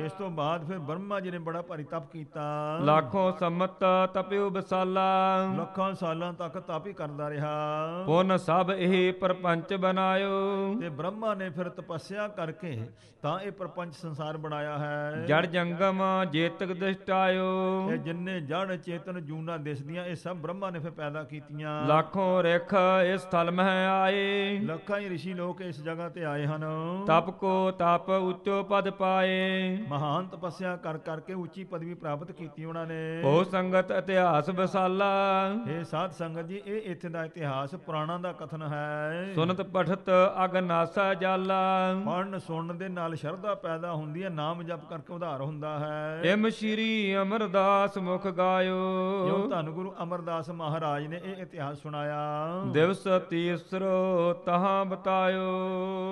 ਇਸ ਤੋਂ ਬਾਅਦ ਫਿਰ ਬ੍ਰਹਮਾ ਜੀ ਨੇ ਬੜਾ ਭਾਰੀ ਤਪ ਕੀਤਾ। ਲੱਖੋਂ ਸੰਮਤ ਤਪਿਓ ਬਸਾਲਾ। ਲੱਖਾਂ ਸਾਲਾਂ ਤੱਕ ਤਪ ਹੀ ਕਰਦਾ ਰਿਹਾ। ਪੁਨ ਸਭ ਇਹ ਪਰਪੰਚ ਬਨਾਇਓ। ਤੇ ਬ੍ਰਹਮਾ ਨੇ ਫਿਰ ਤਪੱਸਿਆ ਕਰਕੇ ਤਾਂ ਇਹ ਪ੍ਰਪੰਚ ਸੰਸਾਰ ਬਣਾਇਆ ਹੈ। ਜੜ ਜੰਗਮ ਜੇਤਕ ਦ੍ਰਿਸ਼ਟਾਇਓ। ਇਹ ਜਿੰਨੇ ਜੜ ਚੇਤਨ ਜੂਨਾ ਦਿਸਦੀਆਂ ਇਹ ਸਭ ਬ੍ਰਹਮਾ ਨੇ ਫਿਰ ਪੈਦਾ ਕੀਤੀਆਂ। ਲੱਖੋਂ ਰਿਖ ਇਸ ਥਲ ਮਹਿ ਆਏ। ਲੱਖਾਂ ਹੀ ਰਿਸ਼ੀ ਲੋਕ ਇਸ ਜਗ੍ਹਾ ਤੇ ਆਏ ਹਨ। ਤਪ ਕੋ ਤਪ ਉੱਚੋ ਪਦ ਪਾਏ। ਮਹਾਨ ਤਪੱਸਿਆ ਕਰ ਕਰਕੇ ਉੱਚੀ ਪਦਵੀ ਪ੍ਰਾਪਤ ਕੀਤੀ ਉਹਨਾਂ ਨੇ। ਬਹੁ ਸੰਗਤ ਇਤਿਹਾਸ ਬਸਾਲਾ। ਇਹ ਸਾਧ ਸੰਗਤ ਜੀ ਇਹ ਇੱਥੇ ਦਾ ਇਤਿਹਾਸ ਪੁਰਾਣਾ ਦਾ ਕਥਨ ਹੈ। ਸੁਨਤ ਪਠਤ ਅਗਨਾਸਾ ਜਾਲਾ। ਪੜਨ ਸੁਣਨ ਦੇ ਨਾਲ ਸ਼ਰਧਾ ਪੈਦਾ ਹੁੰਦੀ ਹੈ। ਨਾਮ ਜਪ ਕਰਕੇ ਉਧਾਰ ਹੁੰਦਾ ਹੈ। ਇਮ ਸ਼੍ਰੀ ਅਮਰਦਾਸ ਮੁਖ ਗਾਇਓ। ਜੋ ਧੰਨ ਗੁਰੂ ਅਮਰਦਾਸ ਮਹਾਰਾਜ ਨੇ ਇਹ ਇਤਿਹਾਸ ਸੁਣਾਇਆ। ਦਿਵਸ ਤੀਸਰੋ ਤਹਾਂ ਬਤਾਇਓ।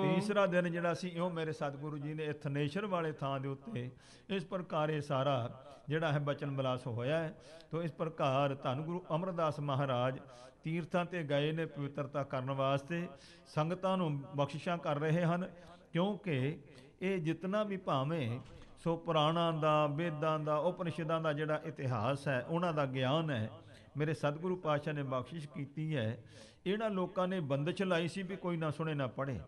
ਤੀਸਰਾ ਦਿਨ ਜਿਹੜਾ ਸੀ ਇਉਂ ਮੇਰੇ ਸਤਿਗੁਰੂ ਜੀ ਨੇ ਥਨੇਸ਼ਰ ਵਾਲੇ ਥਾਂ ਦੇ ਉੱਤੇ ਇਸ ਪ੍ਰਕਾਰ ਇਹ ਸਾਰਾ ਜਿਹੜਾ ਹੈ ਬਚਨ ਵਿਲਾਸ ਹੋਇਆ ਹੈ। ਤੋ ਇਸ ਪ੍ਰਕਾਰ ਧੰਨ ਗੁਰੂ ਅਮਰਦਾਸ ਮਹਾਰਾਜ ਤੀਰਥਾਂ ਤੇ ਗਏ ਨੇ ਪਵਿੱਤਰਤਾ ਕਰਨ ਵਾਸਤੇ। ਸੰਗਤਾਂ ਨੂੰ ਬਖਸ਼ਿਸ਼ਾਂ ਕਰ ਰਹੇ ਹਨ ਕਿਉਂਕਿ ਇਹ ਜਿਤਨਾ ਵੀ ਭਾਵੇਂ ਸੋ ਪੁਰਾਣਾਂ ਦਾ ਵੇਦਾਂ ਦਾ ਉਪਨਿਸ਼ਦਾਂ ਦਾ ਜਿਹੜਾ ਇਤਿਹਾਸ ਹੈ ਉਹਨਾਂ ਦਾ ਗਿਆਨ ਹੈ ਮੇਰੇ ਸਤਿਗੁਰੂ ਪਾਤਸ਼ਾਹ ਨੇ ਬਖਸ਼ਿਸ਼ ਕੀਤੀ ਹੈ। ਇਹਨਾਂ ਲੋਕਾਂ ਨੇ ਬੰਦਸ਼ ਲਾਈ ਸੀ ਵੀ ਕੋਈ ਨਾ ਸੁਣੇ ਨਾ ਪੜ੍ਹੇ,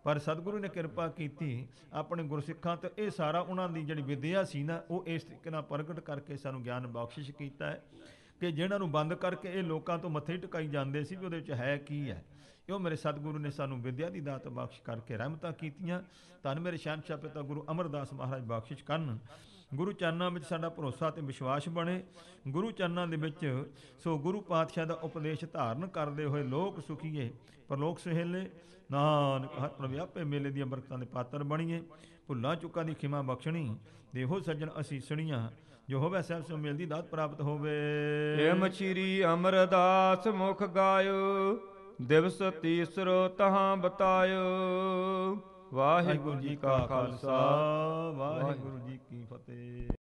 ਪਰ ਸਤਿਗੁਰੂ ਨੇ ਕਿਰਪਾ ਕੀਤੀ ਆਪਣੇ ਗੁਰਸਿੱਖਾਂ ਤੇ ਇਹ ਸਾਰਾ ਉਹਨਾਂ ਦੀ ਜਿਹੜੀ ਵਿਦਿਆ ਸੀ ਨਾ, ਉਹ ਇਸ ਤਰੀਕੇ ਨਾਲ ਪ੍ਰਗਟ ਕਰਕੇ ਸਾਨੂੰ ਗਿਆਨ ਬਖਸ਼ਿਸ਼ ਕੀਤਾ ਹੈ ਕਿ ਜਿਹਨਾਂ ਨੂੰ ਬੰਦ ਕਰਕੇ ਇਹ ਲੋਕਾਂ ਤੋਂ ਮੱਥੇ ਟਿਕਾਈ ਜਾਂਦੇ ਸੀ ਵੀ ਉਹਦੇ ਵਿੱਚ ਹੈ ਕੀ ਹੈ। ਉਹ ਮੇਰੇ ਸਤਿਗੁਰੂ ਨੇ ਸਾਨੂੰ ਵਿਦਿਆ ਦੀ ਦਾਤ ਬਖਸ਼ ਕਰਕੇ ਰਹਿਮਤਾਂ ਕੀਤੀਆਂ। ਧੰਨ ਮੇਰੇ ਸ਼ਹਿਨਸ਼ਾਹ ਪਿਤਾ ਗੁਰੂ ਅਮਰਦਾਸ ਮਹਾਰਾਜ ਬਖਸ਼ਿਸ਼ ਕਰਨ। ਗੁਰੂ ਚਰਨਾਂ ਵਿੱਚ ਸਾਡਾ ਭਰੋਸਾ ਤੇ ਵਿਸ਼ਵਾਸ ਬਣੇ। ਗੁਰੂ ਚਰਨਾਂ ਦੇ ਵਿੱਚ ਸੋ ਗੁਰੂ ਪਾਤਸ਼ਾਹ ਦਾ ਉਪਦੇਸ਼ ਧਾਰਨ ਕਰਦੇ ਹੋਏ ਲੋਕ ਸੁਖੀਏ ਪਰਲੋਕ ਸੁਹੇਲੇ। ਨਾਨਕ ਹਰ ਪ੍ਰਭ ਆਪੇ ਮੇਲੇ ਦੀਆਂ ਬਰਕਤਾਂ ਦੇ ਪਾਤਰ ਬਣੀਏ। ਭੁੱਲਾਂ ਚੁੱਕਾਂ ਦੀ ਖਿਮਾ ਬਖਸ਼ਣੀ ਦੇਹੋ ਸੱਜਣ ਅਸੀਸਣੀਆਂ, ਜੋ ਹੋਵੇ ਸਹਿਬ ਸੋ ਮਿਲਦੀ ਦਾਤ ਪ੍ਰਾਪਤ ਹੋਵੇ। ਏਮ ਸ਼੍ਰੀ ਅਮਰਦਾਸ ਮੁਖ ਗਾਇਓ, ਦਿਵਸ ਤੀਸਰੋ ਤਹਾਂ ਬਤਾਇਓ। ਵਾਹਿਗੁਰੂ ਜੀ ਕਾ ਖਾਲਸਾ